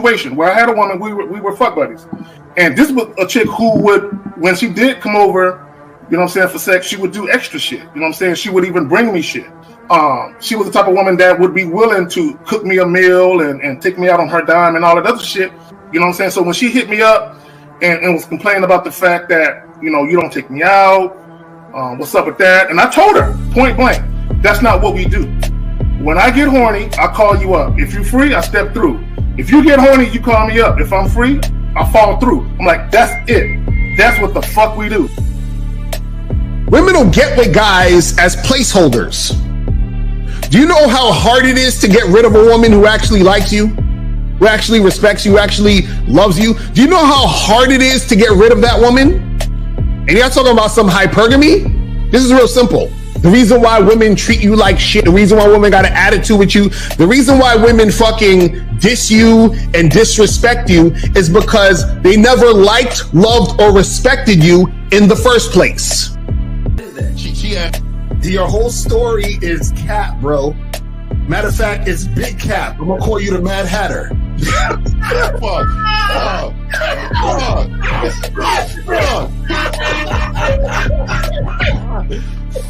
situation where I had a woman, we were fuck buddies. And this was a chick who would, when she did come over, you know what I'm saying, for sex, she would do extra shit. You know what I'm saying? She would even bring me shit. She was the type of woman that would be willing to cook me a meal and take me out on her dime and all that other shit. You know what I'm saying? So when she hit me up and was complaining about the fact that, you know, you don't take me out, what's up with that? And I told her, point blank, that's not what we do. When I get horny, I call you up. If you're free, I step through. If you get horny, you call me up. If I'm free, I fall through. I'm like, that's it. That's what the fuck we do. Women will get with guys as placeholders. Do you know how hard it is to get rid of a woman who actually likes you, who actually respects you, who actually loves you? Do you know how hard it is to get rid of that woman? And you're not talking about some hypergamy? This is real simple. The reason why women treat you like shit, the reason why women got an attitude with you, the reason why women fucking diss you and disrespect you is because they never liked, loved, or respected you in the first place. Your whole story is cap, bro. Matter of fact, it's big cap. I'm gonna call you the Mad Hatter.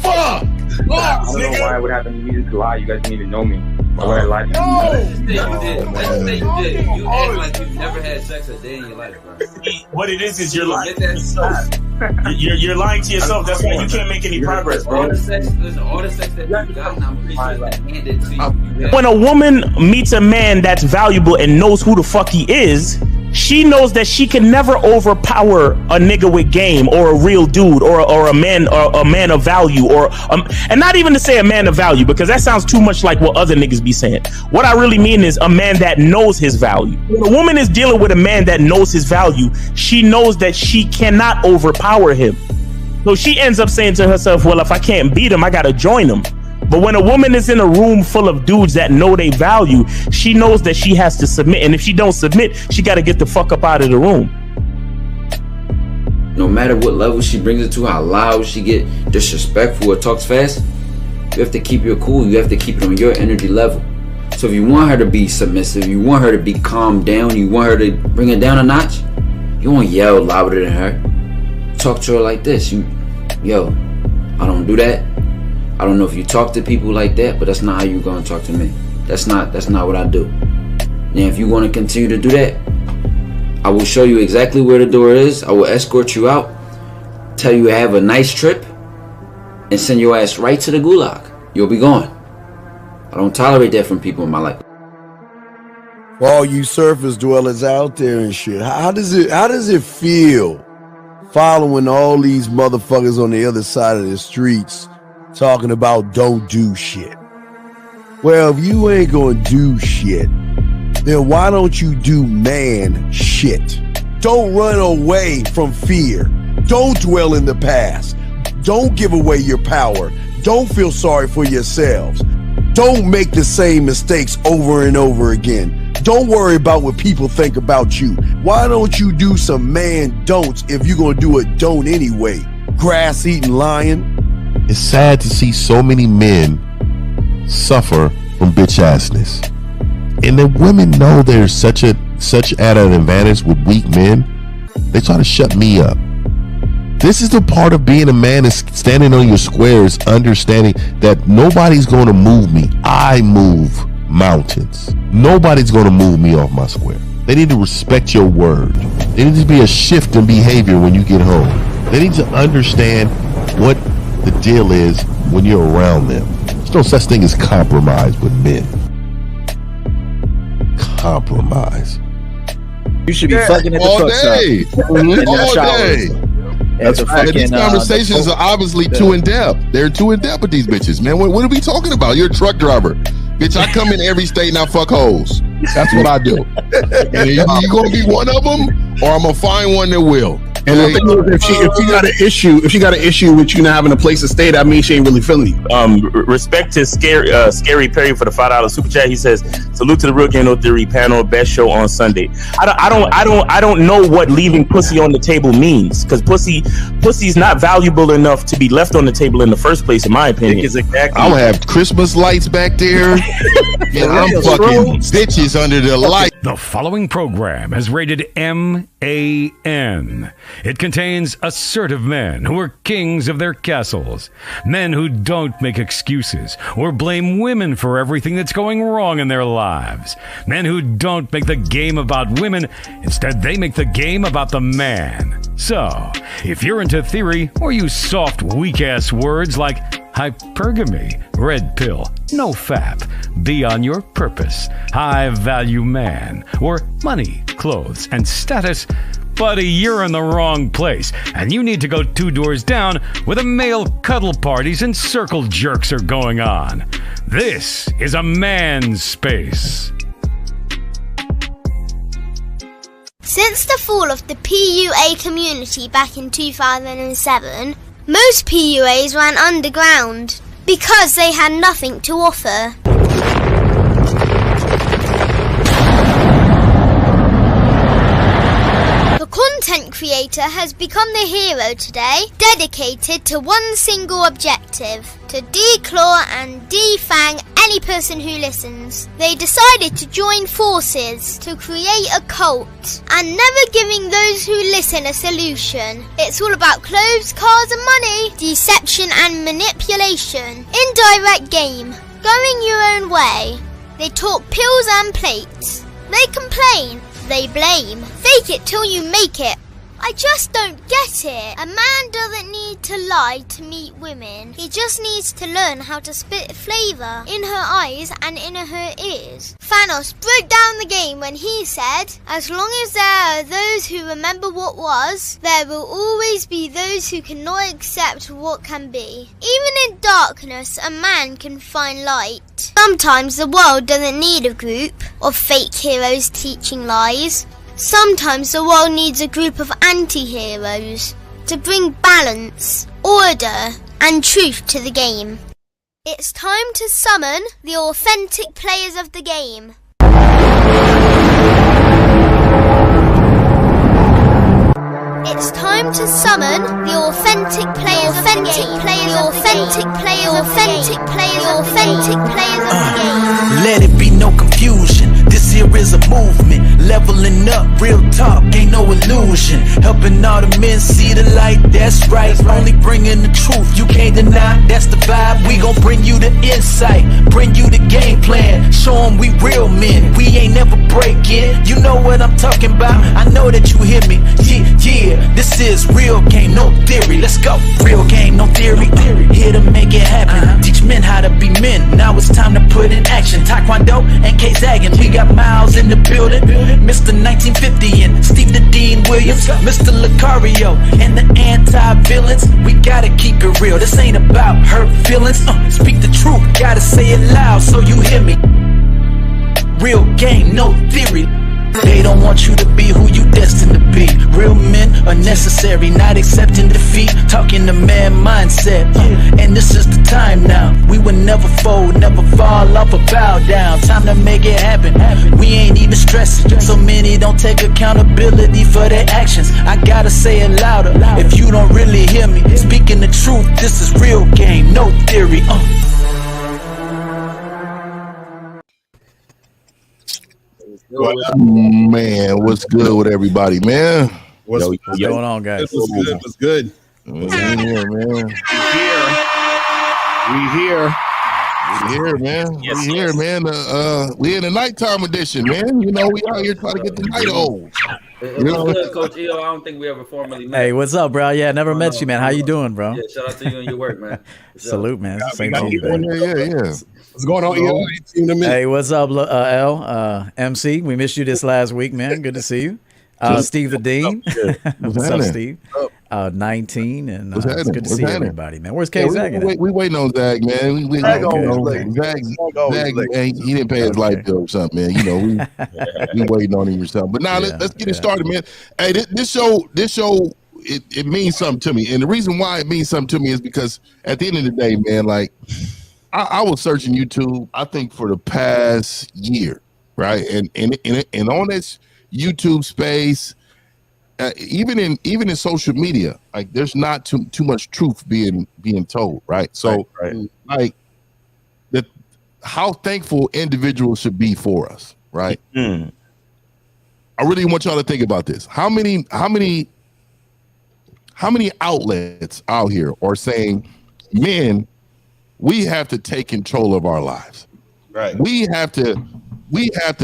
Fuck. I don't know why it would happen to me to lie. You guys didn't even know me. Why would I lie to you? Let's say you did. You act like you've never had sex a day in your life, bro. What it is you're lying to yourself. You're lying to yourself. That's why you can't make any progress, bro. All the sex that you've gotten, I'm pretty sure that handed to you. When a woman meets a man that's valuable and knows who the fuck he is, she knows that she can never overpower a nigga with game or a real dude or a man of value and not even to say a man of value, because that sounds too much like what other niggas be saying. What I really mean is a man that knows his value. When a woman is dealing with a man that knows his value, she knows that she cannot overpower him. So she ends up saying to herself, well, if I can't beat him, I gotta join him. But when a woman is in a room full of dudes that know they value, she knows that she has to submit. And if she don't submit, she got to get the fuck up out of the room. No matter what level she brings it to, how loud she get, disrespectful or talks fast, you have to keep your cool. You have to keep it on your energy level. So if you want her to be submissive, you want her to be calmed down, you want her to bring it down a notch, you won't yell louder than her. Talk to her like this. Yo, I don't do that. I don't know if you talk to people like that, but that's not how you're gonna talk to me. That's not what I do. And if you want to continue to do that, I will show you exactly where the door is. I will escort you out, tell you have a nice trip, and send your ass right to the gulag. You'll be gone. I don't tolerate that from people in my life. For all you surface dwellers out there and shit, how does it feel following all these motherfuckers on the other side of the streets talking about don't do shit? Well, if you ain't gonna do shit, then why don't you do man shit? Don't run away from fear. Don't dwell in the past. Don't give away your power. Don't feel sorry for yourselves. Don't make the same mistakes over and over again. Don't worry about what people think about you. Why don't you do some man don'ts if you're gonna do a don't anyway? Grass-eating lion. It's sad to see so many men suffer from bitch assness, and the women know there's such at an advantage with weak men. They try to shut me up. This is the part of being a man, is standing on your squares, understanding that nobody's going to move me. I move mountains. Nobody's going to move me off my square. They need to respect your word. There needs to be a shift in behavior when you get home. They need to understand what the deal is when you're around them. There's no such thing as compromise with men. Compromise. You should be fucking at the truck stop. All day. These conversations are obviously too in depth. They're too in depth with these bitches, man. What are we talking about? You're a truck driver. Bitch, I come in every state and I fuck hoes. That's what I do. And you gonna be one of them, or I'm gonna find one that will. And the thing is, if she got an issue with you not having a place to stay, that means she ain't really feeling you. Respect to Scary Perry for the $5 super chat. He says, "Salute to the Real Game No Theory panel, best show on Sunday." I don't know what leaving pussy on the table means, because pussy's not valuable enough to be left on the table in the first place, in my opinion. I'm gonna have Christmas lights back there, and I'm fucking bitches under the light. The following program is rated MAN. It contains assertive men who are kings of their castles, men who don't make excuses or blame women for everything that's going wrong in their lives, men who don't make the game about women, instead they make the game about the man. So, if you're into theory or use soft, weak-ass words like hypergamy, red pill, no fap, be on your purpose, high-value man, or money, clothes, and status, buddy, you're in the wrong place, and you need to go 2 doors down where the male cuddle parties and circle jerks are going on. This is a man's space. Since the fall of the PUA community back in 2007, most PUAs ran underground because they had nothing to offer. The content creator has become the hero today, dedicated to one single objective: to declaw and defang any person who listens. They decided to join forces to create a cult, and never giving those who listen a solution. It's all about clothes, cars and money, deception and manipulation, indirect game, going your own way. They talk pills and plates. They complain. They blame. Fake it till you make it. I just don't get it. A man doesn't need to lie to meet women. He just needs to learn how to spit flavour in her eyes and in her ears. Thanos broke down the game when he said, "As long as there are those who remember what was, there will always be those who cannot accept what can be." Even in darkness, a man can find light. Sometimes the world doesn't need a group of fake heroes teaching lies. Sometimes the world needs a group of anti-heroes to bring balance, order, and truth to the game. It's time to summon the authentic players of the game. It's time to summon the authentic players of the game. The authentic players of the game. Let it be no confusion. This here is a movement, leveling up, real talk, ain't no illusion. Helping all the men see the light, that's right. Only bringing the truth, you can't deny, that's the vibe. We gon' bring you the insight, bring you the game plan. Show them we real men, we ain't never breaking. You know what I'm talking about, I know that you hear me. Yeah, this is real game, no theory. Let's go, real game, no theory. Here to make it happen, teach men how to be men. Now it's time to put in action. Taekwondo and K-Zagging, we got Miles in the building, Mr. 1950 and Steve the Dean Williams, Mr. Lucario and the anti-villains. We gotta keep it real, this ain't about hurt feelings. Speak the truth, gotta say it loud so you hear me. Real game, no theory. They don't want you to be who you destined to be. Real men are necessary, not accepting defeat. Talking the man mindset, and this is the time now. We will never fold, never fall off or bow down. Time to make it happen. We ain't even stressing. So many don't take accountability for their actions. I gotta say it louder if you don't really hear me. Speaking the truth, this is real game, no theory. Man, what's good with everybody, man? What's going on, guys? What's good? We here, man. We here, man. Yes, we here, man. We in the nighttime edition, man. You know, we out here trying to get the night old. Good, Coach EO. I don't think we ever formally met. Hey, what's up, bro? Yeah, never met you, man. How you doing, bro? Yeah, shout out to you and your work, man. Salute, man. Same to you, man. Yeah. What's going on, EO? Hey, what's up, L? MC? We missed you this last week, man. Good to see you. Steve the Dean. What's up, Steve? 19, and it's good to see everybody, man. Where's K-Zag? We waiting on Zag, man. Zag, he didn't pay his light bill or something, man. You know, we waiting on him or something. But now let's get it started, man. Hey, this show it means something to me. And the reason why it means something to me is because at the end of the day, man, like I was searching YouTube, I think for the past year, right? And on this YouTube space, even in social media, like there's not too much truth being told, right? So like that, how thankful individuals should be for us, right? I really want y'all to think about this. How many outlets out here are saying, men, we have to take control of our lives. Right. We have to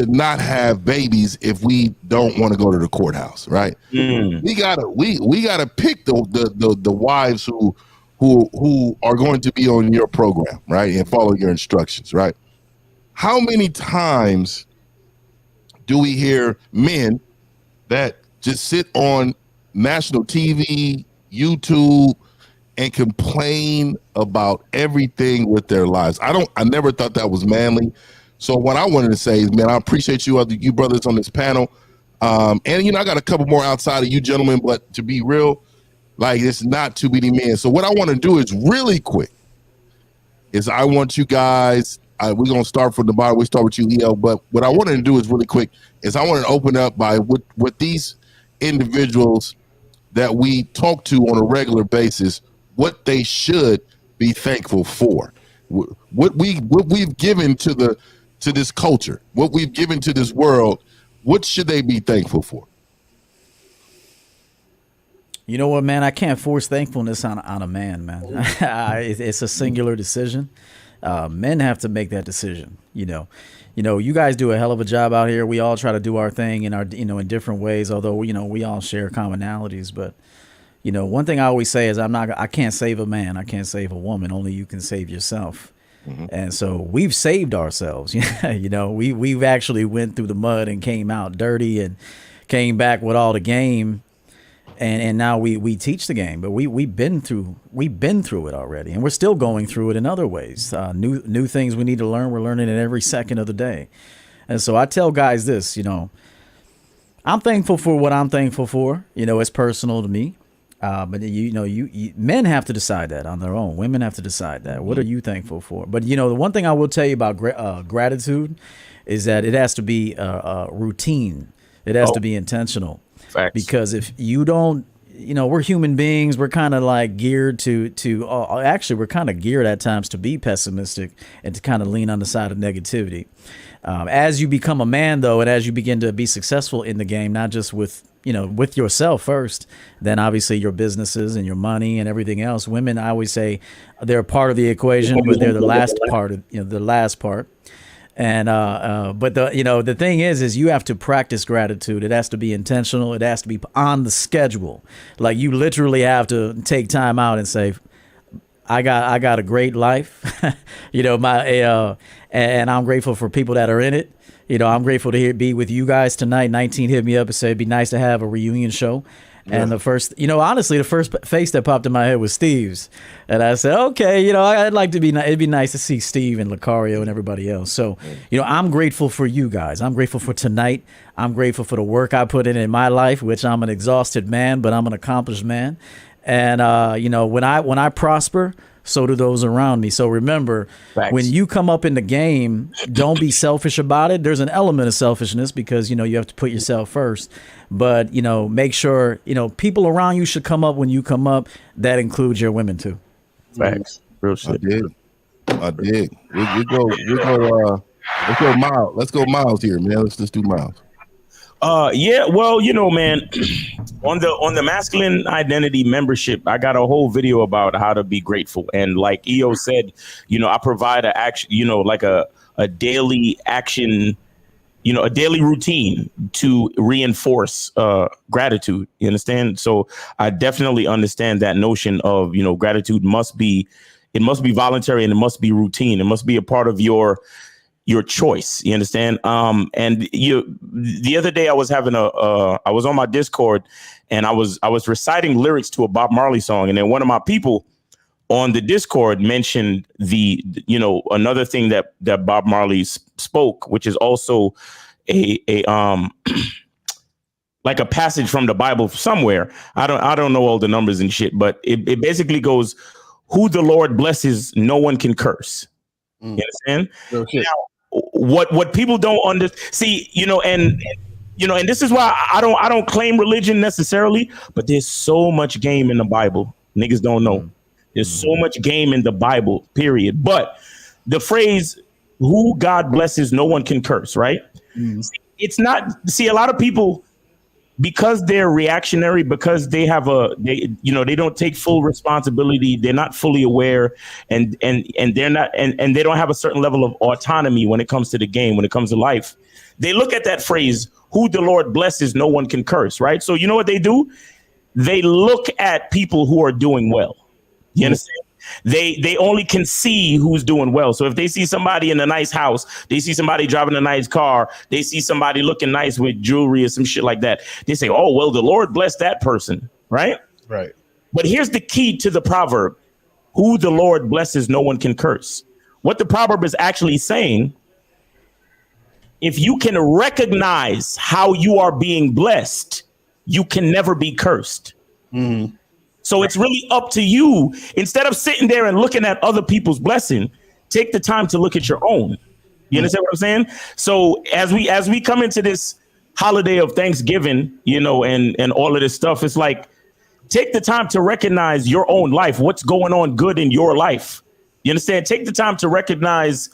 not have babies if we don't want to go to the courthouse, right? We gotta pick the wives who are going to be on your program, right? And follow your instructions, right? How many times do we hear men that just sit on national TV, YouTube, and complain about everything with their lives? I never thought that was manly. So what I wanted to say is, man, I appreciate you brothers on this panel. And I got a couple more outside of you gentlemen, but to be real, like it's not too many men. So what I want to do is really quick is I want you guys, we're going to start from the bottom. We start with you, EL, but what I wanted to do is really quick is I want to open up by what these individuals that we talk to on a regular basis, what they should be thankful for, what we've given to this culture, what we've given to this world. What should they be thankful for? You know what, man? I can't force thankfulness on a man, man. It's a singular decision. Men have to make that decision. You guys do a hell of a job out here. We all try to do our thing in in different ways. Although we all share commonalities. But one thing I always say is I can't save a man. I can't save a woman. Only you can save yourself. Mm-hmm. And so we've saved ourselves. We've actually went through the mud and came out dirty and came back with all the game. And now we teach the game, but we've been through it already, and we're still going through it in other ways. New things we need to learn. We're learning it every second of the day. And so I tell guys this, I'm thankful for what I'm thankful for. It's personal to me. But you men have to decide that on their own. Women have to decide that. What are you thankful for? But the one thing I will tell you about gratitude is that it has to be a routine. It has to be intentional. Facts. Because if you don't, we're human beings. We're kind of like geared to actually, we're kind of geared at times to be pessimistic and to kind of lean on the side of negativity. As you become a man, though, and as you begin to be successful in the game, not just with yourself first, then obviously your businesses and your money and everything else. Women, I always say, they're a part of the equation, but they're the last part of the last part. And but the thing is you have to practice gratitude. It has to be intentional. It has to be on the schedule. Like you literally have to take time out and say, I got a great life, and I'm grateful for people that are in it. I'm grateful to be with you guys tonight. 19 hit me up and said it'd be nice to have a reunion show. Yeah. And the first, honestly, the first face that popped in my head was Steve's. And I said, okay, I'd like to it'd be nice to see Steve and Lucario and everybody else. So, I'm grateful for you guys. I'm grateful for tonight. I'm grateful for the work I put in my life, which I'm an exhausted man, but I'm an accomplished man. And, when I prosper, so do those around me. So remember, when you come up in the game, don't be selfish about it. There's an element of selfishness because, you have to put yourself first. But, make sure, people around you should come up when you come up. That includes your women, too. Facts. Real shit. I did. We go, let's go Miles. Let's go Miles here, man. Let's just do Miles. Yeah, well, man, on the masculine identity membership, I got a whole video about how to be grateful. And like EO said, I provide a action, like a daily action, a daily routine to reinforce gratitude. You understand? So I definitely understand that notion of, gratitude must be voluntary and it must be routine. It must be a part of your choice. You understand? And the other day I was having I was on my Discord and I was reciting lyrics to a Bob Marley song. And then one of my people on the Discord mentioned another thing that Bob Marley spoke, which is also a like a passage from the Bible somewhere. I don't know all the numbers and shit, but it basically goes, who the Lord blesses, no one can curse. You understand? Okay. Now, what people don't see, and this is why I don't claim religion necessarily, but there's so much game in the Bible. Niggas don't know. There's so much game in the Bible, period. But the phrase, who God blesses, no one can curse, right? It's not, see, a lot of people, because they're reactionary, because they have they don't take full responsibility, they're not fully aware, and they're not, and they don't have a certain level of autonomy when it comes to the game, when it comes to life. They look at that phrase, who the Lord blesses, no one can curse, right? So you know what they do? They look at people who are doing well. You understand? They only can see who's doing well. So if they see somebody in a nice house, they see somebody driving a nice car, they see somebody looking nice with jewelry or some shit like that, they say, oh, well, the Lord bless that person, right? Right. But here's the key to the proverb, who the Lord blesses, no one can curse. What the proverb is actually saying, if you can recognize how you are being blessed, you can never be cursed. So it's really up to you. Instead of sitting there and looking at other people's blessing, take the time to look at your own. You understand what I'm saying? So as we come into this holiday of Thanksgiving, and all of this stuff, it's like, take the time to recognize your own life, what's going on good in your life. You understand? Take the time to recognize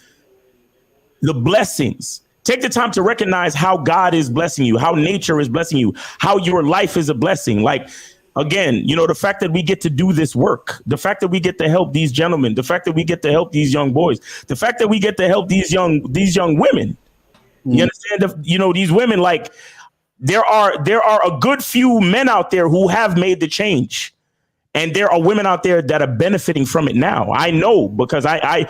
the blessings. Take the time to recognize how God is blessing you, how nature is blessing you, how your life is a blessing. Like, again, the fact that we get to do this work, the fact that we get to help these gentlemen, the fact that we get to help these young boys, the fact that we get to help these young women. You understand? These women, like, there are a good few men out there who have made the change, and there are women out there that are benefiting from it now. I know, because I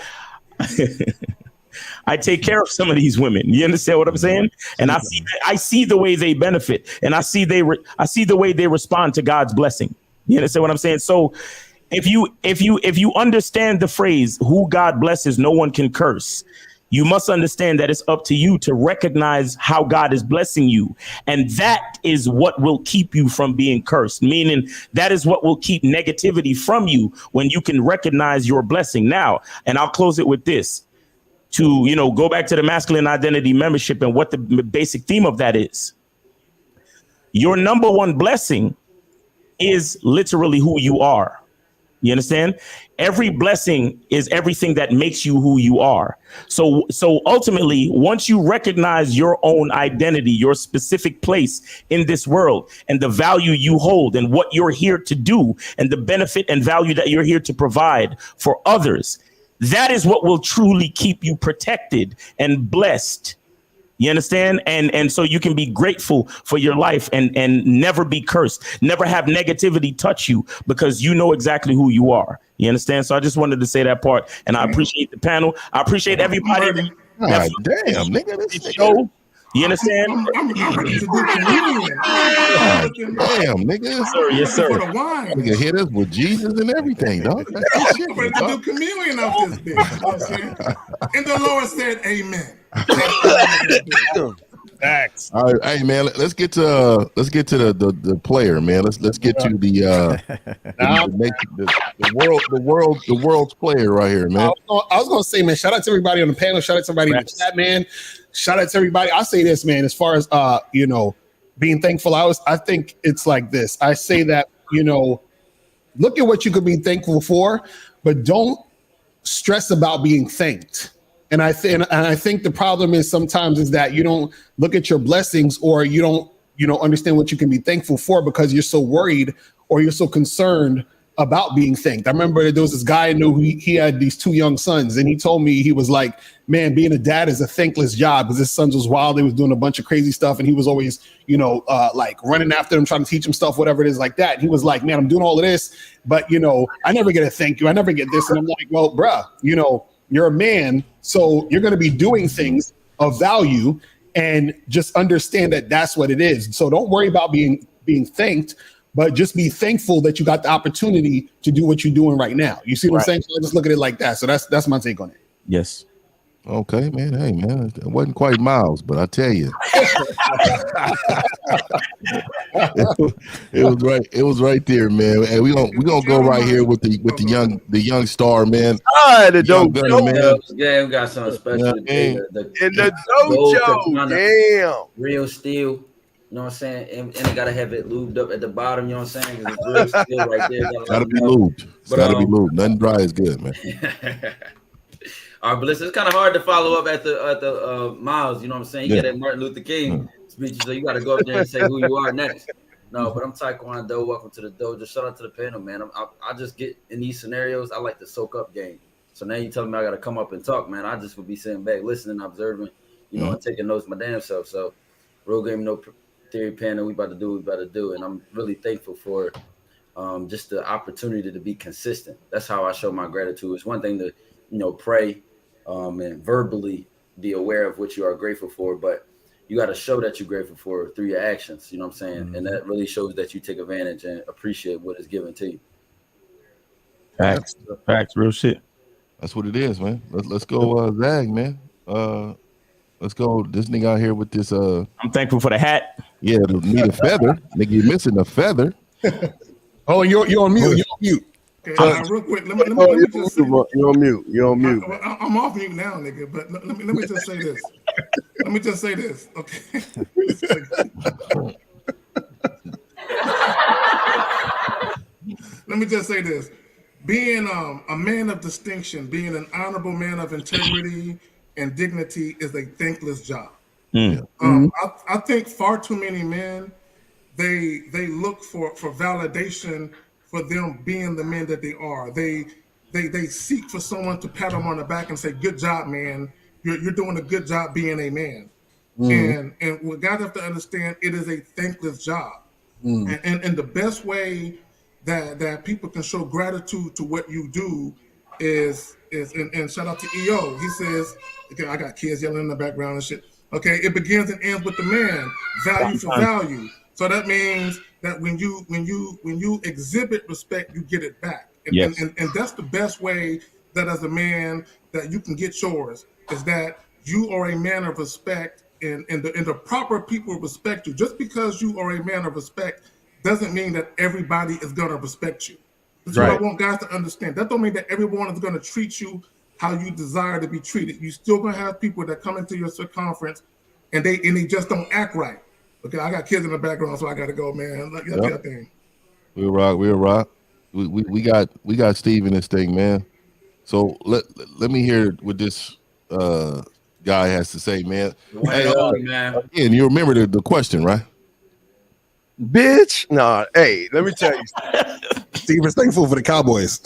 I take care of some of these women. You understand what I'm saying? And I see the way they benefit, and I see the way they respond to God's blessing. You understand what I'm saying? So if you understand the phrase, who God blesses, no one can curse, you must understand that it's up to you to recognize how God is blessing you. And that is what will keep you from being cursed, meaning that is what will keep negativity from you when you can recognize your blessing. Now, and I'll close it with this. To, go back to the masculine identity membership and what the basic theme of that is. Your number one blessing is literally who you are. You understand? Every blessing is everything that makes you who you are. So ultimately, once you recognize your own identity, your specific place in this world, and the value you hold and what you're here to do, and the benefit and value that you're here to provide for others, that is what will truly keep you protected and blessed. You understand? And so you can be grateful for your life and never be cursed, never have negativity touch you, because you know exactly who you are. You understand? So I just wanted to say that part, and I appreciate the panel. I appreciate everybody. God damn, nigga, this show. You understand? I'm ready to do communion. Damn, nigga. Yes, sir. For the wine. Nigga hit us with Jesus and everything, dog. I'm ready to do communion of this bitch. You know what I'm saying? And the Lord said, amen. Facts. All right, hey man, let's get to the player, man. Let's get to the world's player right here, man. I was gonna say, man, shout out to everybody on the panel, shout out to everybody in the chat, man. Shout out to everybody. I'll say this, man, as far as being thankful, I think it's like this. I say that, look at what you could be thankful for, but don't stress about being thanked. And I think the problem is sometimes is that you don't look at your blessings, or you don't understand what you can be thankful for, because you're so worried or you're so concerned about being thanked. I remember there was this guy I knew who he had these two young sons, and he told me, he was like, man, being a dad is a thankless job, because his sons was wild. They was doing a bunch of crazy stuff, and he was always, like running after them, trying to teach them stuff, whatever it is like that. And he was like, man, I'm doing all of this, but, I never get a thank you. I never get this. And I'm like, well, bruh, you're a man, so you're going to be doing things of value, and just understand that that's what it is. So don't worry about being thanked, but just be thankful that you got the opportunity to do what you're doing right now. You see what I'm saying? So I just look at it like that. So that's my take on it. Yes. Okay, man. Hey, man, it wasn't quite Miles, but I tell you, it was right. It was right there, man. And we gonna go right here with the young star, man. The young gunner, man. Yeah, we got something special today. In the dojo, damn. Real steel. You know what I'm saying? And it gotta have it lubed up at the bottom. You know what I'm saying? It's real steel right there. Gotta be lubed. It's gotta be lubed. Nothing dry is good, man. All right, but listen, it's kind of hard to follow up at the Miles. You know what I'm saying? You get that Martin Luther King speech, so you got to go up there and say who you are next. No, but I'm Taekwondo. Welcome to the dojo. Shout out to the panel, man. I just get in these scenarios. I like to soak up game. So now you telling me I got to come up and talk, man. I just would be sitting back, listening, observing, you know, and taking notes my damn self. So, Real Game No Theory panel, we about to do what we about to do, and I'm really thankful for just the opportunity to be consistent. That's how I show my gratitude. It's one thing to pray and verbally be aware of what you are grateful for, but you got to show that you're grateful for through your actions. You know what I'm saying? And that really shows that you take advantage and appreciate what is given to you. Facts, real shit. That's what it is, man. Let's go, Zag, man. Let's go. This nigga out here with this. I'm thankful for the hat. Yeah, need a feather. Nigga, you missing a feather. Oh, you're on mute. You're on mute. Okay, real quick, let me just say, you're on mute. You're on mute. I'm off mute now, nigga. But let me just say this. Let me just say this. Okay. Let me just say this. Being a man of distinction, being an honorable man of integrity and dignity is a thankless job. I think far too many men they look for validation for them being the men that they are. They seek for someone to pat them on the back and say, "Good job, man. You're doing a good job being a man." And what guys have to understand, it is a thankless job. And the best way that people can show gratitude to what you do is and shout out to EO. He says, okay, I got kids yelling in the background and shit. Okay, it begins and ends with the man. Value for value. So that means that when you exhibit respect, you get it back. And that's the best way that as a man that you can get yours, is that you are a man of respect and the proper people respect you. Just because you are a man of respect doesn't mean that everybody is gonna respect you. That's what I want guys to understand. That don't mean that everyone is gonna treat you how you desire to be treated. You still gonna have people that come into your circumference and they just don't act right. Okay, I got kids in the background, so I gotta go, man. That thing. We'll rock. We got Steve in this thing, man. So let me hear what this guy has to say, man. Hey, man. And you remember the question, right? Bitch, nah. Hey, let me tell you. Steve is thankful for the Cowboys.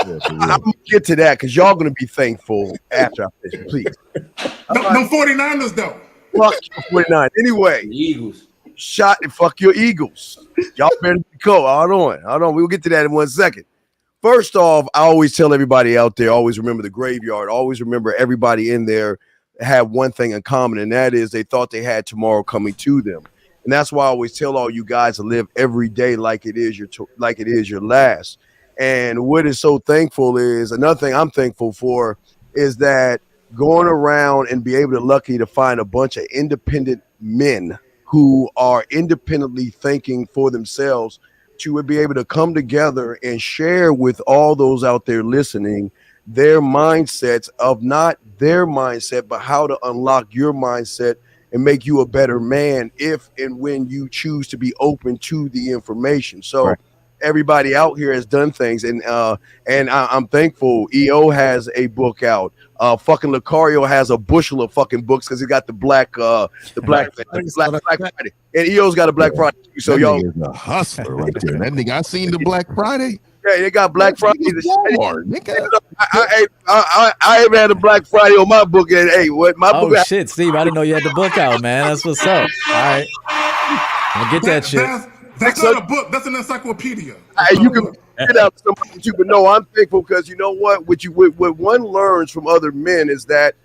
I'm gonna get to that because y'all gonna be thankful after I finish, please. Them 49ers though. Fuck your 49. Anyway, the Eagles. Shot and fuck your Eagles. Y'all better go. Hold on. We'll get to that in 1 second. First off, I always tell everybody out there, always remember the graveyard. Always remember everybody in there had one thing in common, and that is they thought they had tomorrow coming to them. And that's why I always tell all you guys to live every day like it is your last. And what is so thankful is, another thing I'm thankful for is that going around and be able to lucky to find a bunch of independent men who are independently thinking for themselves, to be able to come together and share with all those out there listening their mindsets of not their mindset, but how to unlock your mindset and make you a better man if and when you choose to be open to the information. So everybody out here has done things, and I'm thankful. EO has a book out. Fucking Lucario has a bushel of fucking books because he got the Black Friday, and EO's got a Black Friday. So y'all is a hustler right there. That nigga, I seen the Black Friday. Yeah, they got Black Friday. Nigga. I haven't had a Black Friday on my book yet. Hey, what my book? Oh shit, Steve! I didn't know you had the book out, man. That's what's up. All right, I'll get that shit. That's not a book. That's an encyclopedia. You can get out somebody that you can know. I'm thankful because you know what? What one learns from other men is that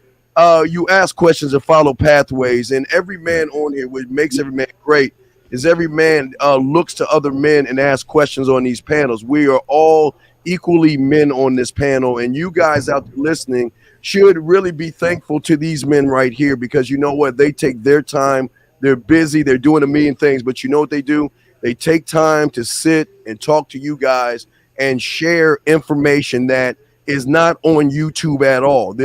you ask questions and follow pathways. And every man on here, what makes every man great, is every man looks to other men and asks questions on these panels. We are all equally men on this panel, and you guys out there listening should really be thankful to these men right here, because you know what? They take their time. They're busy. They're doing a million things, but you know what they do? They take time to sit and talk to you guys and share information that is not on YouTube at all.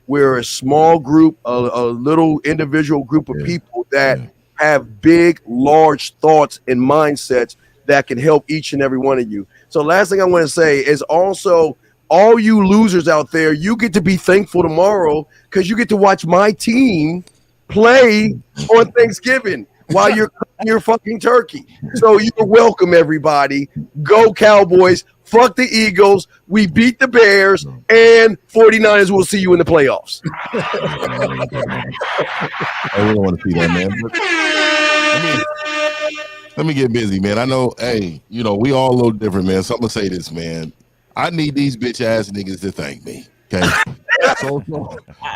We're a small group, a little individual group of people that have big, large thoughts and mindsets that can help each and every one of you. So last thing I want to say is also, all you losers out there, you get to be thankful tomorrow because you get to watch my team play on Thanksgiving while you're cooking your fucking turkey. So you're welcome, everybody. Go Cowboys. Fuck the Eagles. We beat the Bears, and 49ers will see you in the playoffs. I really want to see that, man. Let me get busy, man. I know, hey, you know, we all a little different, man. So I'm going to say this, man. I need these bitch ass niggas to thank me. Okay. so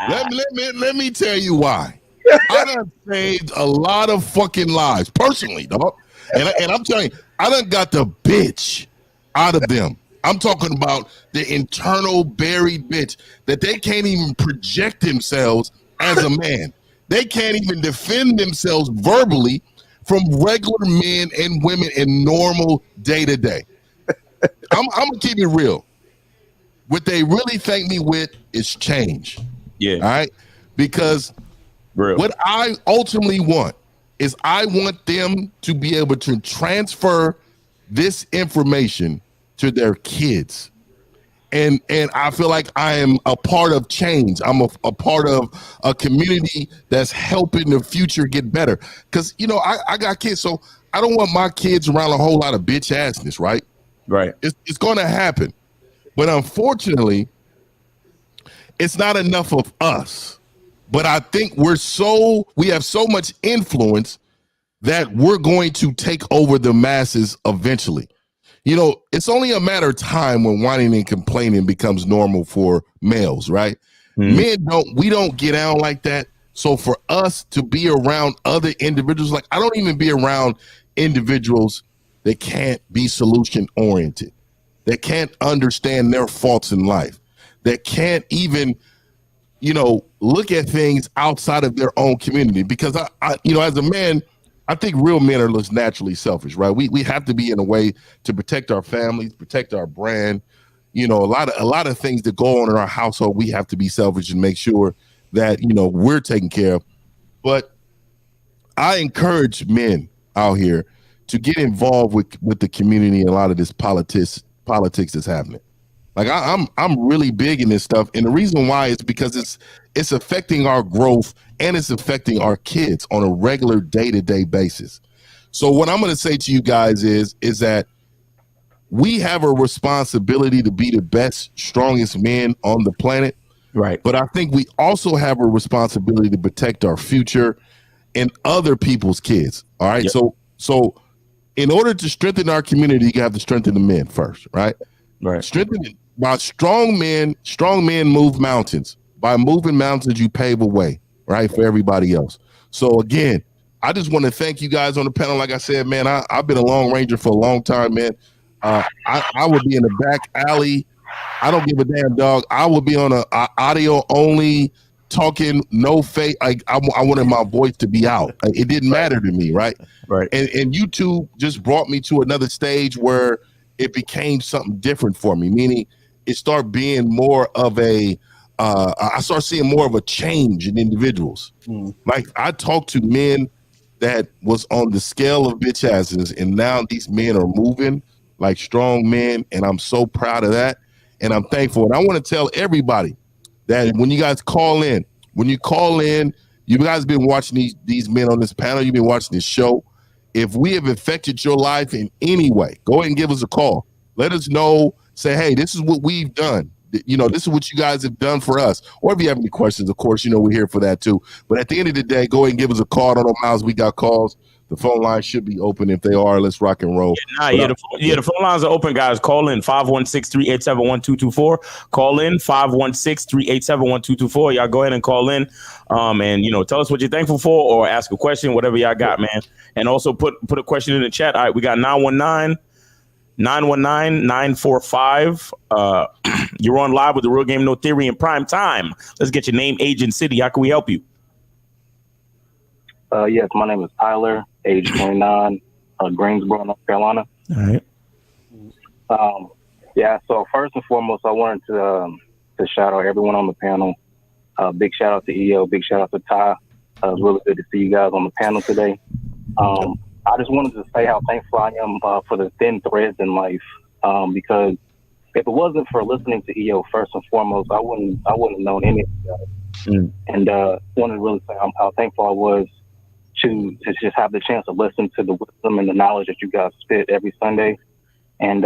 let me tell you why. I done saved a lot of fucking lives personally, dog. And I'm telling you, I done got the bitch out of them. I'm talking about the internal buried bitch that they can't even project themselves as a man. They can't even defend themselves verbally from regular men and women in normal day to day. I'm gonna keep it real. What they really thank me with is change. Yeah. All right. Because what I ultimately want is I want them to be able to transfer this information to their kids. And I feel like I am a part of change. I'm a part of a community that's helping the future get better. Because, you know, I got kids, so I don't want my kids around a whole lot of bitch assness, right? Right. It's going to happen. But unfortunately, it's not enough of us. But I think we have so much influence that we're going to take over the masses eventually. You know, it's only a matter of time when whining and complaining becomes normal for males, right? Men don't get down like that. So for us to be around other individuals, like I don't even be around individuals that can't be solution oriented, that can't understand their faults in life, that can't even, you know, look at things outside of their own community. Because I you know, as a man, I think real men are just naturally selfish, right? We have to be in a way to protect our families, protect our brand. You know, a lot of things that go on in our household, we have to be selfish and make sure that, you know, we're taken care of. But I encourage men out here to get involved with the community and a lot of this politics that's happening. Like I'm really big in this stuff, and the reason why is because it's affecting our growth and it's affecting our kids on a regular day-to-day basis. So what I'm going to say to you guys is that we have a responsibility to be the best, strongest men on the planet. Right. But I think we also have a responsibility to protect our future and other people's kids. All right. Yep. So in order to strengthen our community, you have to strengthen the men first, right? Right. Strengthen it. By strong men move mountains. By moving mountains, you pave a way, right, for everybody else. So again, I just want to thank you guys on the panel. Like I said, man, I've been a Lone Ranger for a long time, man. I would be in the back alley. I don't give a damn, dog. I would be on a audio only, talking, no face. I wanted my voice to be out. It didn't matter to me, right? Right. And you two just brought me to another stage where it became something different for me, meaning it started being more of I started seeing more of a change in individuals. Like I talked to men that was on the scale of bitch asses, and now these men are moving like strong men, and I'm so proud of that, and I'm thankful. And I want to tell everybody that when you guys call in, you guys been watching these men on this panel, you've been watching this show. If we have affected your life in any way, go ahead and give us a call. Let us know. Say, hey, this is what we've done. You know, this is what you guys have done for us. Or if you have any questions, of course, you know, we're here for that too. But at the end of the day, go ahead and give us a call. I don't know, Miles, we got calls. The phone line should be open. If they are, let's rock and roll. The phone lines are open, guys. Call in 516-387-1224. Call in 516-387-1224. Y'all go ahead and call in, and you know, tell us what you're thankful for, or ask a question, whatever y'all got, man. And also put a question in the chat. All right, we got 919. 919-945. You're on live with the Real Game No Theory in prime time. Let's get your name, age, and city. How can we help you? Yes, my name is Tyler, age 29, Greensboro, North Carolina. All right. Yeah, so first and foremost, I wanted to shout out everyone on the panel. Big shout out to EO, big shout out to Ty. It was really good to see you guys on the panel today. I just wanted to say how thankful I am for the thin threads in life, because if it wasn't for listening to EO first and foremost, I wouldn't have known any of you guys. And wanted to really say how thankful I was to just have the chance to listen to the wisdom and the knowledge that you guys spit every Sunday. And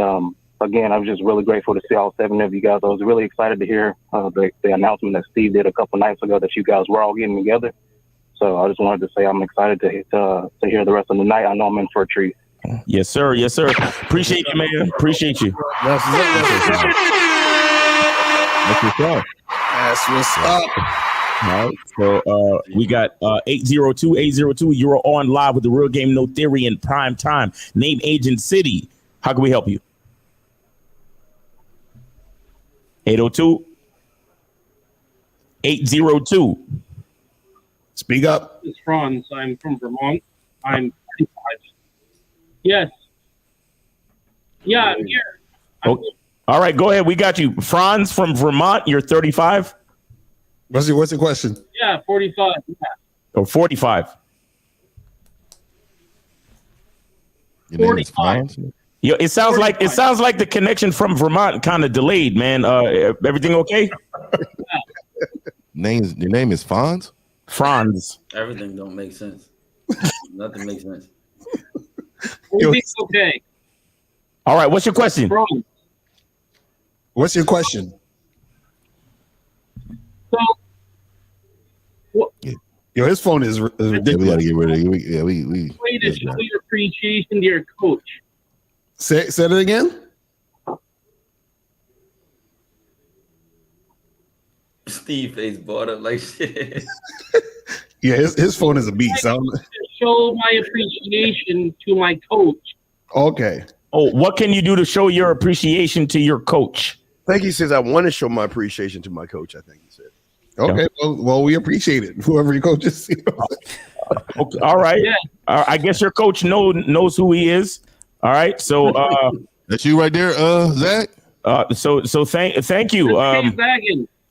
again, I was just really grateful to see all 7 of you guys. I was really excited to hear the announcement that Steve did a couple nights ago that you guys were all getting together. So I just wanted to say I'm excited to hear the rest of the night. I know I'm in for a treat. Yes, sir. Yes, sir. Appreciate you, man. Appreciate you. That's what's up. All right. So we got 802-802. You're on live with the Real Game No Theory in prime time. Name, age, and city. How can we help you? 802-802. Speak up. It's Franz. I'm from Vermont. I'm 35. Yes. Yeah, I'm here. All right, go ahead. We got you. Franz from Vermont. You're 35. What's the question? Yeah, 45. Yeah. Or 45. Your name is Franz? Yeah, it sounds like the connection from Vermont kind of delayed, man. Everything okay? Your name is Franz? Franz. Everything don't make sense. Nothing makes sense. Everything's okay. All right, what's your question? What's your question? So, Yo, his phone is ridiculous. Yeah, we gotta get rid of it. way to show your appreciation to your coach. Say it again. Steve face bought up like shit. Yeah, his phone is a beast. Show my appreciation to my coach. Okay. Oh, what can you do to show your appreciation to your coach? I think he says I want to show my appreciation to my coach. I think he said. Okay, well, we appreciate it. Whoever your coach is. Okay, all right. Yeah. I guess your coach knows who he is. All right. So that's you right there, Zach. So thank you.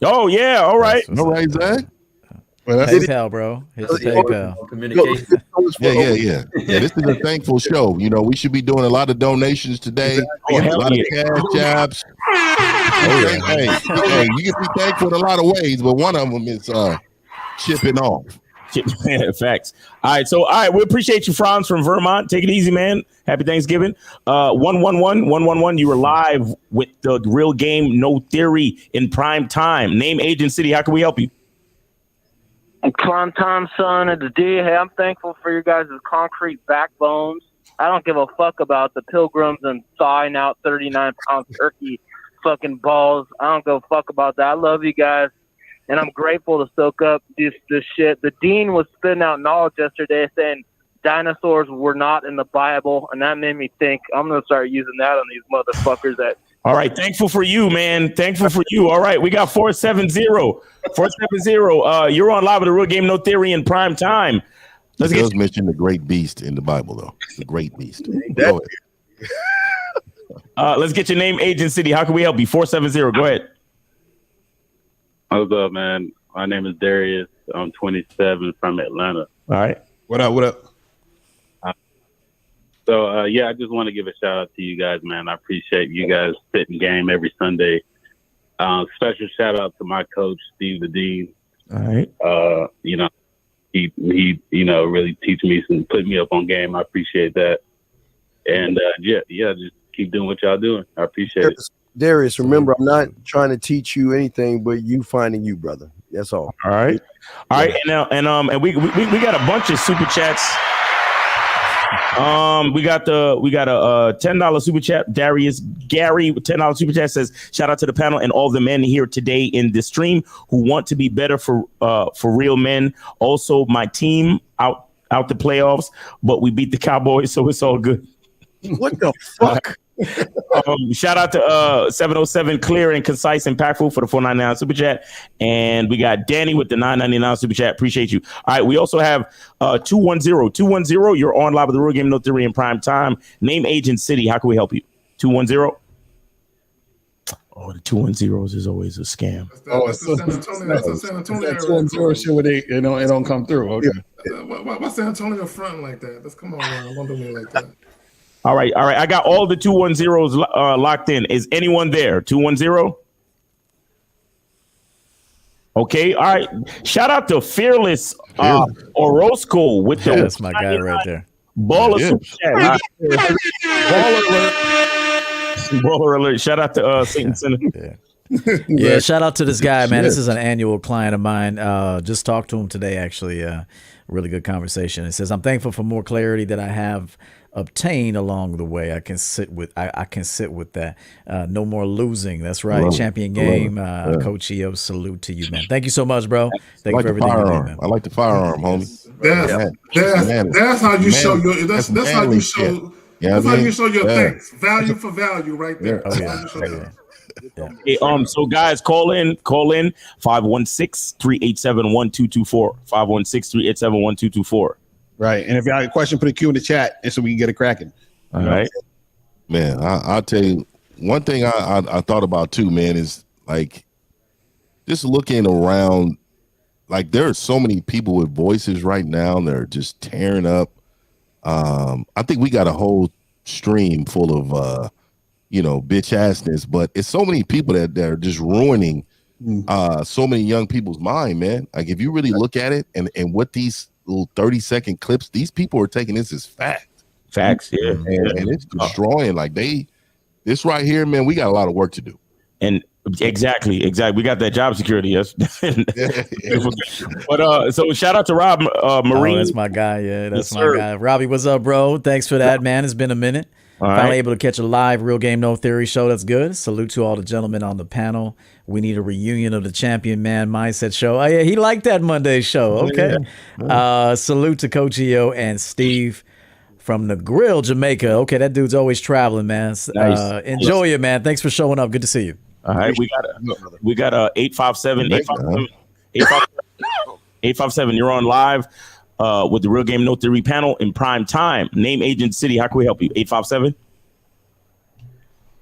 Oh yeah. All right. All right, Zach. Well, PayPal, bro. Hit the PayPal. Communication. Yeah. This is a thankful show. You know, we should be doing a lot of donations today. A lot of cash jobs. Hey, you can be thankful in a lot of ways, but one of them is chipping off. Facts. All right, we appreciate you, Franz from Vermont. Take it easy, man. Happy Thanksgiving. 111. You were live with the Real Game No Theory in prime time. Name, age, and city. How can we help you? I'm Prime Time Son of the D. Hey, I'm thankful for you guys' concrete backbones. I don't give a fuck about the pilgrims and thawing out 39-pound turkey fucking balls. I don't give a fuck about that. I love you guys, and I'm grateful to soak up this shit. The dean was spitting out knowledge yesterday saying dinosaurs were not in the Bible, and that made me think I'm going to start using that on these motherfuckers that. All right, thankful for you, man. Thankful for you. All right, we got 470. 470. You're on live with the Real Game No Theory in prime time. Let's get mention the great beast in the Bible, though. The great beast. Go ahead. Let's get your name, age, and city. How can we help you? 470. Go ahead. What's up, man? My name is Darius. I'm 27 from Atlanta. All right. What up? So, I just want to give a shout out to you guys, man. I appreciate you guys spitting game every Sunday. Special shout out to my coach, Steve the Dean. All right. He really teach me some, put me up on game. I appreciate that. And just keep doing what y'all doing. I appreciate it. Darius, remember, I'm not trying to teach you anything, but you finding you, brother. That's all. All right. And we got a bunch of super chats. We got a $10 super chat. Darius Gary, $10 super chat says, shout out to the panel and all the men here today in the stream who want to be better for real men. Also, my team out the playoffs, but we beat the Cowboys, so it's all good. What the fuck? Shout out to 707 Clear and Concise Impactful for the $4.99 super chat, and we got Danny with the $9.99 super chat. Appreciate you. All right, we also have 210. You're on live with the Real Game No Theory in prime time. Name, age, and city. How can we help you? 210. Oh, the 210s is always a scam. It's the San Antonio. That 210 shit where it don't come through. Okay. Why San Antonio front like that? Let's come on, man. Don't do me like that. All right. I got all the 210s locked in. Is anyone there? 210. Okay. All right. Shout out to Fearless Orozco with the. That's my guy right there. Baller super chat. Baller alert. Shout out to Satan Center. Yeah, shout out to this guy, man. This is an annual client of mine. Just talked to him today, actually. Really good conversation. It says, I'm thankful for more clarity that I have obtained along the way. I can sit with that. No more losing. That's right. Champion game. Coach EO, salute to you, man. Thank you so much, bro. Thank you for everything you do, man. I like the firearm, homie. That's how you show your that's how you show that's how you show your thanks. Value for value right there. Hey, so guys, call in 516-387-1224. 516-387-1224. Right. And if you have a question, put a Q in the chat and so we can get it cracking. All right. Man, I'll tell you one thing I thought about too, man, is like just looking around, like there are so many people with voices right now that are just tearing up. I think we got a whole stream full of bitch assness, but it's so many people that are just ruining so many young people's mind, man. Like if you really look at it and what these little 30-second clips, these people are taking this as fact. Facts, yeah. And it's destroying. Like this right here, man, we got a lot of work to do. And exactly. We got that job security, yes. But so shout out to Rob Marine. That's my guy. Yeah, that's my guy. Robbie, what's up, bro? Thanks for that, man. It's been a minute. Finally able to catch a live Real Game No Theory show. That's good. Salute to all the gentlemen on the panel. We need a reunion of the Champion Man Mindset show. Oh, yeah, he liked that Monday show. Okay. Salute to Coach EO and Steve from the Grill, Jamaica. Okay, that dude's always traveling, man. Nice. Enjoy it, man. Thanks for showing up. Good to see you. All right, we got 857. You're on live with the Real Game No Theory panel in prime time. Name, age, and city. How can we help you? 857.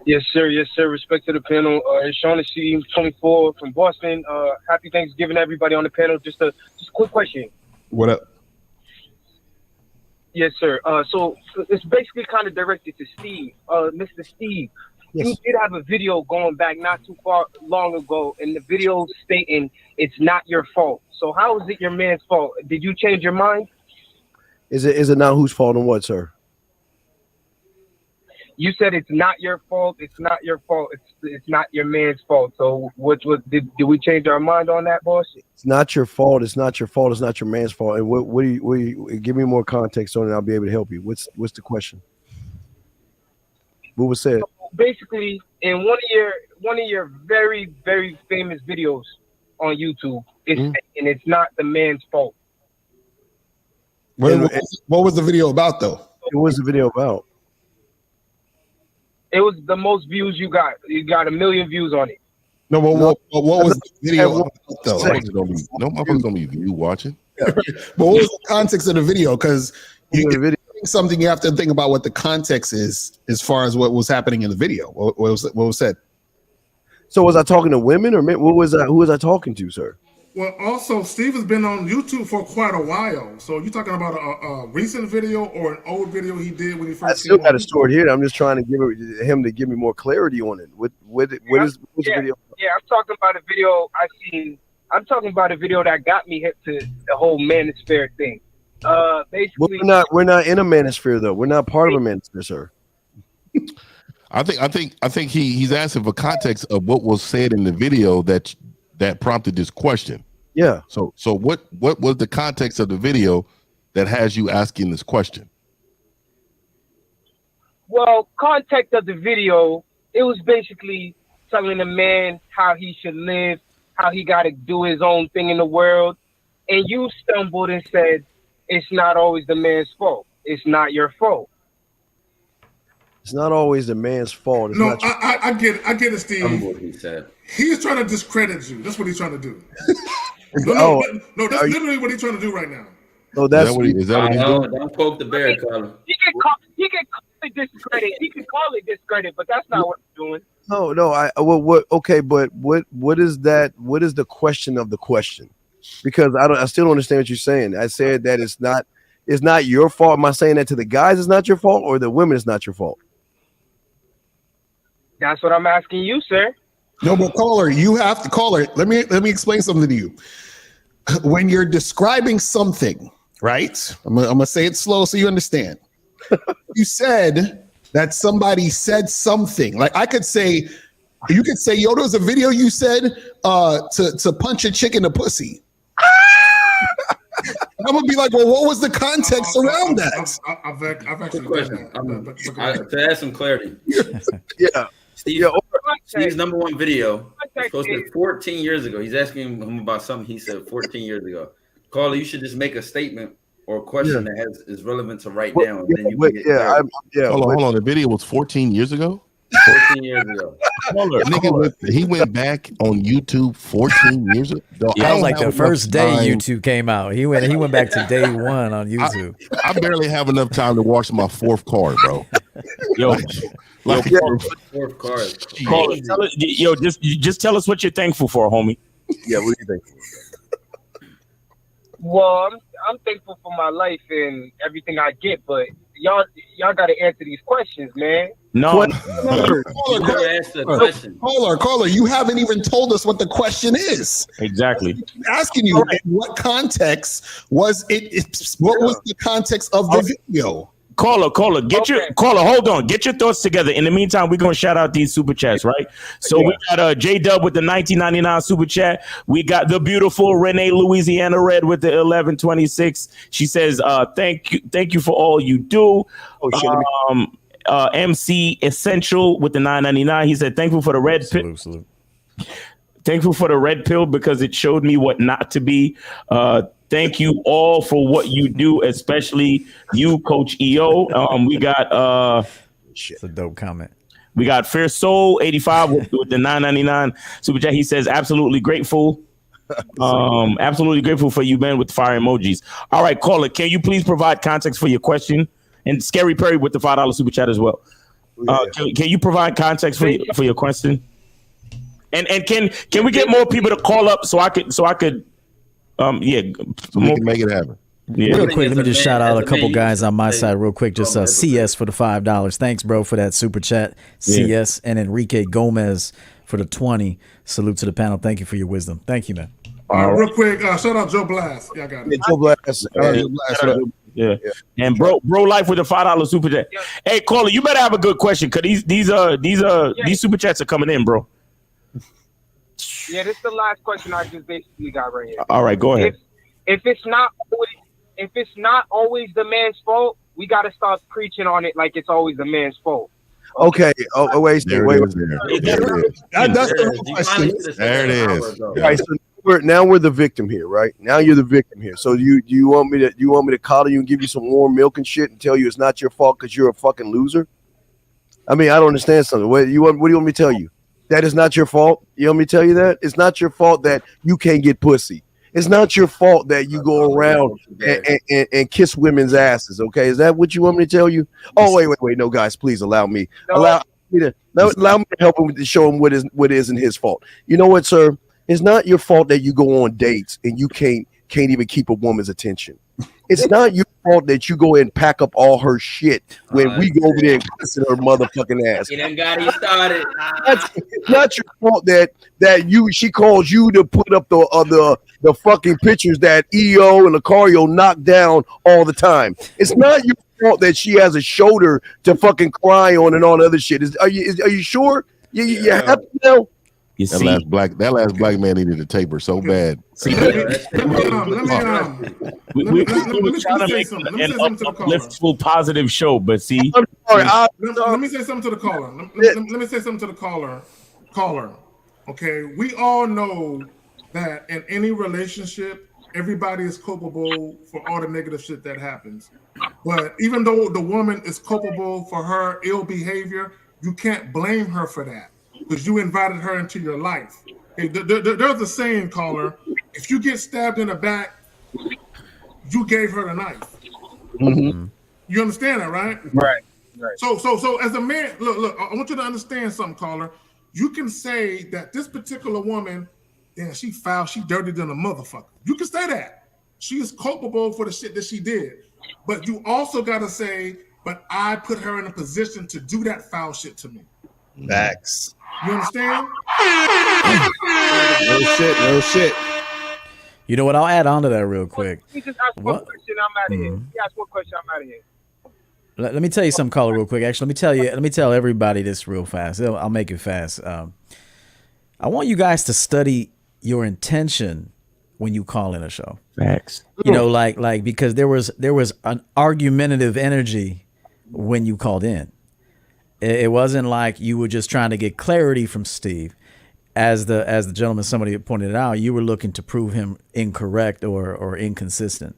Yes, sir. Respect to the panel. It's Shaughnessy, 24 from Boston. Happy Thanksgiving, everybody on the panel. Just a quick question. What up? Yes, sir. So it's basically kind of directed to Steve. Mr. Steve, you did have a video going back not too long ago, and the video stating it's not your fault. So how is it your man's fault? Did you change your mind? Is it not whose fault and what, sir? You said it's not your fault. It's not your fault. It's not your man's fault. So did we change our mind on that, boss? It's not your fault. It's not your fault. It's not your man's fault. And what do you give me more context on it? I'll be able to help you. What's the question? What was said? So basically, in one of your very, very famous videos on YouTube, and it's not the man's fault. What was the video about, though? What was the video about? It was the most views you got. You got 1 million views on it. No, but what was the video about, though? No motherfuckers gonna be view watching. But what was the context of the video? Because something you have to think about what the context is as far as what was happening in the video. What was said? So was I talking to women or men? Who was I talking to, sir? Well, also, Steve has been on YouTube for quite a while. So you're talking about a recent video or an old video he did when he first? I still got it stored here. I'm just trying to give him to give me more clarity on it. What is the video? Yeah, I'm talking about a video I seen. I'm talking about a video that got me hit to the whole manosphere thing. Basically, we're not in a manosphere though. We're not part of a manosphere, sir. I think he's asking for context of what was said in the video that prompted this question. Yeah. So what was the context of the video that has you asking this question? Well, context of the video, it was basically telling the man how he should live, how he got to do his own thing in the world. And you stumbled and said, it's not always the man's fault. It's not your fault. It's not always the man's fault. It's No, not your- I get it. I get it, Steve. I'm what he said. He's trying to discredit you. That's what he's trying to do. Oh, No, that's literally what he's trying to do right now. No, that's what he's doing? Don't poke the bear, Carla. He can call it discredit. He can call it discredit, but that's not what he's doing. No. What? Okay, but what is that? What is the question of the question? Because I still don't understand what you're saying. I said that it's not your fault. Am I saying that to the guys? It's not your fault, or the women? It's not your fault. That's what I'm asking you, sir. No, but caller, you have to caller. Let me explain something to you. When you're describing something, right? I'm gonna say it slow so you understand. You said that somebody said something. Like you could say, yo, there was a video you said to punch a chick in the pussy. I'm gonna be like, well, what was the context around that? I've actually question. To add some clarity. Yeah. Steve's number one video was posted 14 years ago. He's asking him about something he said 14 years ago. Carla, you should just make a statement or a question that is relevant to right now. And then you can get Hold on. The video was 14 years ago? 14 years ago. He went back on YouTube 14 years ago. That was like the first day YouTube came out. He went back to day one on YouTube. I barely have enough time to watch my fourth card, bro. Fourth card. Just tell us what you're thankful for, homie. Yeah, what do you think? Well, I'm thankful for my life and everything I get, but y'all got to answer these questions, man. No. Caller, you haven't even told us what the question is. Exactly. Asking you in what context was it? What was the context of the video? Caller, hold on. Get your thoughts together. In the meantime, we're gonna shout out these super chats, right? So we got J Dub with the 1999 super chat. We got the beautiful Renee Louisiana Red with the 1126. She says, thank you for all you do. MC Essential with the 999. He said, thankful for the red pill. Thankful for the red pill because it showed me what not to be. Thank you all for what you do, especially you, Coach EO. We got it's a dope comment. We got Fair Soul 85 with the 999 super chat. He says absolutely grateful. Absolutely grateful for you, man, with the fire emojis. All right, caller, can you please provide context for your question? And Scary Perry with the $5 super chat as well. Can you provide context for your question? And can we get more people to call up so I could so we can make it happen. Yeah. Real quick, let me just shout out a couple guys on my side real quick. Just CS for the $5. Thanks, bro, for that super chat. CS and Enrique Gomez for the 20. Salute to the panel. Thank you for your wisdom. Thank you, man. Real quick, shout out Joe Blast. Yeah, I got it. Yeah, Joe Blast. Yeah. And bro life with a $5 super chat. Hey, caller, you better have a good question because these super chats are coming in, bro. Yeah, this is the last question I just basically got right here. All right, go ahead. If it's not always the man's fault, we got to start preaching on it like it's always the man's fault. Okay. Oh, wait. That's the question. There it is. All right. So now we're the victim here, right? Now you're the victim here. So you want me to call you and give you some warm milk and shit and tell you it's not your fault because you're a fucking loser? I mean, I don't understand something. What do you want me to tell you? That is not your fault. You want me to tell you that? It's not your fault that you can't get pussy. It's not your fault that you go around and kiss women's asses. Okay, is that what you want me to tell you? Oh, wait. No, guys, please allow me. Allow me to help him to show him what isn't his fault. You know what, sir? It's not your fault that you go on dates and you can't even keep a woman's attention. It's not your fault that you go and pack up all her shit when we go over there and kiss her motherfucking ass. He done got it started. It's not your fault that she calls you to put up the fucking pictures that EO and Lucario knock down all the time. It's not your fault that she has a shoulder to fucking cry on and all the other shit. Are you sure? You happy now? That last black man needed a taper so bad. See, let me say something. An upliftful, positive show, but see. Let me say something to the caller. Let me say something to the caller. Okay, we all know that in any relationship, everybody is culpable for all the negative shit that happens. But even though the woman is culpable for her ill behavior, you can't blame her for that because you invited her into your life. There's a saying, caller, if you get stabbed in the back, you gave her the knife. Mm-hmm. You understand that, right? Right. So as a man, look, I want you to understand something, caller. You can say that this particular woman, yeah, she foul, she dirty than a motherfucker. You can say that. She is culpable for the shit that she did. But you also got to say, but I put her in a position to do that foul shit to me. Facts. You understand? No shit. You know what? I'll add on to that real quick. He just asked one question. I'm out of here. He asked one question. I'm out of here. Let me tell you something, caller, real quick. Actually, let me tell everybody this real fast. I'll make it fast. I want you guys to study your intention when you call in a show. Facts. You know, like because there was an argumentative energy when you called in. It wasn't like you were just trying to get clarity from Steve. As the gentleman, somebody pointed out, you were looking to prove him incorrect or inconsistent.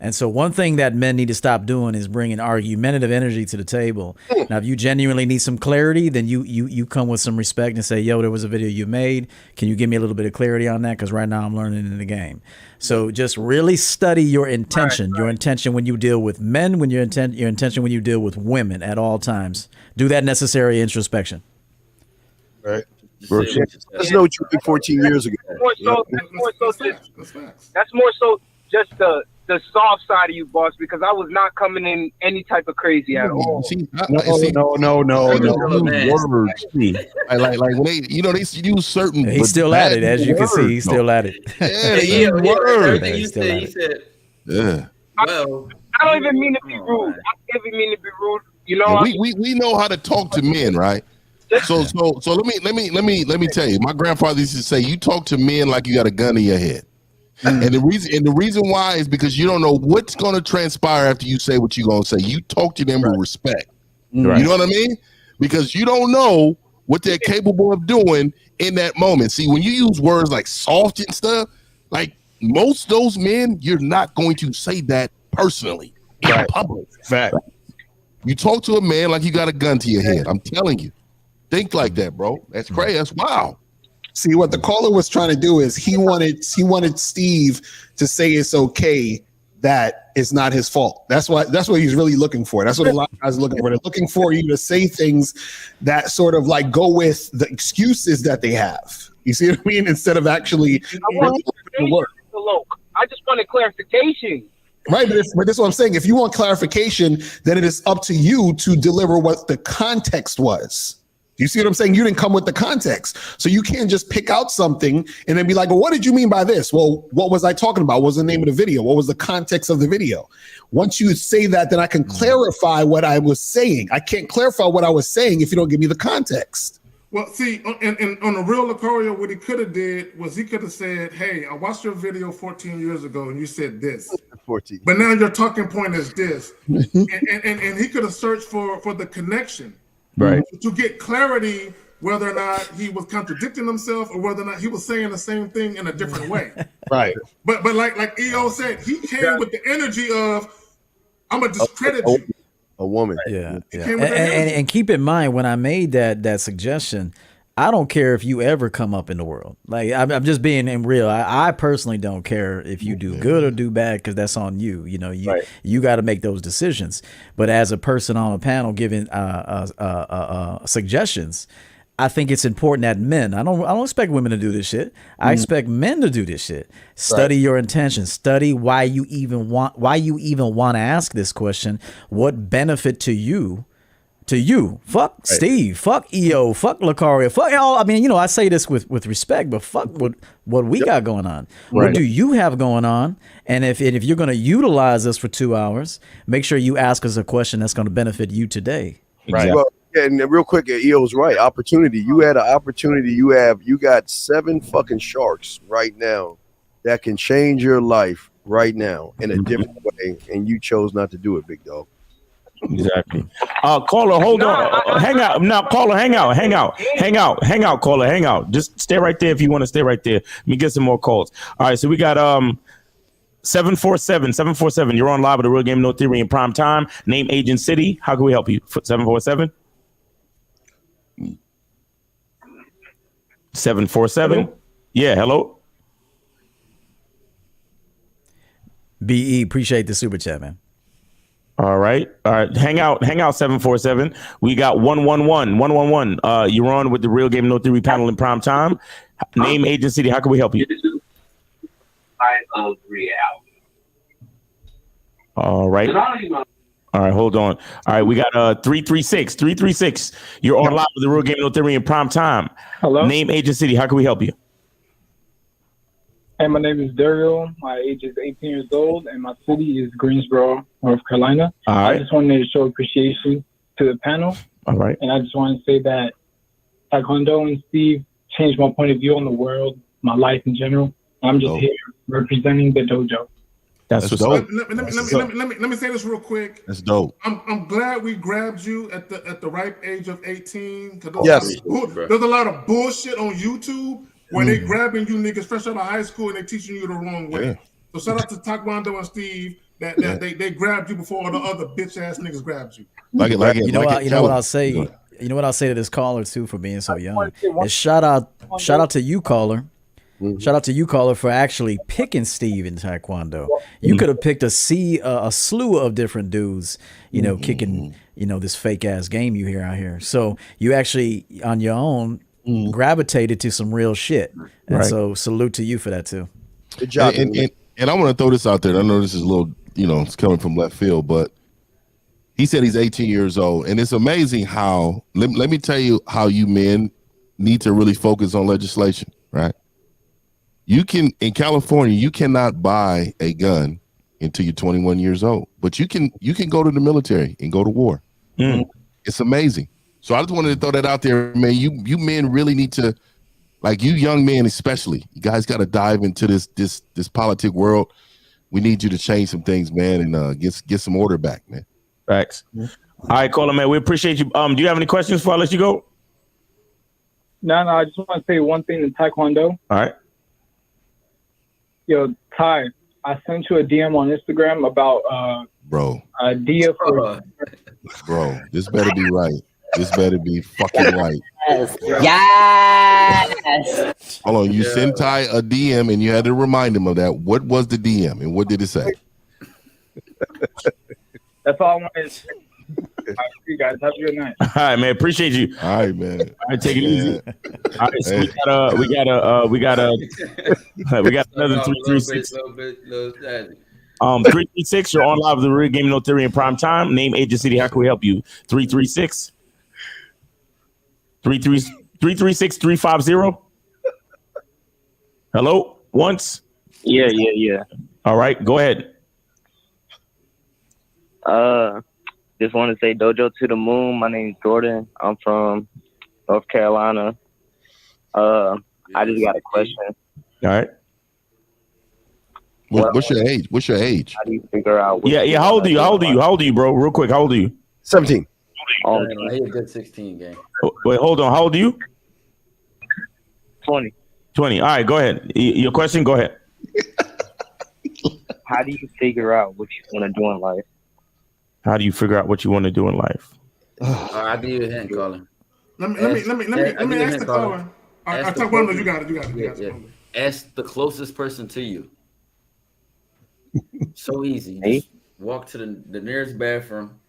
And so one thing that men need to stop doing is bringing argumentative energy to the table. Now, if you genuinely need some clarity, then you come with some respect and say, yo, there was a video you made. Can you give me a little bit of clarity on that? Because right now I'm learning in the game. So just really study your intention, your intention when you deal with men, when your intention when you deal with women at all times. Do that necessary introspection. Right. That's no truth 14 years ago. That's more so just the soft side of you, boss, because I was not coming in any type of crazy at all. No. Words. Like when they, they use certain. He's still at it, as you can see. He's still at it. Yeah, He said. Yeah. Well, I don't even mean to be rude. I don't even mean to be rude. You know, we know how to talk to men, right? So let me tell you. My grandfather used to say, "You talk to men like you got a gun in your head." And the reason why is because you don't know what's going to transpire after you say what you're going to say. You talk to them with respect. Right. You know what I mean? Because you don't know what they're capable of doing in that moment. See, when you use words like soft and stuff, like most of those men, you're not going to say that personally in public. Fact. You talk to a man like you got a gun to your head. I'm telling you. Think like that, bro. That's crazy. That's wow. See, what the caller was trying to do is he wanted Steve to say it's okay that it's not his fault. That's what he's really looking for. That's what a lot of guys are looking for. They're looking for you to say things that sort of like go with the excuses that they have. You see what I mean? Instead of actually I just wanted clarification. Right, but that's what I'm saying. If you want clarification, then it is up to you to deliver what the context was. You see what I'm saying? You didn't come with the context. So you can't just pick out something and then be like, well, what did you mean by this? Well, what was I talking about? What was the name of the video? What was the context of the video? Once you say that, then I can clarify what I was saying. I can't clarify what I was saying if you don't give me the context. Well, see, and on the real Lucario, what he could have did was he could have said, hey, I watched your video 14 years ago and you said this. 14. But now your talking point is this. and he could have searched for the connection. Right. To get clarity whether or not he was contradicting himself or whether or not he was saying the same thing in a different way. Right. But like EO said, he came with the energy of, I'm going to discredit you. A woman. Yeah. And keep in mind, when I made that suggestion, I don't care if you ever come up in the world. Like, I'm just being real. I personally don't care if you do good or do bad because that's on you. You know, you got to make those decisions. But as a person on a panel giving suggestions, I think it's important that men. I don't expect women to do this shit. I expect men to do this shit. Study your intention. Study why you even want to ask this question. What benefit to you? Fuck Steve, fuck EO, fuck Lucario, fuck all. I mean, I say this with respect, but fuck what we got going on. Right. What do you have going on? And if you're going to utilize us for 2 hours, make sure you ask us a question that's going to benefit you today. Right. Well, and real quick, EO's right. Opportunity. You had an opportunity. You got 7 fucking sharks right now that can change your life right now in a different way, and you chose not to do it, big dog. Exactly. Caller, hold on. Hang out. Now, caller, hang out, caller, hang out. Just stay right there if you want to stay right there. Let me get some more calls. All right, so we got 747. You're on live with the Real Game No Theory in prime time. Name, age, and city. How can we help you? 747. 747. Yeah, hello. BE, appreciate the super chat, man. All right. Hang out 747. We got 111. You're on with the Real Game No Theory panel in prime time. Name, age, and city. How can we help you? Of reality. All right. All right, hold on. All right, we got 336. You're on live with the Real Game No Theory in prime time. Hello. Name, age, and city. How can we help you? Hey, my name is Daryl. My age is 18 years old, and my city is Greensboro, North Carolina. All right. I just wanted to show appreciation to the panel. All right. And I just want to say that Taekwondo and Steve changed my point of view on the world, my life in general. I'm just here representing the dojo. That's dope. Let me say this real quick. That's dope. I'm glad we grabbed you at the ripe age of 18. Yes. There's a lot of bullshit on YouTube where they grabbing you niggas fresh out of high school and they teaching you the wrong way. Yeah. So shout out to Taekwondo and Steve that they grabbed you before all the other bitch ass niggas grabbed you. You know what I'll say. You know what I'll say to this caller too for being so young. Is shout out to you, caller. Shout out to you, caller, for actually picking Steve in Taekwondo. You could have picked a slew of different dudes, kicking, this fake ass game you hear out here. So you actually, on your own, gravitated to some real shit. And so salute to you for that too. Good job. And I want to throw this out there. I know this is a little, it's coming from left field, but he said he's 18 years old. And it's amazing how, let me tell you how you men need to really focus on legislation, right? You can, in California, you cannot buy a gun until you're 21 years old, but you can go to the military and go to war. It's amazing. So I just wanted to throw that out there, man. You men really need to, like you young men especially, you guys got to dive into this politic world. We need you to change some things, man, and get some order back, man. Facts. All right, caller, man. We appreciate you. Do you have any questions before I let you go? No, I just want to say one thing in Taekwondo. All right. Yo, Ty, I sent you a DM on Instagram about bro. Dia for bro. This better be right. This better be fucking right. Yes. Hold on, you sent Ty a DM and you had to remind him of that. What was the DM and what did it say? That's all I wanted to say. All right, you guys have a good night. All right, man. Appreciate you. All right, man. All right, take it easy. All right, so we got another 336. 336. You're on live with the Real Game No Theory in prime time. Name, age, and city. How can we help you? 336. 336 350. Hello. Once. Yeah. All right, go ahead. Just want to say dojo to the moon. My name's Jordan. I'm from North Carolina. I just got a question. All right. What's your age? What's your age? How do you figure out? Yeah. How old are you, bro? Real quick. How old are you? 17. Oh, he a good 16 game. Wait, hold on. How old are you? 20. 20. All right, go ahead. Your question, go ahead. How do you figure out what you want to do in life? How do you figure out what you want to do in life? I'll give you a hint, Colin. Let me ask the caller. I talk one. You got it. Ask the closest person to you. So easy. Just walk to the nearest bathroom.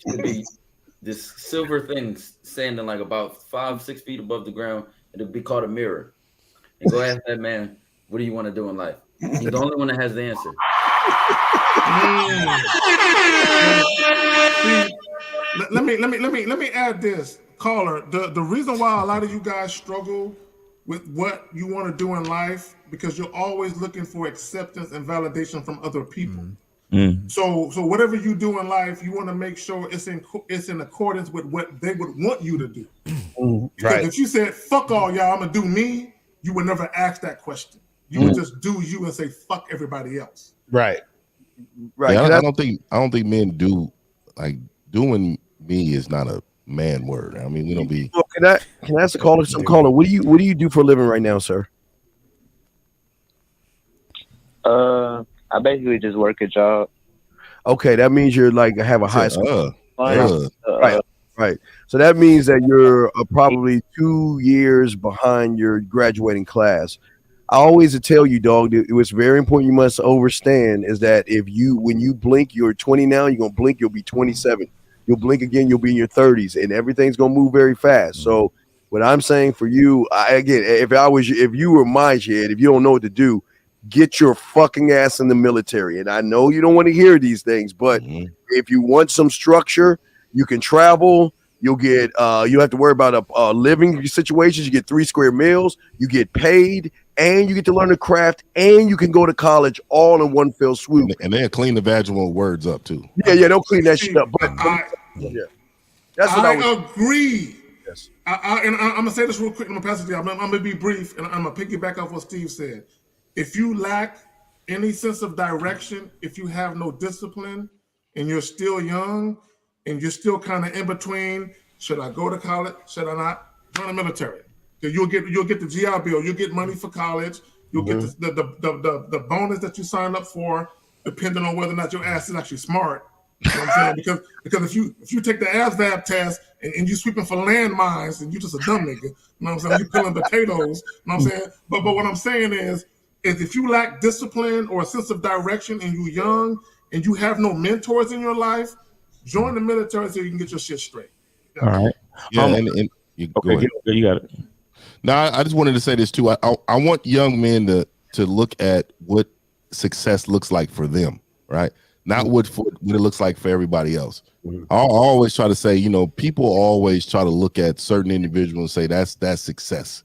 It'll be this silver thing standing like about 5-6 feet above the ground. It'll be called a mirror. And go ask that man, what do you want to do in life? He's the only one that has the answer. Let me add this, caller. The reason why a lot of you guys struggle with what you want to do in life because you're always looking for acceptance and validation from other people. So whatever you do in life, you want to make sure it's in accordance with what they would want you to do. Right. If you said "fuck all y'all, I'm gonna do me," you would never ask that question. You would just do you and say "fuck everybody else." Right. Yeah, I don't think men do like doing me is not a man word. I mean, we don't be. Well, can I ask the caller? Some caller. What do you do for a living right now, sir? I I basically just work a job. Okay, that means you're like have a high school. Right. So that means that you're probably 2 years behind your graduating class. I always tell you, dog, that what's very important you must understand is that when you blink, you're 20 now, you're gonna blink, you'll be 27. You'll blink again, you'll be in your 30s, and everything's gonna move very fast. So what I'm saying for you, if you were my kid, if you don't know what to do, get your fucking ass in the military. And I know you don't want to hear these things, but if you want some structure, you can travel. You'll get you have to worry about a living situations. You get 3 square meals. You get paid, and you get to learn the craft, and you can go to college all in one fell swoop. And they'll clean the vaginal words up too. Yeah, they'll clean that shit up. But that's what I agree. Yes. And I'm gonna say this real quick. I'm gonna pass it to you. I'm gonna be brief, and I'm gonna piggyback off what Steve said. If you lack any sense of direction, if you have no discipline, and you're still young, and you're still kind of in between, should I go to college? Should I not? Join the military. You'll get the GI Bill. You'll get money for college. You'll get the bonus that you sign up for, depending on whether or not your ass is actually smart. You know what I'm saying? Because if you take the ASVAB test and you sweeping for landmines and you just a dumb nigga, you know what I'm saying? You peeling potatoes. You know what I'm saying? But what I'm saying is if you lack discipline or a sense of direction and you're young and you have no mentors in your life, join the military so you can get your shit straight. All right. Yeah, and you, okay, you got it. Now, I just wanted to say this too. I want young men to look at what success looks like for them, right? Not what it looks like for everybody else. I always try to say, people always try to look at certain individuals and say that's success.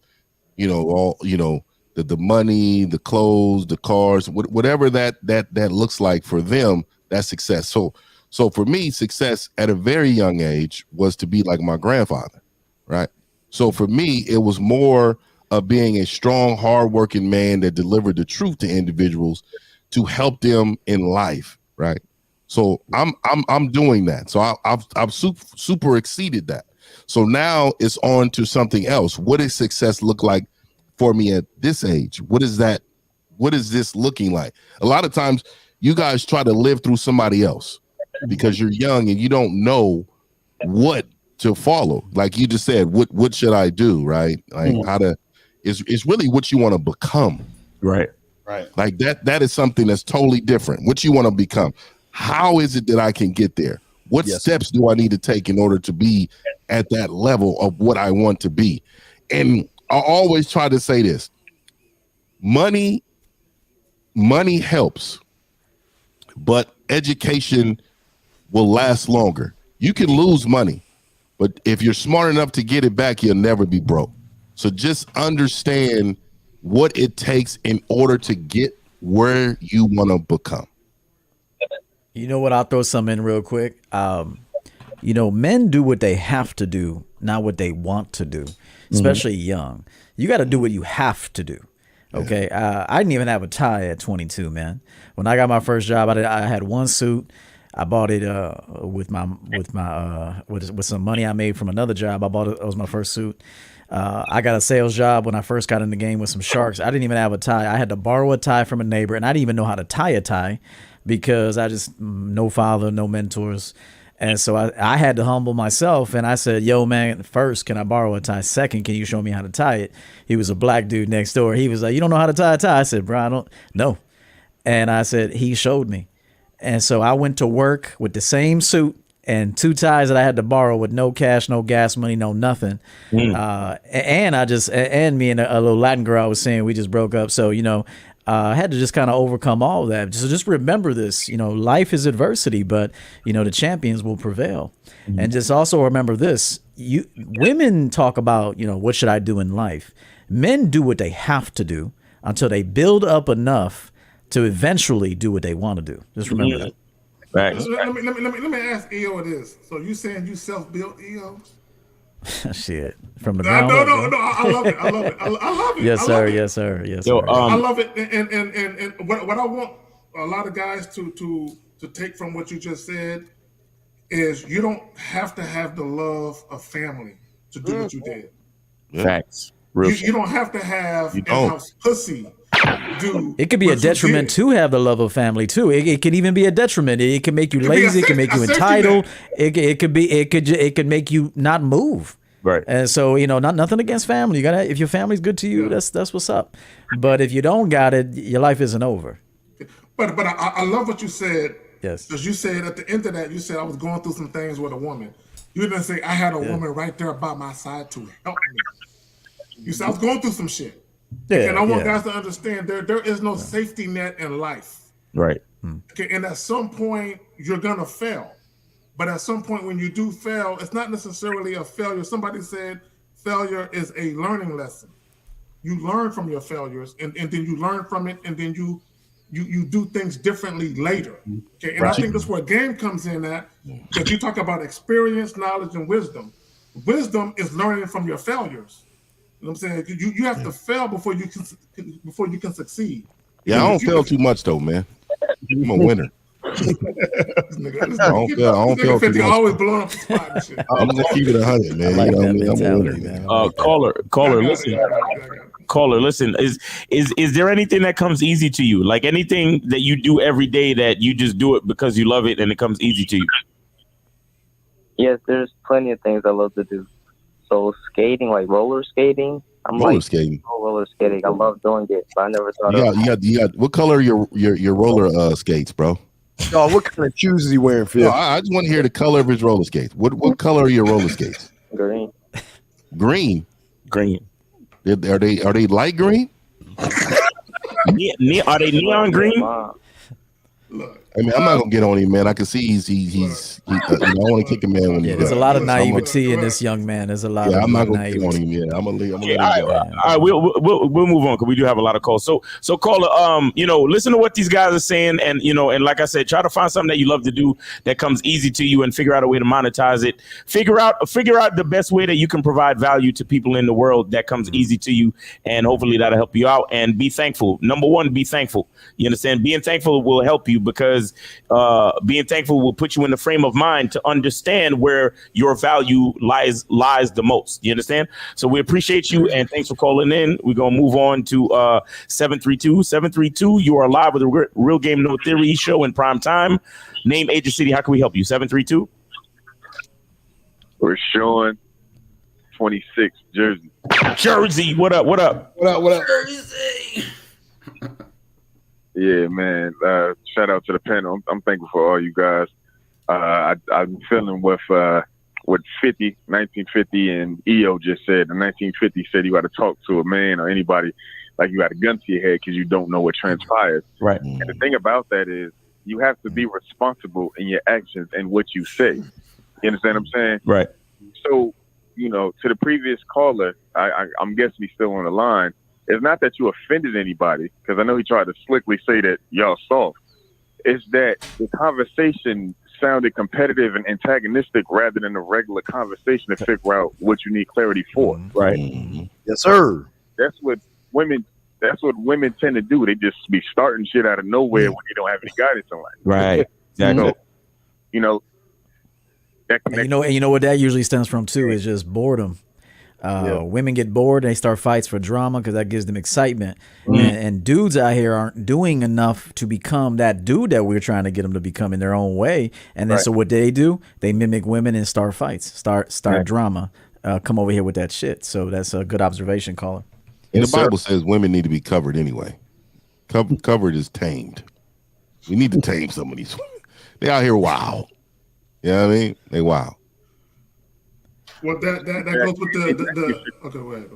The money, the clothes, the cars, whatever that looks like for them, that's success. So for me, success at a very young age was to be like my grandfather, right? So for me, it was more of being a strong, hardworking man that delivered the truth to individuals to help them in life, right? So I'm doing that. So I've super exceeded that. So now it's on to something else. What does success look like for me at this age? What is that? What is this looking like? A lot of times you guys try to live through somebody else because you're young and you don't know what to follow. Like you just said, what should I do? Right? Like it's really what you want to become. Right. Like that is something that's totally different. What you want to become. How is it that I can get there? What steps do I need to take in order to be at that level of what I want to be? And I always try to say this. Money helps, but education will last longer. You can lose money, but if you're smart enough to get it back, you'll never be broke. So just understand what it takes in order to get where you want to become. You know what? I'll throw some in real quick. Men do what they have to do, not what they want to do, especially young. You got to do what you have to do. Okay. I didn't even have a tie at 22, man. When I got my first job, I had one suit. I bought it with some money I made from another job. I bought it. It was my first suit. I got a sales job when I first got in the game with some sharks. I didn't even have a tie. I had to borrow a tie from a neighbor, and I didn't even know how to tie a tie because I just no father, no mentors. And so I had to humble myself, and I said, yo, man, first, can I borrow a tie? Second, can you show me how to tie it? He was a black dude next door. He was like, you don't know how to tie a tie? I said, bro, I don't know. And I said, he showed me. And so I went to work with the same suit and 2 ties that I had to borrow with no cash, no gas money, no nothing. And me and a little Latin girl I was saying, we just broke up. So, I had to just kind of overcome all of that. So just remember this, life is adversity, but the champions will prevail. And just also remember this, women talk about, what should I do in life? Men do what they have to do until they build up enough to eventually do what they want to do. Just remember that. Right. Let me ask EO this. So you saying you self-built, EO? Shit, from the ground up. No, I love it. I love it. Yes, sir. Yes, sir. I love it. And what I want a lot of guys to take from what you just said is you don't have to have the love of family to do what you did. Facts. You don't have to have in-house pussy It could be a detriment to have the love of family too. It can even be a detriment. It can make you lazy. It can make you entitled. It could make you not move. Right. And so, nothing against family. You gotta, if your family's good to you, that's what's up. But if you don't got it, your life isn't over. But I love what you said. Yes. Because you said at the end of that, you said I was going through some things with a woman. You didn't say I had a woman right there by my side to help me. You said I was going through some shit. Yeah, and I want guys to understand there is no safety net in life. Right. Okay, and at some point you're gonna fail. But at some point when you do fail, it's not necessarily a failure. Somebody said failure is a learning lesson. You learn from your failures and then you learn from it and then you do things differently later. Okay, and I think that's where game comes in at, because you talk about experience, knowledge, and wisdom. Wisdom is learning from your failures. You know what I'm saying? You have to fail before you can succeed. Yeah, I don't fail too much though, man. I'm a winner. I don't feel too much. Always blowing up the spot and shit. I'm gonna keep it 100, man. I like I'm that a winner, man. Caller, listen. Is there anything that comes easy to you? Like anything that you do every day that you just do it because you love it and it comes easy to you? Yes, there's plenty of things I love to do. So skating, like roller skating. Roller skating. Roller skating. I love doing it, but I never thought You got what color are your roller skates, bro? No, what kind of shoes is he wearing, Phil? No, I just want to hear the color of his roller skates. What color are your roller skates? Green. Green. Are they light green? Are they neon green? I mean, I'm not gonna get on him, man. I can see he's I want to kick a man when there's a lot of naivety in this young man. There's a lot. I'm not gonna get on him. Yeah, I'm gonna leave. All right, we'll move on because we do have a lot of calls. So caller, listen to what these guys are saying, and and like I said, try to find something that you love to do that comes easy to you, and figure out a way to monetize it. Figure out the best way that you can provide value to people in the world that comes easy to you, and hopefully that'll help you out. And be thankful. Number one, be thankful. You understand? Being thankful will help you because being thankful will put you in the frame of mind to understand where your value lies the most. You understand? So we appreciate you and thanks for calling in. We're gonna move on to 732. You are live with the Real Game No Theory show in prime time. Name, age, and city. How can we help you? 732. We're showing 26 Jersey. Jersey, what up? Jersey. Yeah, man. Shout out to the panel. I'm thankful for all you guys. I'm feeling with 1950 and EO just said. In 1950 said you got to talk to a man or anybody like you got a gun to your head because you don't know what transpires. Right. And the thing about that is you have to be responsible in your actions and what you say. You understand what I'm saying? Right. So, to the previous caller, I'm guessing he's still on the line. It's not that you offended anybody, because I know he tried to slickly say that y'all soft. It's that the conversation sounded competitive and antagonistic rather than a regular conversation to figure out what you need clarity for. Right. Yes, sir. That's what women tend to do. They just be starting shit out of nowhere when they don't have any guidance in life. Right. Exactly. So, And you know what that usually stems from too is just boredom. Women get bored and they start fights for drama because that gives them excitement. And dudes out here aren't doing enough to become that dude that we're trying to get them to become in their own way. And then so what they do, they mimic women and start fights, start drama, come over here with that shit. So that's a good observation, caller. And the Bible says women need to be covered anyway. Covered is tamed. We need to tame some of these women. They out here wild. You know what I mean? They wild. Well, that goes with the okay, wait.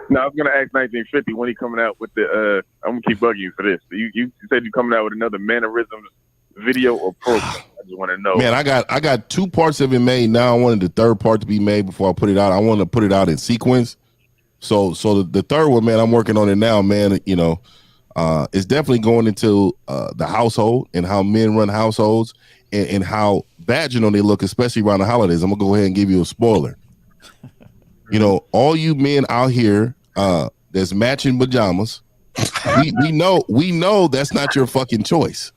No, I was gonna ask 1950 when he coming out with the. I'm gonna keep bugging you for this. You said you coming out with another mannerisms video or program. I just want to know. Man, I got 2 parts of it made. Now I wanted the third part to be made before I put it out. I want to put it out in sequence. So the third one, man, I'm working on it now, man. It's definitely going into the household and how men run households and how vaginal they look, especially around the holidays. I'm gonna go ahead and give you a spoiler. All you men out here that's matching pajamas, we know that's not your fucking choice.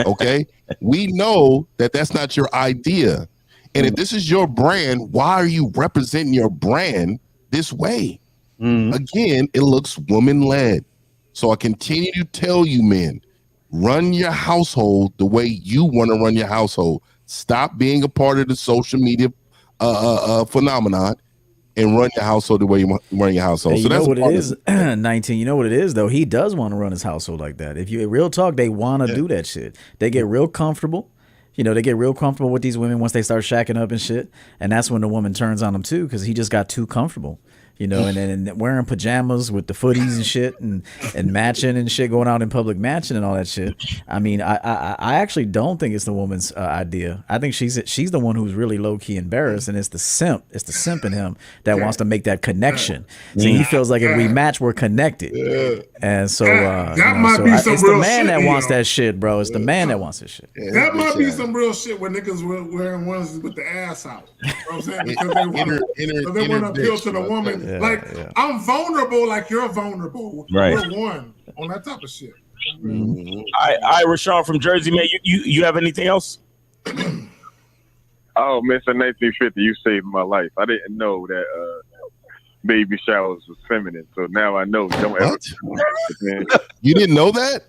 Okay, we know that's not your idea. And if this is your brand, why are you representing your brand this way? Again, it looks woman-led. So I continue to tell you, men, run your household the way you want to run your household. Stop being a part of the social media phenomenon and run your household the way you run your household. Hey, so that's what it is. 19. You know what it is though. He does want to run his household like that. If you real talk, they want to do that shit. They get real comfortable. You know, they get real comfortable with these women once they start shacking up and shit. And that's when the woman turns on him too, because he just got too comfortable. You know, and wearing pajamas with the footies and shit and matching and shit, going out in public matching and all that shit. I mean, I actually don't think it's the woman's idea. I think she's the one who's really low key embarrassed, and it's the simp in him that wants to make that connection. So he feels like if we match, we're connected. And so it's the man that wants that shit, bro. It's the man that wants that shit. That might be some real shit when niggas wearing ones with the ass out. You know what I'm saying? Because they want to appeal to the woman. I'm vulnerable like you're vulnerable. Right. We're one on that type of shit. All right, Rashawn from Jersey, man. You have anything else? Oh, Mr. 1950, you saved my life. I didn't know that baby showers was feminine, so now I know. Don't ever. You didn't know that?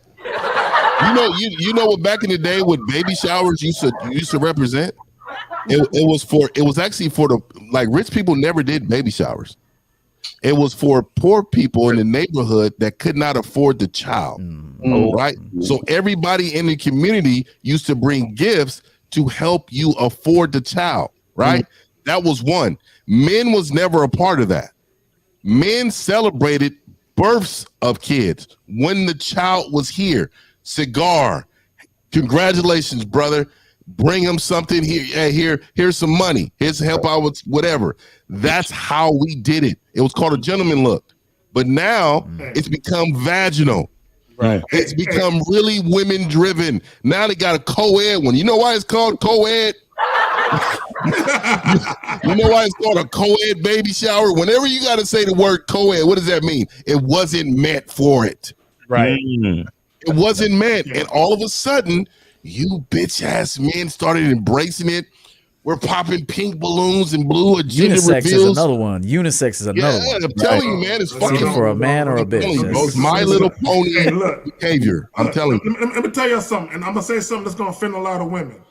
You know what? Back in the day, what baby showers used to represent? It was actually for the rich people never did baby showers. It was for poor people in the neighborhood that could not afford the child. Right? So everybody in the community used to bring gifts to help you afford the child. Right? That was one. Men was never a part of that. Men celebrated births of kids when the child was here. Cigar. Congratulations, brother. Bring him something here. Here's some money. Here's help out with whatever. That's how we did it. It was called a gentleman look. But now it's become vaginal. Right. It's become really women driven. Now they got a co-ed one. You know why it's called co-ed? You know why it's called a co-ed baby shower? Whenever you got to say the word co-ed, what does that mean? It wasn't meant for it. Right. It wasn't meant. And all of a sudden, you bitch ass men started embracing it. We're popping pink balloons and blue agenda Unisex reveals. is another one. Unisex is another one. I'm telling you, man, it's fucking for a man or a bitch. It's My Little Pony behavior. I'm telling you. Let me tell you something, and I'm gonna say something that's gonna offend a lot of women.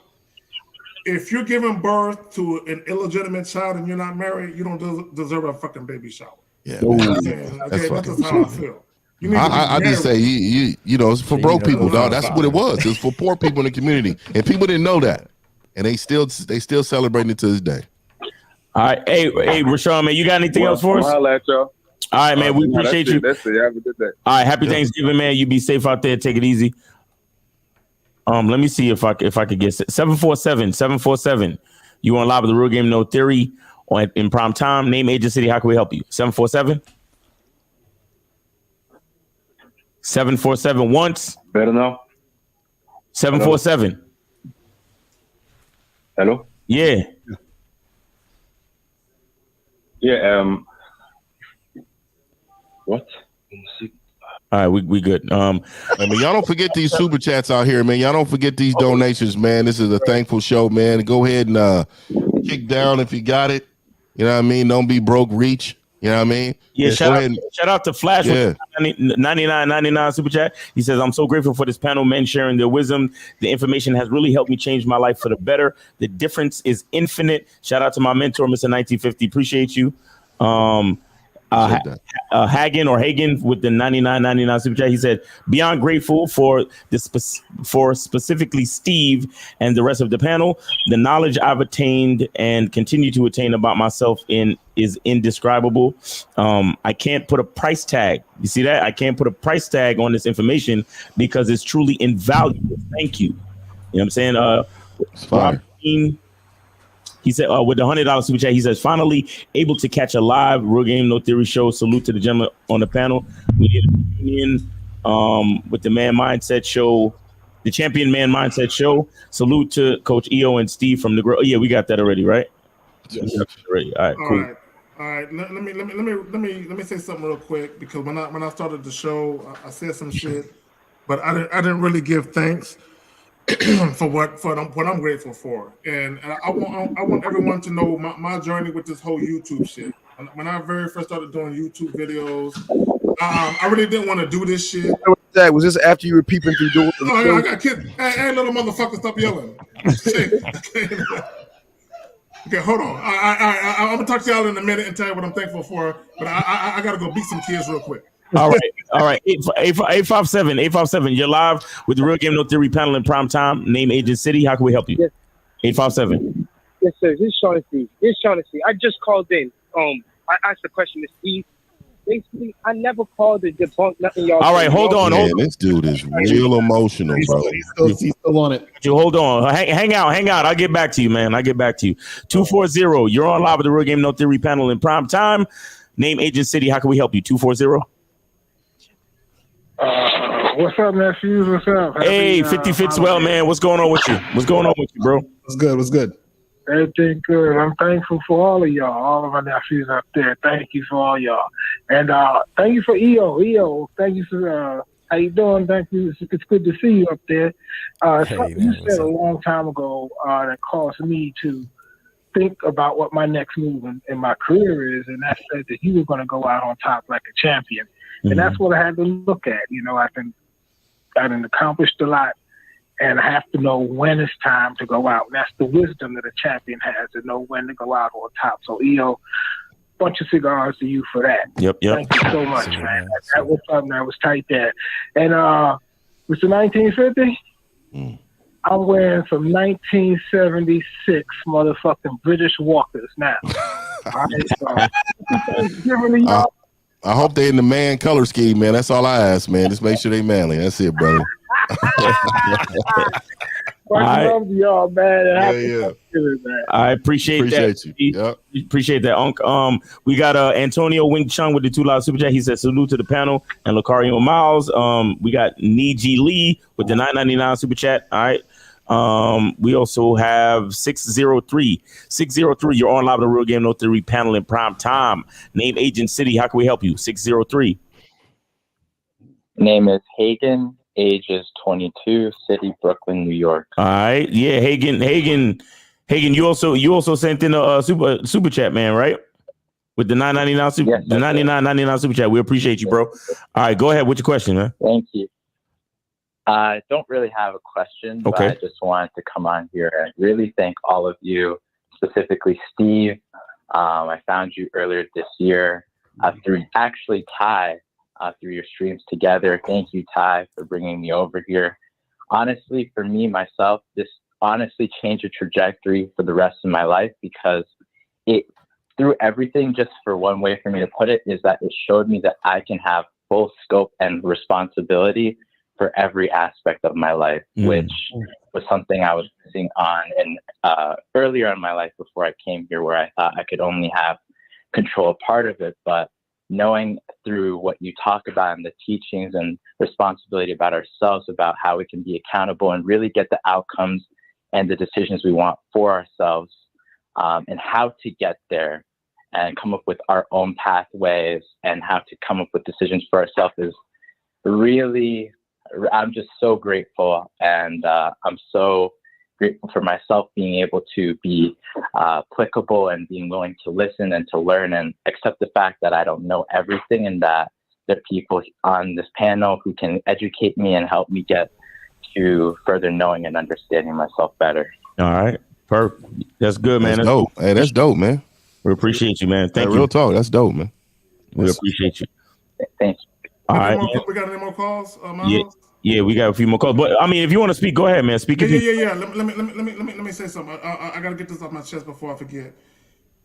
If you're giving birth to an illegitimate child and you're not married, you don't deserve a fucking baby shower. Yeah, that's just how I feel. I just say you know, it's for broke people, dog. That's what it was. It's for poor people in the community, and people didn't know that, and they still celebrating it to this day. All right, hey, Rashawn, man, you got anything else for us? I'll let y'all. All right, man, we appreciate you. That's it. Have a good day. All right, happy Thanksgiving, man. You be safe out there. Take it easy. Let me see if I could get 747. You on live with the Real Game No Theory in prime time. Name, age, and city. How can we help you? 747. 747 once. Better now. 747. Hello. Yeah. Yeah. What? All right, we good. I mean, y'all don't forget these super chats out here, man. Y'all don't forget these donations, man. This is a thankful show, man. Go ahead and kick down if you got it. You know what I mean? Don't be broke. Reach. You know what I mean? Yeah, shout out to Flash with 99.99 super chat. He says, I'm so grateful for this panel, men sharing their wisdom. The information has really helped me change my life for the better. The difference is infinite. Shout out to my mentor, Mr. 1950. Appreciate you. Hagen with the 99.99 super chat. He said, beyond grateful for specifically Steve and the rest of the panel. The knowledge I've attained and continue to attain about myself is indescribable. I can't put a price tag. You see that? I can't put a price tag on this information because it's truly invaluable. Thank you. You know what I'm saying? It's fire. He said, with the $100 super chat, he says, finally able to catch a live Real Game No Theory show. Salute to the gentleman on the panel. We did a reunion with the Man Mindset show, the Champion Man Mindset show. Salute to Coach EO and Steve from the Grill. Oh, yeah, we got that already, right? Yes. Already. All right, cool. All right. Let me say something real quick, because when I started the show, I said some shit, but I didn't really give thanks for what I'm grateful for, and I want everyone to know my journey with this whole YouTube shit. when I very first started doing YouTube videos, I really didn't want to do this shit. Was this after you were peeping through doors? No, I got kids. Hey, little motherfucker, stop yelling. Okay, hold on. I'm gonna talk to y'all in a minute and tell you what I'm thankful for. But I gotta go beat some kids real quick. All right. 857. You're live with the Real Game No Theory panel in prime time. Name, age, and city. How can we help you? Yes. 857. Yes, sir. This is Shaughnessy. I just called in. I asked the question to Steve. Basically, I never called to debunk nothing y'all. All right, hold on. This dude is real emotional, bro. He's still on it. You hold on. Hang out. I'll get back to you, man. 240. You're on live with the Real Game No Theory panel in prime time. Name, age, and city. How can we help you? 240. What's up, nephews? What's up? Hey, 50 Fitzwell, man. What's going on with you? Bro? What's good? Everything good. I'm thankful for all of y'all, all of my nephews up there. Thank you for all y'all. And thank you for EO. EO, thank you for how you doing? Thank you. It's good to see you up there. You said a long time ago that caused me to think about what my next move in my career is, and that said that you were going to go out on top like a champion. Mm-hmm. And that's what I had to look at. You know, I've accomplished a lot, and I have to know when it's time to go out. And that's the wisdom that a champion has, to know when to go out on top. So, EO, bunch of cigars to you for that. Yep. Thank you so much, man. That was something that was tight there. And Mr. 1950, I'm wearing some 1976 motherfucking British Walkers now. All right, so, I hope they in the man color scheme, man. That's all I ask, man. Just make sure they manly. That's it, brother. Love y'all, man. Yeah. I appreciate that. You. Yep. Appreciate that, Unc. We got Antonio Wing Chung with the $2 super chat. He said salute to the panel and Lucario Miles. We got Niji Lee with the $9.99 super chat. All right. We also have 603. You're on live with the Real Game No Theory panel in prime time. Name, age, and city. How can we help you? 603. Name is Hagen. Age is 22. City, Brooklyn, New York. All right. Yeah, Hagen. You also sent in a super chat, man, right? With the $9.99 super, yes, the $99.99 super chat. We appreciate you, bro. All right, go ahead with your question, man. Thank you. I don't really have a question, but I just wanted to come on here and really thank all of you, specifically Steve. I found you earlier this year through actually Ty, through your streams together. Thank you, Ty, for bringing me over here. Honestly, for me, myself, this honestly changed the trajectory for the rest of my life, because it, through everything, just for one way for me to put it, is that it showed me that I can have full scope and responsibility for every aspect of my life, which was something I was missing on and earlier in my life before I came here, where I thought I could only have control of part of it. But knowing through what you talk about in the teachings and responsibility about ourselves, about how we can be accountable and really get the outcomes and the decisions we want for ourselves, and how to get there and come up with our own pathways and how to come up with decisions for ourselves, is really, I'm just so grateful. And I'm so grateful for myself being able to be applicable and being willing to listen and to learn and accept the fact that I don't know everything, and that there are people on this panel who can educate me and help me get to further knowing and understanding myself better. All right. Perfect. That's good, man. That's dope. Hey, that's dope, man. We appreciate you, man. Thank you. Real talk. That's dope, man. We appreciate you. Thanks. All right. We got any more calls, Miles? Yeah, we got a few more calls. But I mean, if you want to speak, go ahead, man. Speak. Yeah. Let me say something. I gotta get this off my chest before I forget.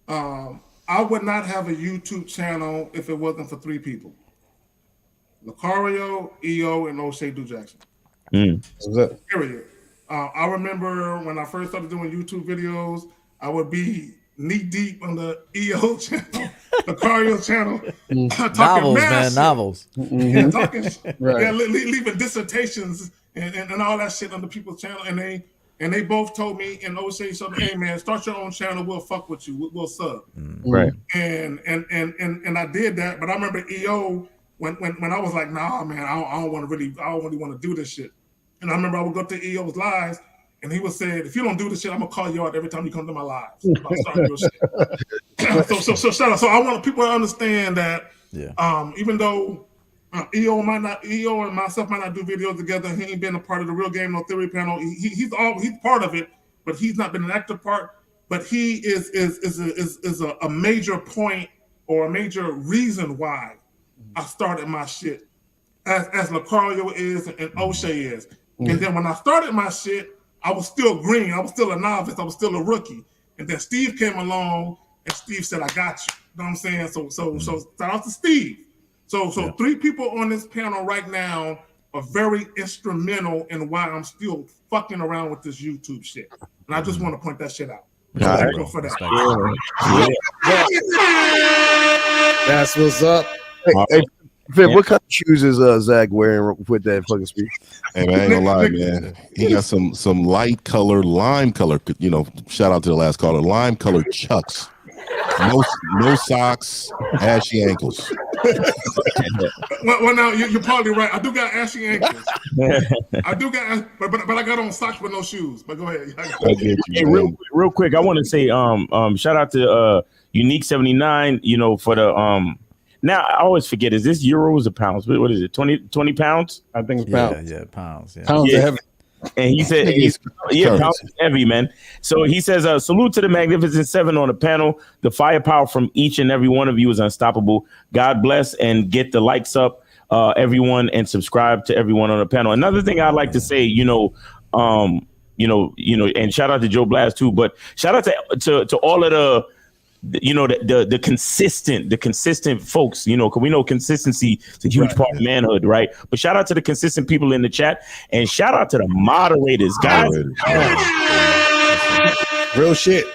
I would not have a YouTube channel if it wasn't for three people: Lucario, EO, and O'Shea Do Jackson. Period. I remember when I first started doing YouTube videos, I would be knee deep on the EO channel, Lucario channel, talking novels. Yeah, talking, Right. leaving dissertations and all that shit on the people's channel, and they both told me, and O'Shea said, "Hey man, start your own channel. We'll fuck with you. We'll sub." Right. And I did that, but I remember EO when I was like, "Nah, man, I don't really want to do this shit." And I remember I would go to EO's lives, and he would say, "If you don't do this shit, I'm gonna call you out every time you come to my lives about starting your shit." So shout out. So I want people to understand that. Yeah. Even though EO and myself might not do videos together, he ain't been a part of the Real Game No Theory panel. He's part of it, but he's not been an active part. But he is a major point or a major reason why I started my shit, as Lucario is and O'Shea is. And then when I started my shit, I was still green. I was still a novice. I was still a rookie. And then Steve came along, and Steve said, "I got you." You know what I'm saying? So shout out to Steve. So 3 people on this panel right now are very instrumental in why I'm still fucking around with this YouTube shit. And I just want to point that shit out. Go for that. That's what's up. Hey, Finn, what kind of shoes is Zach wearing with that fucking speech? Hey man, I ain't gonna lie, man. He got some light color, lime color. You know, shout out to the last caller, lime color Chucks. No socks, ashy ankles. Well, now you're probably right. I do got ashy ankles. I do got, but I got on socks with no shoes. But go ahead. Hey, real quick, I want to say shout out to Unique 79. You know, for the Now I always forget, is this euros or pounds? What is it? 20 pounds? I think it's pounds. Yeah, pounds. Yeah. Pounds are heavy. And he said, pounds is heavy, man. So he says, salute to the Magnificent Seven on the panel. The firepower from each and every one of you is unstoppable. God bless, and get the likes up, everyone, and subscribe to everyone on the panel. Another thing I'd like to say, and shout out to Joe Blast too, but shout out to all of the the consistent folks, because we know consistency is a huge part of manhood, right? But shout out to the consistent people in the chat, and shout out to the moderators, guys. Real shit.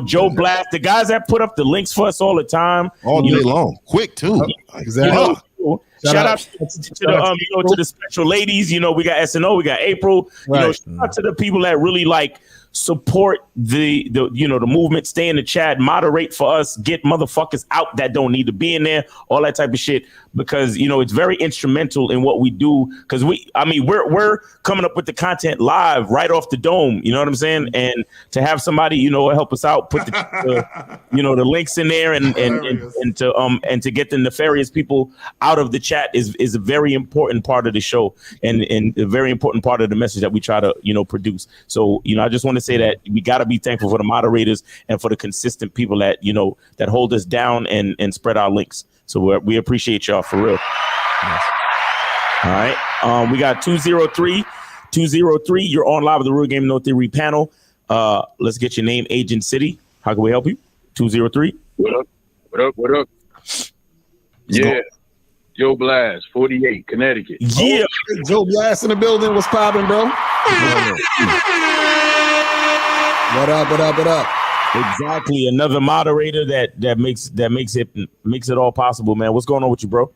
Joe Blast, the guys that put up the links for us all the time, all day long, quick too. Exactly. Shout out to the special ladies. We got SNO, we got April. Shout out to the people that really support the movement, stay in the chat, moderate for us, get motherfuckers out that don't need to be in there, all that type of shit, because it's very instrumental in what we do, because we're coming up with the content live right off the dome, you know what I'm saying? And to have somebody help us out, put the the links in there, and to get the nefarious people out of the chat is a very important part of the show, and a very important part of the message that we try to produce. So I just want to say that we got to be thankful for the moderators and for the consistent people that that hold us down and spread our links. So we appreciate y'all for real. Yes. All right, we got 203. You're on live with the Real Game No Theory panel. Let's get your name, age, and city. How can we help you? 203. What up? Yeah. Joe Blast, 48, Connecticut. Yeah. Joe Blast in the building. What's popping, bro? What up? Exactly. Another moderator that makes it all possible, man. What's going on with you, bro?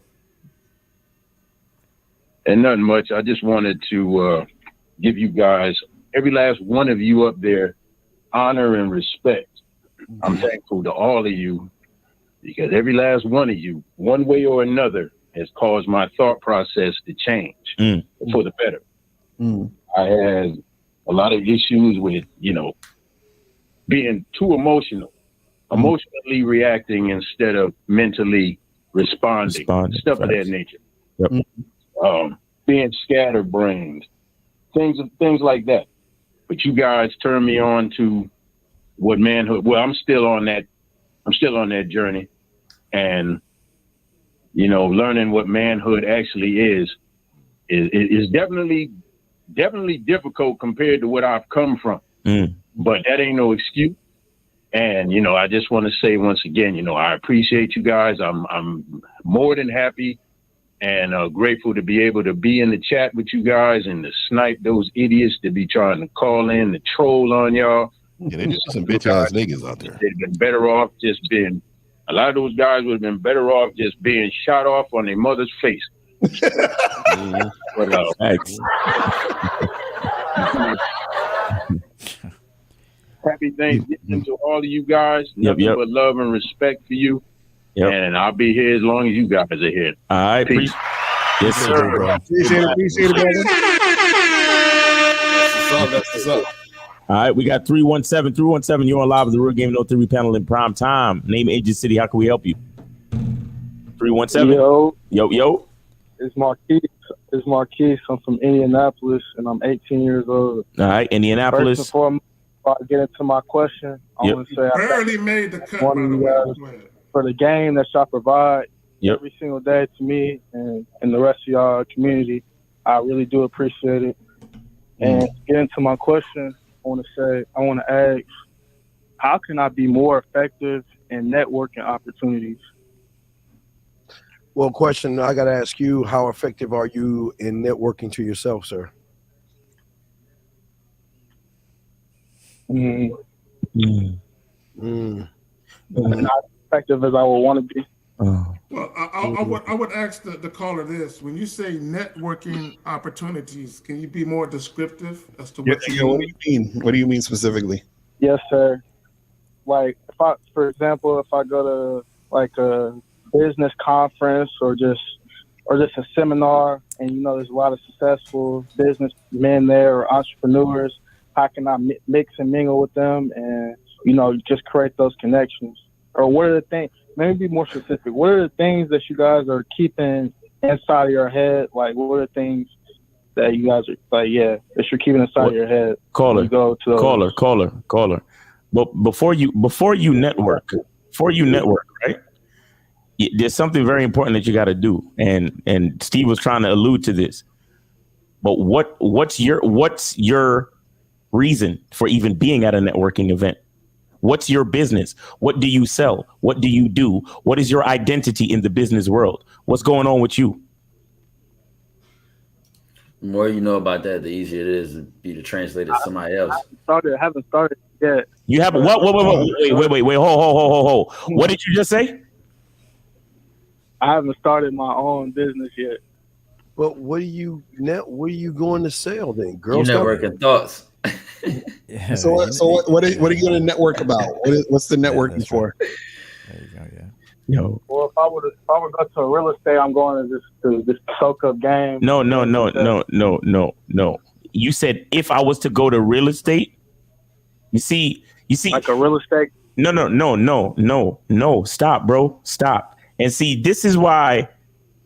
And nothing much. I just wanted to give you guys, every last one of you up there, honor and respect. I'm thankful to all of you, because every last one of you, one way or another, has caused my thought process to change for the better. I had a lot of issues with, being too emotionally reacting instead of mentally responding. Stuff of that nature. Yep. Being scatterbrained, things like that. But you guys turned me on to what manhood. Well, I'm still on that journey, and learning what manhood actually is definitely difficult compared to what I've come from. But that ain't no excuse. And I just want to say once again, I appreciate you guys. I'm more than happy and grateful to be able to be in the chat with you guys and to snipe those idiots that be trying to call in to troll on y'all. Yeah, they just some bitch ass niggas out there. They've been better off just being. A lot of those guys would have been better off just being shot off on their mother's face. But, happy Thanksgiving to all of you guys. Nothing but love and respect for you. And I'll be here as long as you guys are here. All right. Peace. Yes, sir. Appreciate it, brother. That's what's up. All right, we got 317. 317, you're on live with the Real Game No 3 panel in prime time. Name, age, and city. How can we help you? 317. Yo. It's Marquise. I'm from Indianapolis, and I'm 18 years old. All right, Indianapolis. First and foremost, before I get into my question, I want to say I barely made the cut. one of you guys for the game that y'all provide every single day to me and the rest of y'all community. I really do appreciate it. And to get into my question, I want to ask, how can I be more effective in networking opportunities? Well, question I got to ask you, how effective are you in networking to yourself, sir? Not as effective as I would want to be. Well, I would ask the caller this: when you say networking opportunities, can you be more descriptive as to what you what do you mean? What do you mean specifically? Yes, sir. Like, for example, if I go to like a business conference or just a seminar, and there's a lot of successful businessmen there or entrepreneurs, how can I mix and mingle with them and just create those connections? Or what are the things? Maybe be more specific. What are the things that you guys are keeping inside of your head? Like, what are the things that you guys are that you're keeping inside of your head? Caller. But before you network, right? There's something very important that you got to do, and Steve was trying to allude to this. But what's your reason for even being at a networking event? What's your business? What do you sell? What do you do? What is your identity in the business world? What's going on with you? The more you know about that, the easier it is to translate it to somebody else. I haven't started yet. You haven't? What? Wait, hold. What did you just say? I haven't started my own business yet. But what are you going to sell then? Girls networking thoughts. So what are you going to network about? What's the networking for? There you go. Yeah. Yo. Well, if I would go to real estate, I'm going to just soak up game. No. You said if I was to go to real estate. You see, like a real estate. No. Stop, bro. Stop. And see, this is why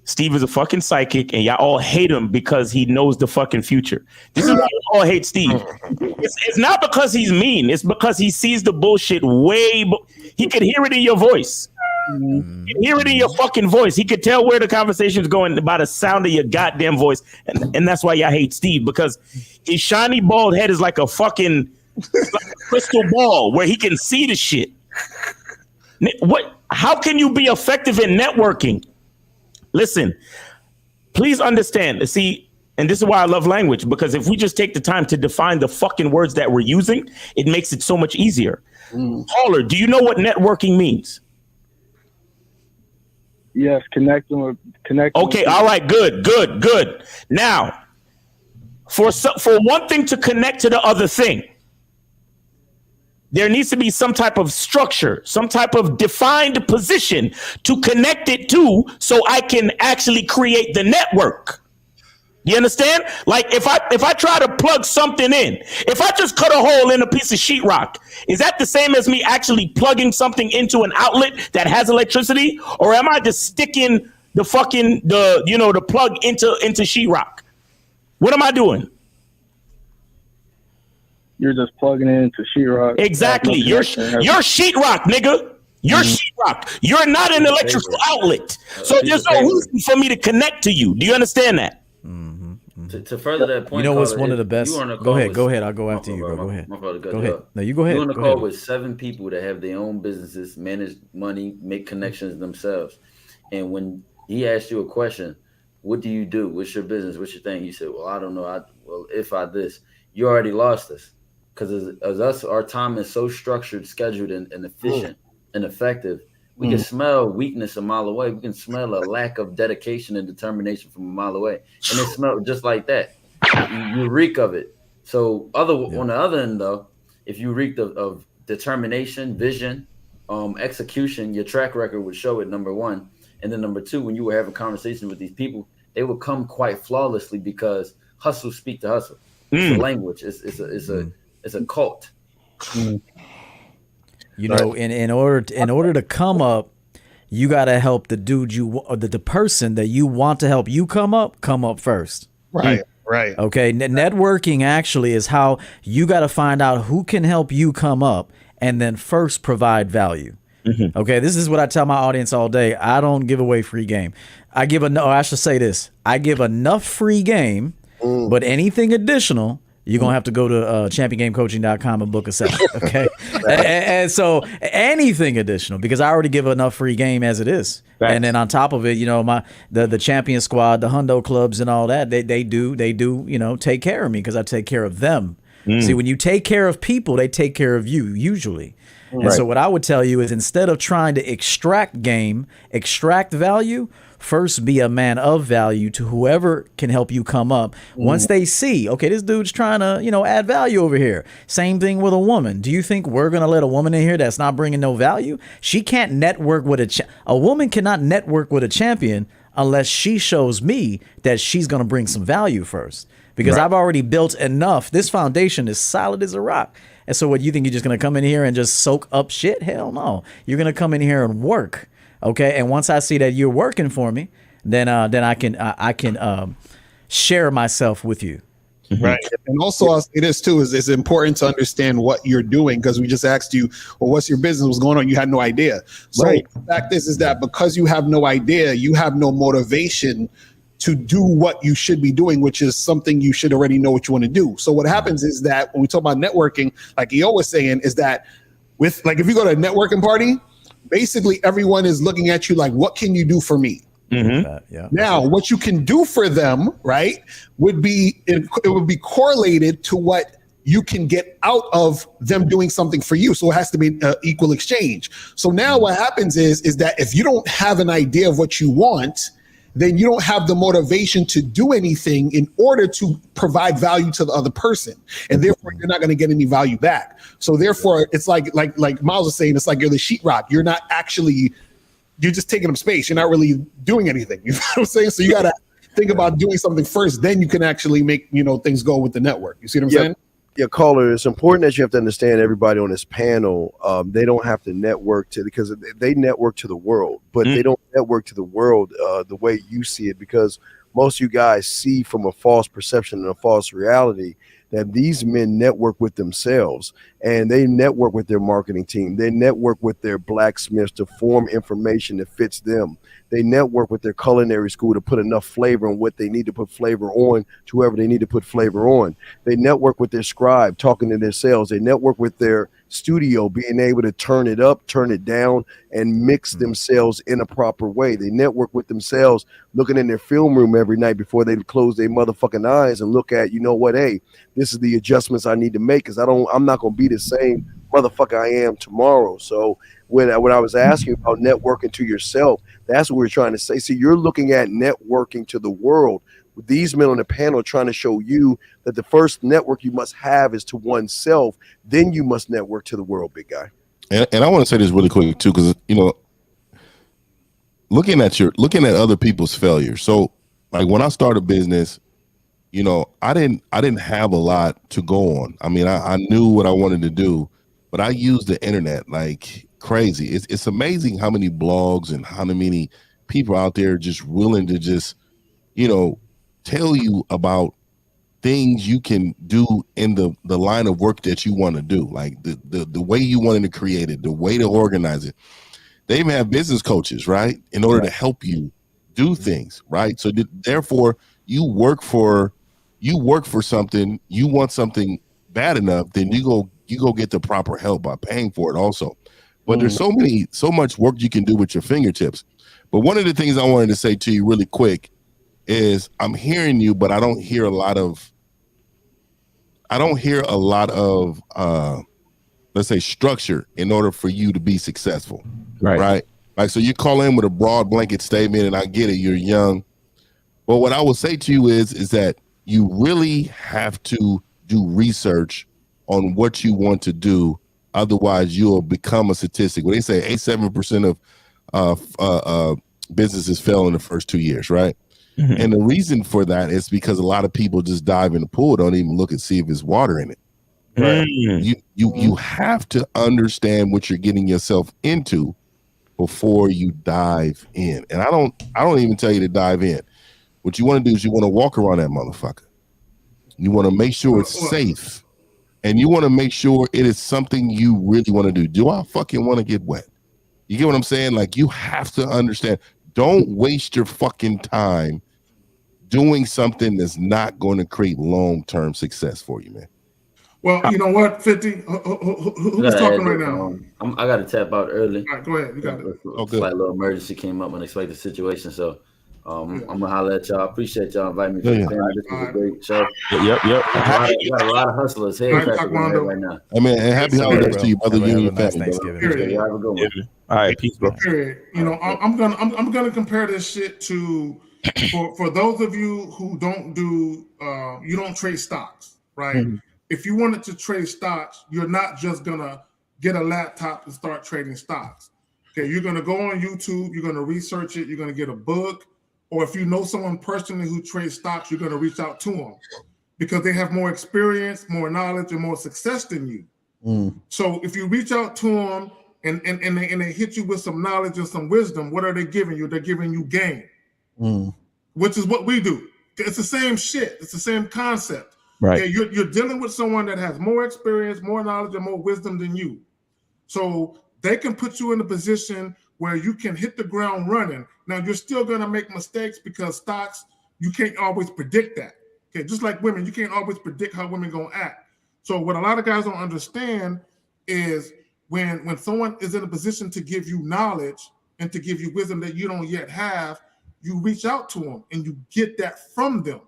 Steve is a fucking psychic, and y'all all hate him because he knows the fucking future. This is why you all hate Steve. It's not because he's mean. It's because he sees the bullshit he could hear it in your voice. He can hear it in your fucking voice. He could tell where the conversation's going by the sound of your goddamn voice. And that's why y'all hate Steve, because his shiny bald head is like a fucking crystal ball where he can see the shit. How can you be effective in networking? Listen, please understand. See, and this is why I love language, because if we just take the time to define the fucking words that we're using, it makes it so much easier. Caller, do you know what networking means? Yes, connecting. Okay, all right, good. Now, for one thing to connect to the other thing, there needs to be some type of structure, some type of defined position to connect it to, so I can actually create the network. You understand? Like if I try to plug something in, if I just cut a hole in a piece of sheetrock, is that the same as me actually plugging something into an outlet that has electricity? Or am I just sticking the plug into sheetrock? What am I doing? You're just plugging it into sheetrock. Exactly. You're sheetrock, nigga. You're sheetrock. You're not an electrical outlet. So there's no reason for me to connect to you. Do you understand that? To further that point, what's one of the best? Go ahead. I'll go after you, bro. Go ahead. Go ahead. No, you go ahead. You're on the call with 7 people that have their own businesses, manage money, make connections themselves. And when he asked you a question, what do you do? What's your business? What's your thing? You said, well, I don't know. You already lost us. Because as us, our time is so structured, scheduled, and efficient and effective. We can smell weakness a mile away. We can smell a lack of dedication and determination from a mile away. And it smells just like that. You reek of it. So on the other end, though, if you reeked of determination, vision, execution, your track record would show it, number one. And then number two, when you were having conversations with these people, they would come quite flawlessly because hustle speak to hustle. It's a language. It's It's a cult. You know, in order to come up, you got to help the dude the person that you want to help you come up first. Right. Right. Okay. Networking actually is how you got to find out who can help you come up and then first provide value. Mm-hmm. Okay. This is what I tell my audience all day. I don't give away free game. I give I give enough free game, but anything additional, you're going to have to go to championgamecoaching.com and book a session. Okay. and so anything additional, because I already give enough free game as it is. Right. And then on top of it, you know, the champion squad, the Hundo clubs and all that, they do, you know, take care of me because I take care of them. See, when you take care of people, they take care of you usually. And so what I would tell you is instead of trying to extract value, first be a man of value to whoever can help you come up. Once they see, okay, this dude's trying to, you know, add value over here. Same thing with a woman. Do you think we're going to let a woman in here that's not bringing no value? She can't network with a woman cannot network with a champion unless she shows me that she's going to bring some value first. Because I've already built enough. This foundation is solid as a rock. And so what, you think you're just going to come in here and just soak up shit? Hell no. You're going to come in here and work. Okay. And once I see that you're working for me, then I can share myself with you. Right. And also I'll say this too, is it's important to understand what you're doing, because we just asked you, well, what's your business? What's going on? You had no idea. So the fact is that because you have no idea, you have no motivation to do what you should be doing, which is something you should already know what you want to do. So what happens is that when we talk about networking, like EO was saying, is that with, like, if you go to a networking party, basically everyone is looking at you like, what can you do for me? Now, what you can do for them, right, would be, it would be correlated to what you can get out of them doing something for you. So it has to be an equal exchange. So now what happens is that if you don't have an idea of what you want, then you don't have the motivation to do anything in order to provide value to the other person. And therefore, you're not going to get any value back. So therefore, it's like Miles was saying, it's like you're the sheetrock. You're not actually, you're just taking up space. You're not really doing anything. You know what I'm saying? So you got to think about doing something first. Then you can actually make, you know, things go with the network. You see what I'm saying? Yeah, caller, it's important that you have to understand everybody on this panel. They don't have to network because they network to the world, but they don't network to the world the way you see it, because most of you guys see from a false perception and a false reality that these men network with themselves, and they network with their marketing team. They network with their blacksmiths to form information that fits them. They network with their culinary school to put enough flavor on what they need to put flavor on to whoever they need to put flavor on. They network with their scribe, talking to their sales. They network with their studio, being able to turn it up, turn it down, and mix themselves in a proper way. They network with themselves, looking in their film room every night before they close their motherfucking eyes and look at, you know what, hey, this is the adjustments I need to make, because I'm not going to be the same motherfucker I am tomorrow. So when I was asking about networking to yourself, that's what we're trying to say. See, you're looking at networking to the world. With these men on the panel trying to show you that the first network you must have is to oneself. Then you must network to the world, big guy. And I want to say this really quick too, because, you know, looking at other people's failures. So like when I started business, you know, I didn't have a lot to go on. I mean, I knew what I wanted to do, but I used the internet like crazy. It's amazing how many blogs and how many people out there just willing to just, you know, tell you about things you can do in the line of work that you want to do, like the way you wanted to create it, the way to organize it. They even have business coaches, right, in order to help you do things, right? So therefore, you work for something, you want something bad enough, then you go get the proper help by paying for it also. But there's so much work you can do with your fingertips. But one of the things I wanted to say to you really quick is I'm hearing you, but I don't hear a lot of let's say structure in order for you to be successful. Right. Like, so you call in with a broad blanket statement, and I get it, you're young. But what I will say to you is that you really have to do research on what you want to do. Otherwise, you'll become a statistic. When they say 87% of businesses fail in the first 2 years, right? Mm-hmm. And the reason for that is because a lot of people just dive in the pool, don't even look and see if there's water in it. You have to understand what you're getting yourself into before you dive in. And I don't even tell you to dive in. What you want to do is you want to walk around that motherfucker. You want to make sure it's safe. And you want to make sure it is something you really want to do. Do I fucking want to get wet? You get what I'm saying? Like, you have to understand. Don't waste your fucking time doing something that's not going to create long-term success for you, man. Well, you know what, 50? Who's talking right now? I got to tap out early. All right, go ahead. You got it. Slight little emergency came up, unexpected situation. So I'm going to holler at y'all. Appreciate y'all inviting me. This was a great show. Yep. You got a lot of hustlers here right now. I mean, and happy holidays to you, brother. You and your family. Thanksgiving. Have a good one. All right, peace, bro. You know, I'm gonna compare this shit to for those of you who don't do you don't trade stocks, right? Mm-hmm. If you wanted to trade stocks, you're not just gonna get a laptop and start trading stocks. Okay, you're gonna go on YouTube, you're gonna research it, you're gonna get a book, or if you know someone personally who trades stocks, you're gonna reach out to them because they have more experience, more knowledge, and more success than you. So if you reach out to them and they hit you with some knowledge and some wisdom, what are they giving you? They're giving you game, which is what we do. It's the same shit. It's the same concept. Right. Okay, you're dealing with someone that has more experience, more knowledge, and more wisdom than you. So they can put you in a position where you can hit the ground running. Now, you're still going to make mistakes because stocks, you can't always predict that. Okay, just like women, you can't always predict how women going to act. So what a lot of guys don't understand is when someone is in a position to give you knowledge and to give you wisdom that you don't yet have, you reach out to them and you get that from them.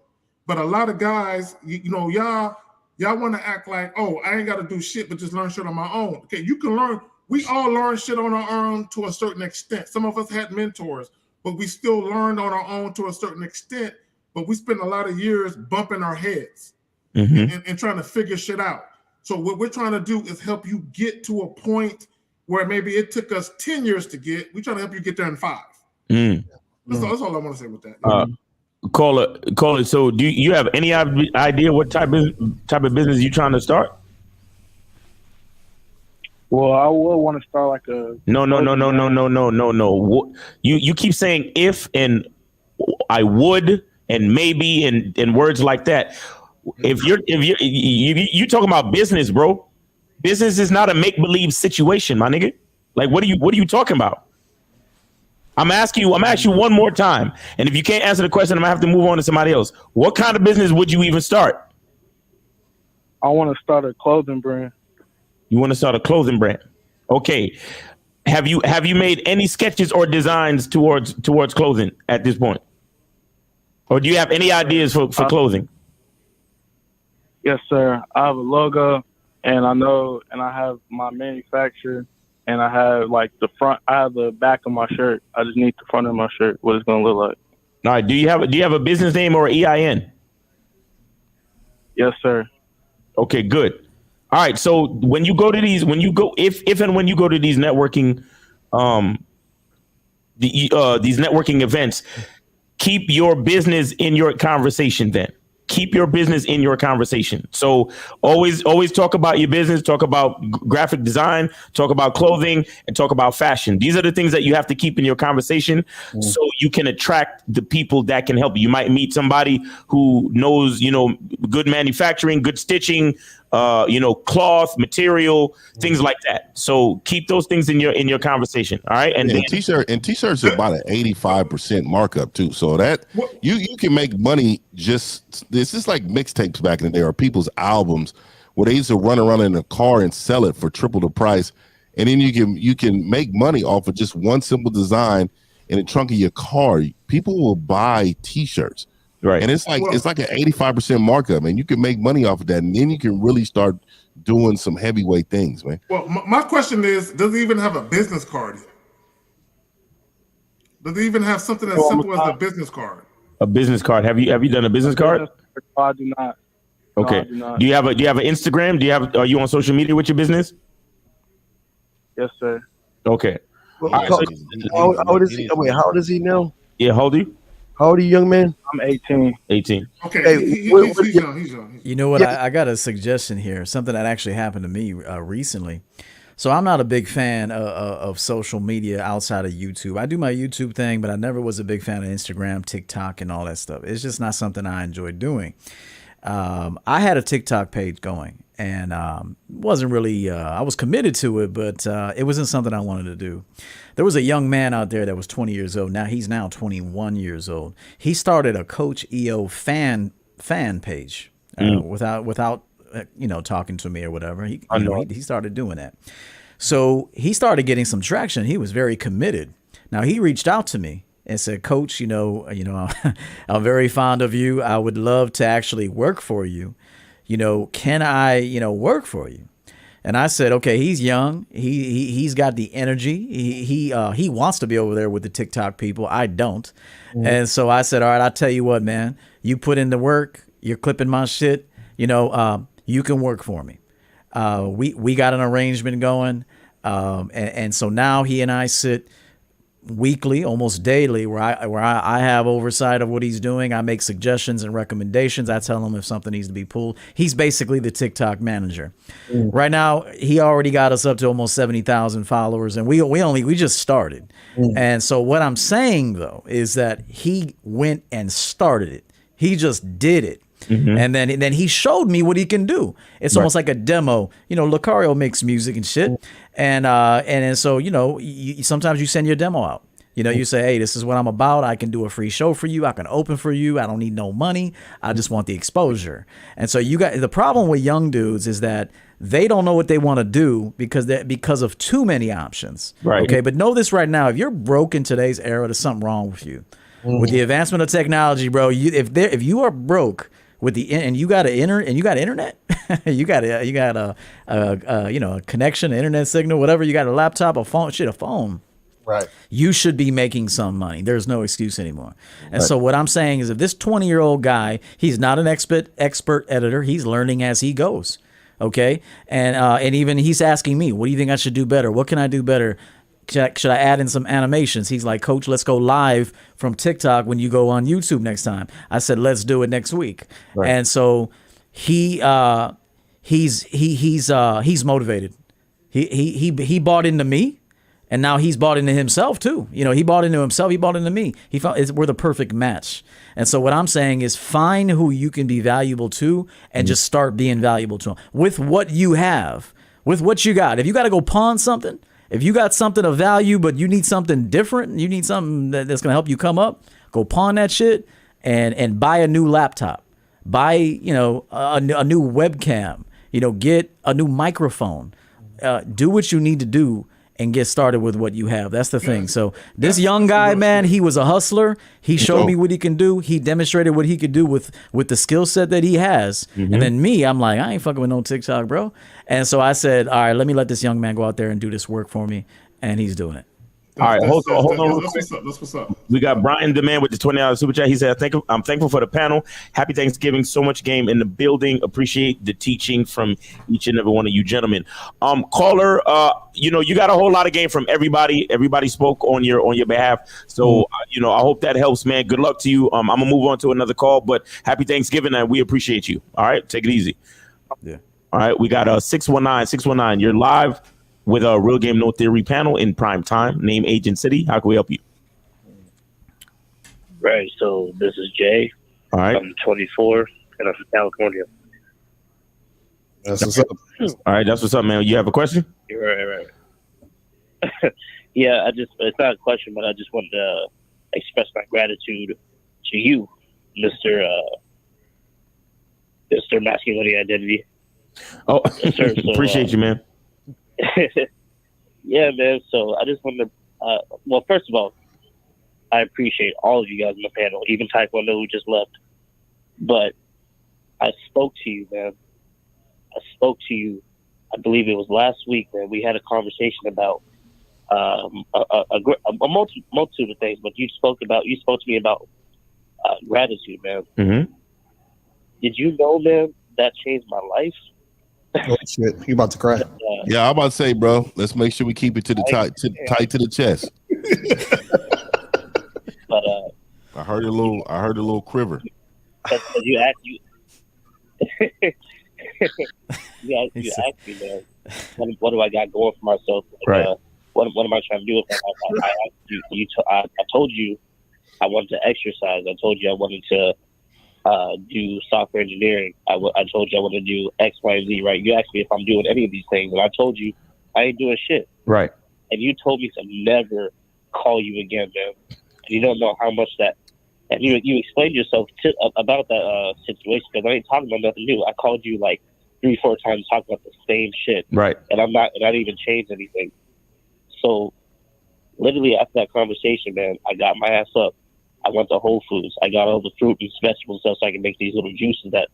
But a lot of guys, you know, y'all want to act like, oh, I ain't got to do shit, but just learn shit on my own. Okay, you can learn. We all learn shit on our own to a certain extent. Some of us had mentors, but we still learned on our own to a certain extent. But we spend a lot of years bumping our heads and trying to figure shit out. So what we're trying to do is help you get to a point where maybe it took us 10 years to get. We're trying to help you get there in 5. That's all I want to say with that. Call it. So, do you have any idea what type of business you're trying to start? Well, I would want to start like a. No. You keep saying if and I would and maybe and words like that. If you talking about business, bro, business is not a make believe situation, my nigga. Like, what are you talking about? I'm asking you one more time. And if you can't answer the question, I'm gonna have to move on to somebody else. What kind of business would you even start? I want to start a clothing brand. You want to start a clothing brand? Okay. Have you made any sketches or designs towards clothing at this point? Or do you have any ideas for clothing? Yes, sir. I have a logo and I have my manufacturer. And I have like the front. I have the back of my shirt. I just need the front of my shirt. What it's gonna look like. All right. Do you have a business name or EIN? Yes, sir. Okay. Good. All right. So when you go to these, if and when you go to these networking, these networking events, keep your business in your conversation. Then keep your business in your conversation. So always talk about your business, talk about graphic design, talk about clothing, and talk about fashion. These are the things that you have to keep in your conversation so you can attract the people that can help you. You might meet somebody who knows, good manufacturing, good stitching, cloth, material, things like that. So keep those things in your conversation. All right. And t-shirts are about an 85% markup too. So that you can make money this is like mixtapes back in the day or people's albums where they used to run around in a car and sell it for triple the price. And then you can make money off of just one simple design in the trunk of your car. People will buy t-shirts. Right. And it's like an 85% markup, and you can make money off of that, and then you can really start doing some heavyweight things, man. Well, my question is, does it even have a business card? Does it even have something as simple as a business card? A business card. Have you done a business card? I do not. Okay. No, I do not. Do you have an Instagram? Are you on social media with your business? Yes, sir. Okay. How old is he? Wait, how old is he now? Yeah, how old are you? How old are you, young man? I'm 18. 18. Okay, Hey, he's young. He's young. You know what? I got a suggestion here. Something that actually happened to me recently. So I'm not a big fan of social media outside of YouTube. I do my YouTube thing, but I never was a big fan of Instagram, TikTok, and all that stuff. It's just not something I enjoy doing. I had a TikTok page going, and wasn't really, I was committed to it, but it wasn't something I wanted to do. There was a young man out there that was 20 years old. Now he's now 21 years old. He started a Coach EO fan page without talking to me or whatever. He started doing that. So he started getting some traction. He was very committed. Now he reached out to me and said, Coach, I'm very fond of you. I would love to actually work for you. Can I, work for you? And I said, okay, he's young. He's got the energy. He wants to be over there with the TikTok people. I don't. Mm-hmm. And so I said, all right, I'll tell you what, man, you put in the work. You're clipping my shit. You can work for me. We got an arrangement going. And so now he and I sit weekly, almost daily, where I have oversight of what he's doing. I make suggestions and recommendations. I tell him if something needs to be pulled. He's basically the TikTok manager. Right now, he already got us up to almost 70,000 followers, and we just started. And so what I'm saying though is that he went and started it. He just did it. Mm-hmm. And then he showed me what he can do. It's almost like a demo. Lucario makes music and shit. And so, sometimes you send your demo out. You say, hey, this is what I'm about. I can do a free show for you. I can open for you. I don't need no money. I just want the exposure. And so the problem with young dudes is that they don't know what they want to do because of too many options. Right. Okay. But know this right now. If you're broke in today's era, there's something wrong with you. Mm-hmm. With the advancement of technology, bro, if you are broke, and you got internet, you got a connection, an internet signal, whatever. You got a laptop, a phone. Right. You should be making some money. There's no excuse anymore. And so what I'm saying is, if this 20-year-old guy, he's not an expert editor. He's learning as he goes. Okay. And even he's asking me, what do you think I should do better? What can I do better? Should I add in some animations? He's like, Coach, let's go live from TikTok when you go on YouTube next time. I said, let's do it next week. Right. And so he's motivated. He bought into me, and now he's bought into himself too. He bought into himself. He bought into me. He felt we're the perfect match. And so what I'm saying is, find who you can be valuable to, and just start being valuable to them with what you have, with what you got. If you got to go pawn something. If you got something of value, but you need something different, you need something that's going to help you come up, go pawn that shit and buy a new laptop, buy, a new webcam, get a new microphone, do what you need to do and get started with what you have. That's the thing. So this young guy, man, he was a hustler. He showed me what he can do. He demonstrated what he could do with the skill set that he has. Mm-hmm. And then me, I'm like, I ain't fucking with no TikTok, bro. And so I said, all right, let this young man go out there and do this work for me. And he's doing it. All right, hold on. That's what's up. We got Brian Demand with the $20 super chat. He said, I'm thankful for the panel. Happy Thanksgiving. So much game in the building. Appreciate the teaching from each and every one of you gentlemen. Caller, you got a whole lot of game from everybody. Everybody spoke on your behalf. So, I hope that helps, man. Good luck to you. I'm going to move on to another call, but happy Thanksgiving, and we appreciate you. All right, take it easy. Yeah. All right, we got 619. You're live with a Real Game No Theory panel in prime time. Name, age, and city. How can we help you? Right. So this is Jay. All right. I'm 24 and I'm from California. That's what's up. All right. That's what's up, man. You have a question? Right. Yeah. It's not a question, but I just wanted to express my gratitude to you, Mr. Masculinity Identity. Oh, yes, sir. So, appreciate you, man. Yeah, man. So I just wanted to, well, first of all, I appreciate all of you guys on the panel, even Taekwondo who just left. But I spoke to you, man. I believe it was last week, man. We had a conversation about a multitude of things, but you spoke to me about gratitude, man. Mm-hmm. Did you know, man, that changed my life? Oh shit! You about to cry? Yeah, I'm about to say, bro. Let's make sure we keep it to the tight to the chest. But all I heard a little quiver. You asked you. You asked me, man. What do I got going for myself? Right. What am I trying to do with that? I told you I wanted to exercise. I told you I wanted to do software engineering. I told you I wanted to do X, Y, and Z. Right? You asked me if I'm doing any of these things, and I told you I ain't doing shit. Right. And you told me to never call you again, man. And you don't know how much that. And you explained yourself about that situation, because I ain't talking about nothing new. I called you like 3-4 times talking about the same shit. Right. And I didn't even change anything. So literally after that conversation, man, I got my ass up. I went to Whole Foods. I got all the fruit and vegetables stuff so I can make these little juices that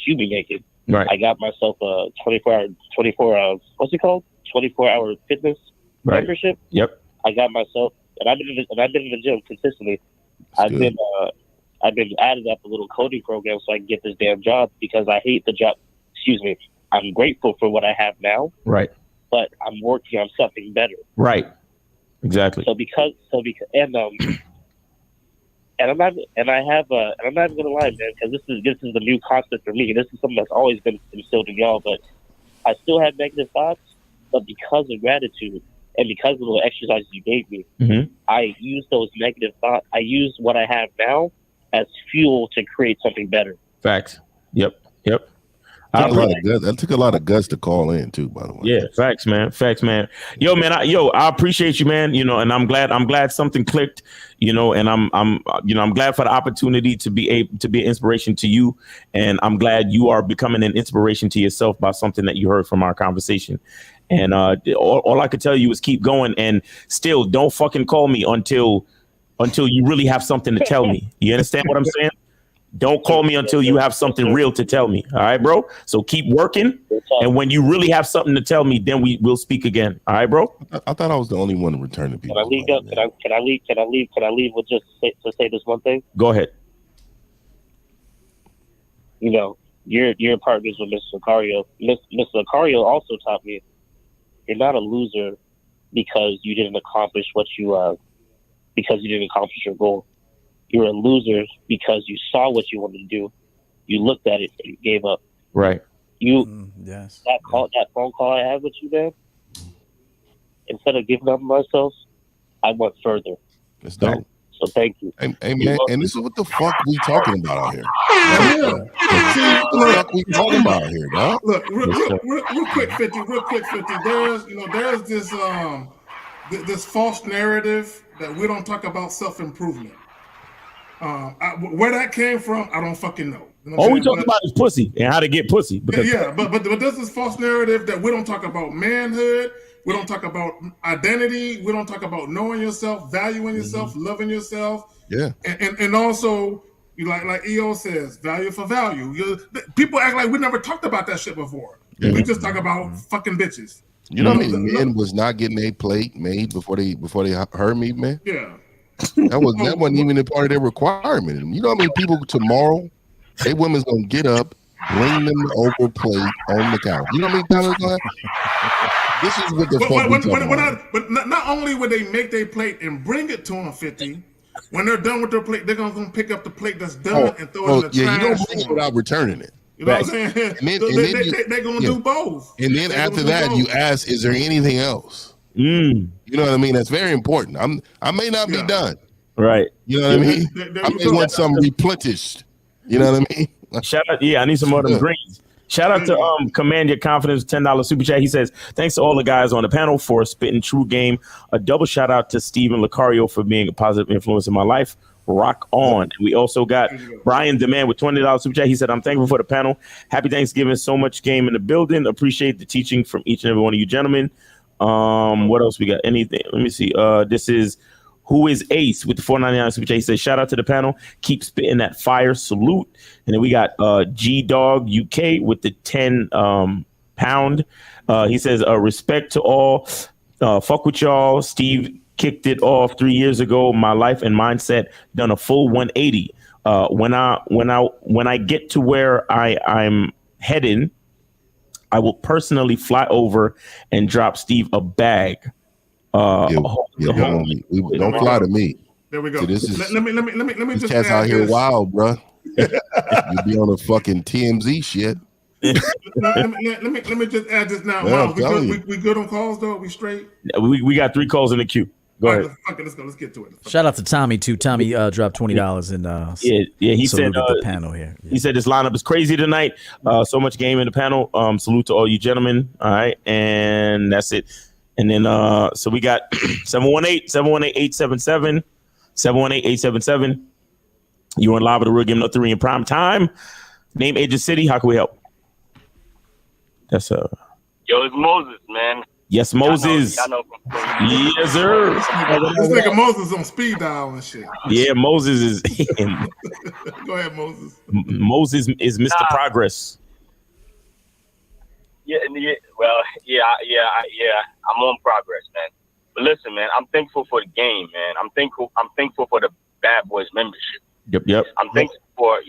you be making. Right. I got myself a 24-hour fitness membership. Yep. I got myself, and I've been in the gym consistently. I've been added up a little coding program so I can get this damn job, because I hate the job. Excuse me. I'm grateful for what I have now. Right. But I'm working on something better. Right. Exactly. And I'm not even gonna lie, man, because this is the new concept for me. This is something that's always been instilled in y'all, but I still have negative thoughts. But because of gratitude and because of the little exercises you gave me, I use those negative thoughts. I use what I have now as fuel to create something better. Facts. Yep. That took a lot of guts to call in too, by the way. Yeah, facts, man. Yo, man, I appreciate you, man. And I'm glad something clicked. And I'm glad for the opportunity to be an inspiration to you, and I'm glad you are becoming an inspiration to yourself by something that you heard from our conversation. And all I could tell you is keep going, and still don't fucking call me until you really have something to tell me. You understand what I'm saying? Don't call me until you have something real to tell me. All right, bro? So keep working. And when you really have something to tell me, then we'll speak again. All right, bro? I thought I was the only one to return to people. Can I leave with just to say this one thing? Go ahead. You're partners with Mr. Lucario. Mr. Lucario also taught me you're not a loser because you didn't accomplish your goal. You're a loser because you saw what you wanted to do, you looked at it, and you gave up. Right. That phone call I had with you, man. Instead of giving up on myself, I went further. That's dope. So thank you. Hey man, and this is what the fuck we talking about out here. What the fuck we talking about out here, dog? Look, real quick, 50. There's this false narrative that we don't talk about self-improvement. Where that came from, I don't fucking know. All we talk about is pussy and how to get pussy. But there's this false narrative that we don't talk about manhood. We don't talk about identity. We don't talk about knowing yourself, valuing yourself, loving yourself. Yeah. And also, like EO says, value for value. People act like we never talked about that shit before. Yeah. We just talk about fucking bitches. You know how many men was not getting a plate made before they heard me, man? Yeah. That wasn't even a part of their requirement. You know how many people tomorrow, they women's gonna get up, bring them over plate on the couch. You know how many times it's gonna happen? This is what the fuck we talking about. But not only would they make their plate and bring it to them, 50, when they're done with their plate, they're gonna pick up the plate that's done and throw it in the trash. You don't bring it without returning it. You know what I'm saying? They're gonna do both. And then after that, you ask, is there anything else? You know what I mean? That's very important. I may not be done. Right. You know what I mean? I may want something replenished. You know what I mean? Shout out. Yeah, I need some more of them greens. Shout out to Command Your Confidence, $10 super chat. He says, thanks to all the guys on the panel for spitting true game. A double shout out to Steven Lucario for being a positive influence in my life. Rock on. We also got Brian Demand with $20 super chat. He said, I'm thankful for the panel. Happy Thanksgiving. So much game in the building. Appreciate the teaching from each and every one of you gentlemen. What else we got? Anything? Let me see. This is Who is Ace with the $4.99 super chat. He says, shout out to the panel. Keep spitting that fire. Salute. And then we got G Dog UK with the 10 pound. He says, respect to all. Fuck with y'all. Steve kicked it off 3 years ago. My life and mindset done a full 180. When I get to where I'm heading, I will personally fly over and drop Steve a bag. Don't fly to me. There we go. So this is let me this just cat's add out here this. wild, bro. You be on the fucking TMZ shit. let me just add this now. Yeah, Wow, we good on calls though? We straight? We got 3 calls in the queue. Go ahead. Let's go. Let's get to it. Shout out to Tommy too. Tommy dropped $20 and he said the panel here. He said this lineup is crazy tonight. So much game in the panel. Salute to all you gentlemen. All right, and that's it. And then so we got 718-877 718-877. You on live with the Real Game No 3 in prime time. Name, age, and city. How can we help? That's Yo, it's Moses, man. Yes, Moses. I know. Yes, sir. This nigga Moses on speed dial and shit. Yeah, Moses is. Go ahead, Moses. Moses is Mr. Progress. Yeah. I'm on progress, man. But listen, man, I'm thankful for the game, man. I'm thankful for the Bad Boys membership. Yep. I'm thankful for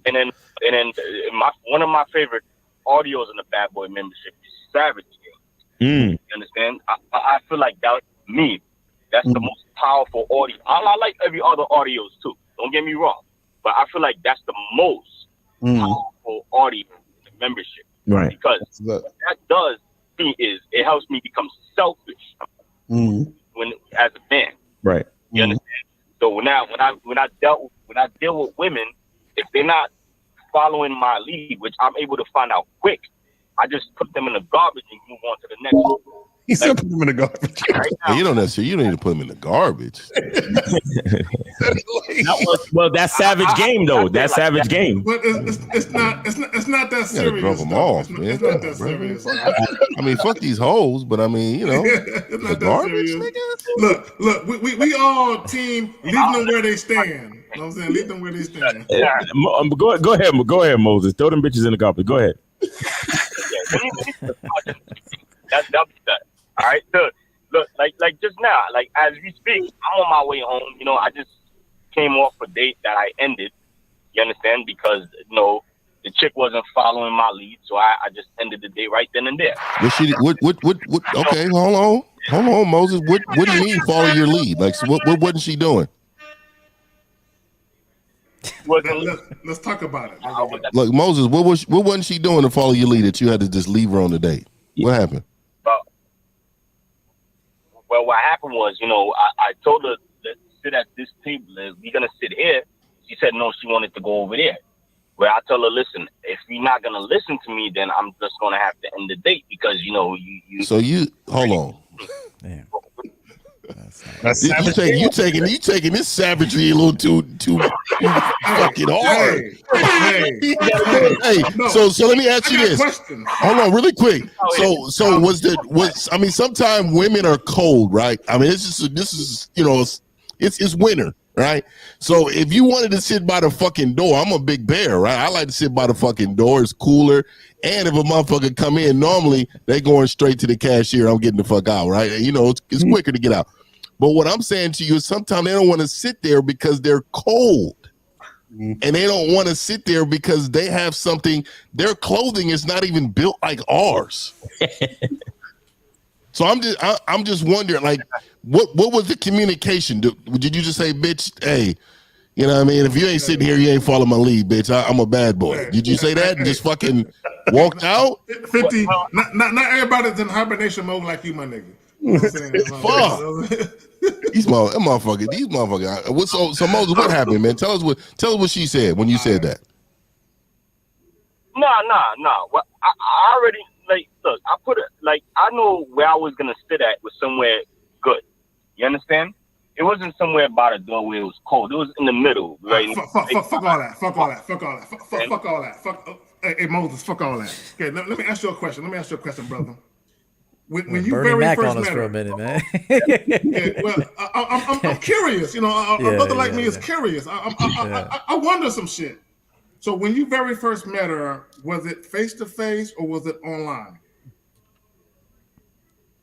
and then one of my favorite audios in the Bad Boy membership is Savage Game. You understand? I feel like that's the most powerful audio. I like every other audios too. Don't get me wrong, but I feel like that's the most powerful audio in the membership. Right. Because what that does to me is it helps me become selfish when as a man. Right. You understand? So when I deal with women, if they're not following my lead, which I'm able to find out quick, I just put them in the garbage and move on to the next one. He said put them in the garbage. Hey, you don't need to put them in the garbage. Well, that's Savage Game though. That's Savage Game. But it's not that serious. Drop them off, man. It's not that serious. I mean, fuck these hoes, but I mean, it's not the garbage. Look, we all team leave them where they stand. You know what I'm saying? Leave them where they stand. Go ahead, Moses. Throw them bitches in the garbage. Go ahead. That's done. All right. So look, like just now, like as we speak, I'm on my way home. I just came off a date that I ended. You understand? Because the chick wasn't following my lead, so I just ended the date right then and there. What? Okay, hold on, Moses. What do you mean follow your lead? Like, so what wasn't she doing? Let's talk about it. Look, Moses, what wasn't she doing to follow your lead that you had to just leave her on the date? What happened? Well, what happened was, I told her to sit at this table. We're gonna sit here. She said no. She wanted to go over there. Where I tell her, listen, if you're not gonna listen to me, then I'm just gonna have to end the date because you. So you hold on. Damn. You taking this savagery a little too fucking hard. Hey, so let me ask you this. Hold on, really quick. So sometimes women are cold, right? I mean, this is it's winter, right? So if you wanted to sit by the fucking door, I'm a big bear, right? I like to sit by the fucking door. It's cooler. And if a motherfucker come in, normally they going straight to the cashier. I'm getting the fuck out, right? It's quicker to get out. But what I'm saying to you is sometimes they don't want to sit there because they're cold. And they don't want to sit there because they have something. Their clothing is not even built like ours. So I'm just wondering, like, what was the communication? Did you just say, bitch, hey, you know what I mean? If you ain't sitting here, you ain't following my lead, bitch. I'm a bad boy. Did you say that and just fucking walked out? 50. Not everybody's in hibernation mode like you, my nigga. You know what I'm saying? Fuck. These motherfuckers. So Moses, what happened, man? Tell us what she said when you said that. No. Well, I already look. I put it I know where I was gonna sit at was somewhere good. You understand? It wasn't somewhere by the door where it was cold. It was in the middle, right? Fuck all that. Hey, Moses, fuck all that. Okay, let me ask you a question. Brother. When you Bernie very Mac first on us met for her, a minute, man. I'm curious. A brother like me is curious. I wonder some shit. So when you very first met her, was it face to face or was it online?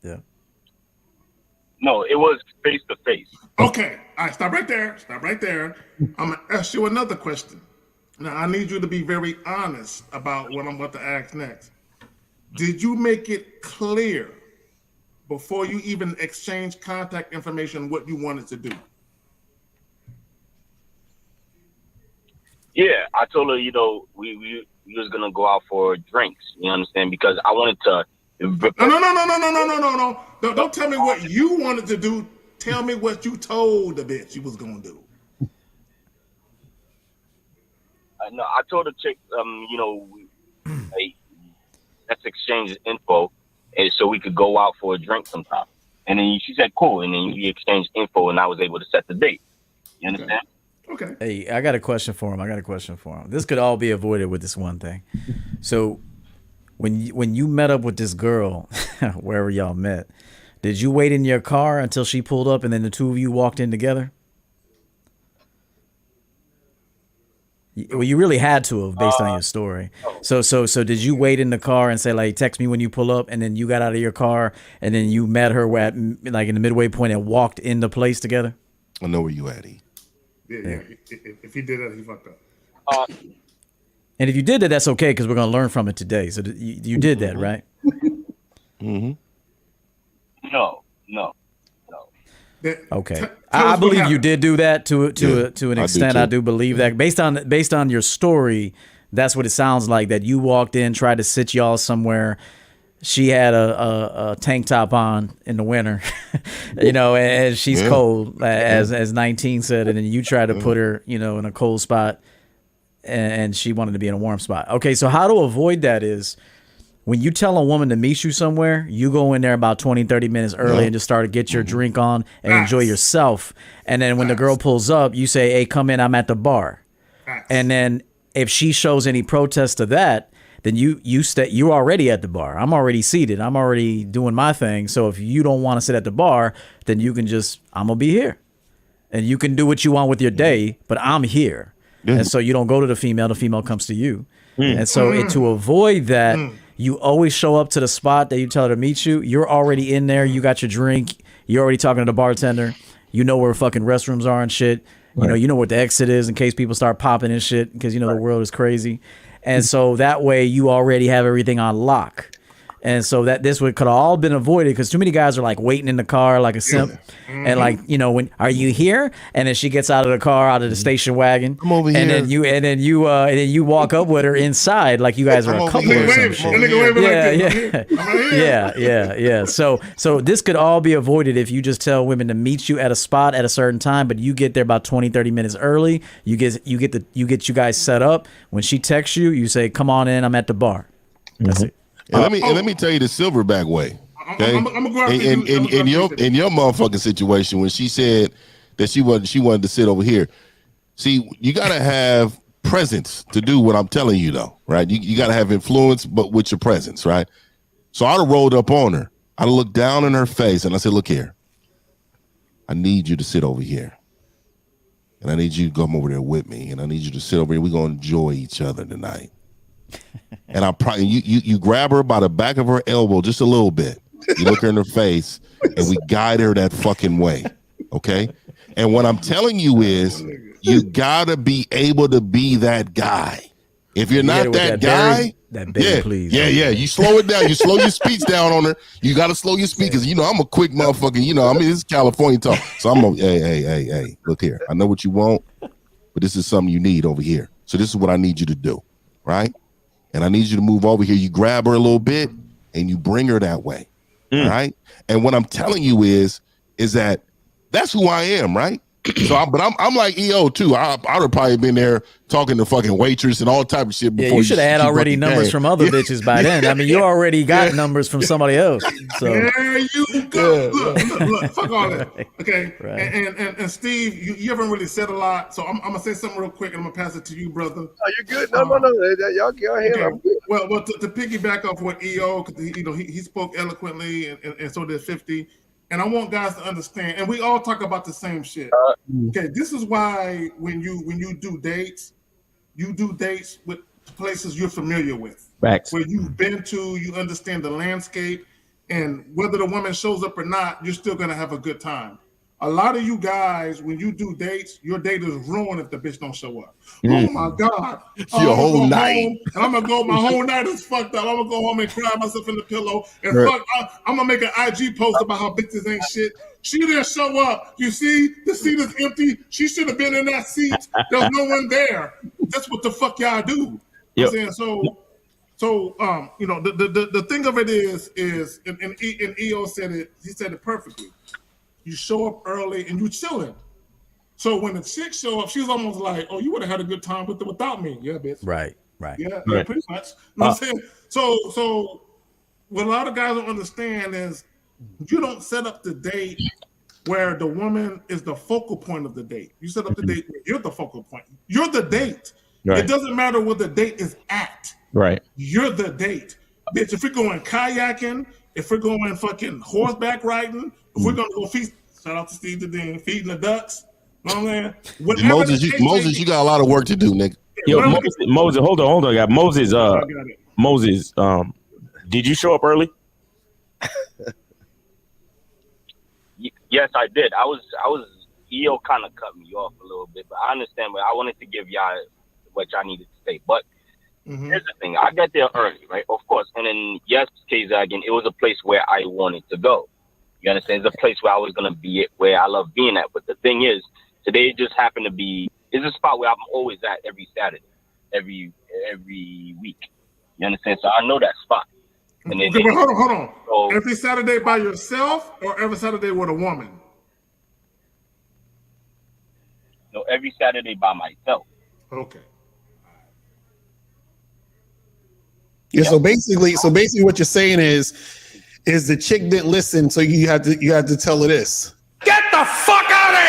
Yeah. No, it was face to face. Okay. All right, stop right there. I'm gonna ask you another question. Now I need you to be very honest about what I'm about to ask next. Did you make it clear before you even exchange contact information what you wanted to do? Yeah, I told her, you know, we was gonna go out for drinks. You understand? Because I wanted to. No. Don't tell me what you wanted to do. Tell me what you told the bitch you was gonna do. No, I told the chick, you know, hey, let's exchange info, and so we could go out for a drink sometime. And then she said, cool. And then we exchanged info, and I was able to set the date. You understand? Okay. Hey, I got a question for him. This could all be avoided with this one thing. So, when you met up with this girl, wherever y'all met, did you wait in your car until she pulled up, and then the two of you walked in together? Well, you really had to have, based on your story. So did you wait in the car and say, like, text me when you pull up, and then you got out of your car, and then you met her at, like, in the midway point and walked in the place together? I know where you at, E. Yeah. If he did that, he fucked up. And if you did that, that's okay, because we're going to learn from it today. So you did that, right? Mm-hmm. No. Okay, I believe you did do that to an extent. I do believe that based on your story, that's what it sounds like. That you walked in, tried to sit y'all somewhere. She had a tank top on in the winter, you know, and she's cold, as 19 said, and then you tried to put her, you know, in a cold spot, and she wanted to be in a warm spot. Okay, so how to avoid that is, when you tell a woman to meet you somewhere, you go in there about 20, 30 minutes early and just start to get your drink on and enjoy yourself. And then when the girl pulls up, you say, hey, come in, I'm at the bar. And then if she shows any protest to that, then you're already at the bar. I'm already seated. I'm already doing my thing. So if you don't want to sit at the bar, then you can just, I'm going to be here. And you can do what you want with your day, but I'm here. And so you don't go to the female comes to you. And so to avoid that, you always show up to the spot that you tell her to meet you. You're already in there. You got your drink. You're already talking to the bartender. You know where fucking restrooms are and shit. You know what the exit is in case people start popping and shit, because you know the world is crazy. And so that way you already have everything on lock. And so that this could have all been avoided, because too many guys are like waiting in the car like a simp. And like, you know, when are you here? And then she gets out of the car, out of the station wagon. Come over and here. And then you walk up with her inside like you guys are a couple or some shit. Yeah. So this could all be avoided if you just tell women to meet you at a spot at a certain time, but you get there about 20, 30 minutes early. You get you guys set up. When she texts you, you say, come on in, I'm at the bar. That's it. And let me tell you the silverback way. Okay, in your motherfucking situation, when she said that she wanted to sit over here, see, you gotta have presence to do what I'm telling you, though, right? You gotta have influence, but with your presence, right? So I'd have rolled up on her. I'd have looked down in her face and I said, "Look here, I need you to sit over here, and I need you to come over there with me, and I need you to sit over here. We're gonna enjoy each other tonight." And I probably you grab her by the back of her elbow just a little bit. You look her in her face, and we guide her that fucking way, okay? And what I'm telling you is, you gotta be able to be that guy. If you're not that guy, please. Yeah. You slow it down. You slow your speech down on her. You gotta slow your speech, because you know I'm a quick motherfucker. You know, I mean, this is California talk. So I'm hey, look here. I know what you want, but this is something you need over here. So this is what I need you to do, right? And I need you to move over here. You grab her a little bit and you bring her that way. Right. And what I'm telling you is that that's who I am. Right. So I'm like EO too. I'd have probably been there talking to fucking waitress and all type of shit before. Yeah, you should have had already numbers from other bitches by then. I mean, you already got numbers from somebody else. So there you go. Look, fuck all that. Okay. Right. And Steve, you haven't really said a lot, so I'm gonna say something real quick and I'm gonna pass it to you, brother. Oh, you're good. No. Y'all go ahead. Okay. I'm good. Well, to piggyback off what EO, because he spoke eloquently, and so did 50. And I want guys to understand, and we all talk about the same shit. Okay, this is why when you do dates with places you're familiar with, Facts. Where you've been to, you understand the landscape, and whether the woman shows up or not, you're still gonna have a good time. A lot of you guys, when you do dates, your date is ruined if the bitch don't show up. Oh my God. Your whole night. And I'm gonna go, my whole night is fucked up. I'm gonna go home and cry myself in the pillow. And I'm gonna make an IG post about how bitches ain't shit. She didn't show up. You see, the seat is empty. She should have been in that seat. There's no one there. that's what the fuck y'all do. Yep. I'm saying so the thing of it is and EO said it. He said it perfectly. You show up early and you chilling. So when the chick show up, she's almost like, "Oh, you would have had a good time without me." Yeah, bitch. Right. Yeah, pretty much. You know what I'm saying? So what a lot of guys don't understand is you don't set up the date where the woman is the focal point of the date. You set up the date where you're the focal point. You're the date. Right. It doesn't matter where the date is at. Right. You're the date. Bitch, if we're going kayaking, if we're going fucking horseback riding, if we're going to go feast, shout out to Steve the Dean, feeding the ducks. You know what I'm saying? Moses, you got a lot of work to do, nigga. Yo, Moses, hold on, guy. Moses, did you show up early? Yes, I did. I was EO kind of cut me off a little bit, but I understand. But I wanted to give y'all what y'all needed to say. But here's the thing: I got there early, right? Of course. And then yes, K-Zaggin, it was a place where I wanted to go. You understand? It's a place where I was gonna be it, where I love being at. But the thing is, today just happened to be. It's a spot where I'm always at every Saturday, every week. You understand? So I know that spot. And then, okay, but hold on. So, every Saturday by yourself or every Saturday with a woman? No, every Saturday by myself. Okay. Yeah. So basically, what you're saying is the chick didn't listen, so you had to tell her this. Get the fuck out of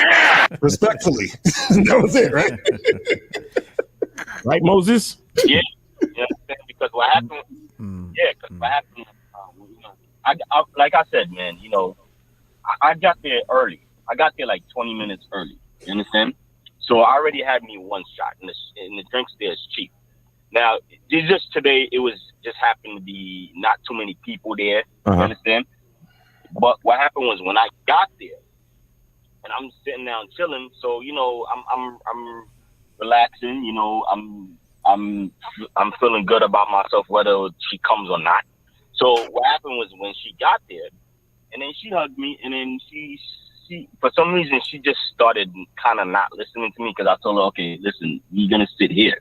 here! Respectfully, that was it, right? Right, Moses? Yeah. You understand? Because what happened? Yeah, because what happened? I like I said, man. You know, I got there early. I got there like 20 minutes early. You understand? So I already had me one shot, and the drinks there is cheap. Now, today, it was just happened to be not too many people there. You understand? But what happened was when I got there, and I'm sitting down chilling. So you know, I'm relaxing. You know, I'm feeling good about myself, whether she comes or not. So what happened was when she got there, and then she hugged me, and then she for some reason she just started kind of not listening to me because I told her, okay, listen, you're gonna sit here.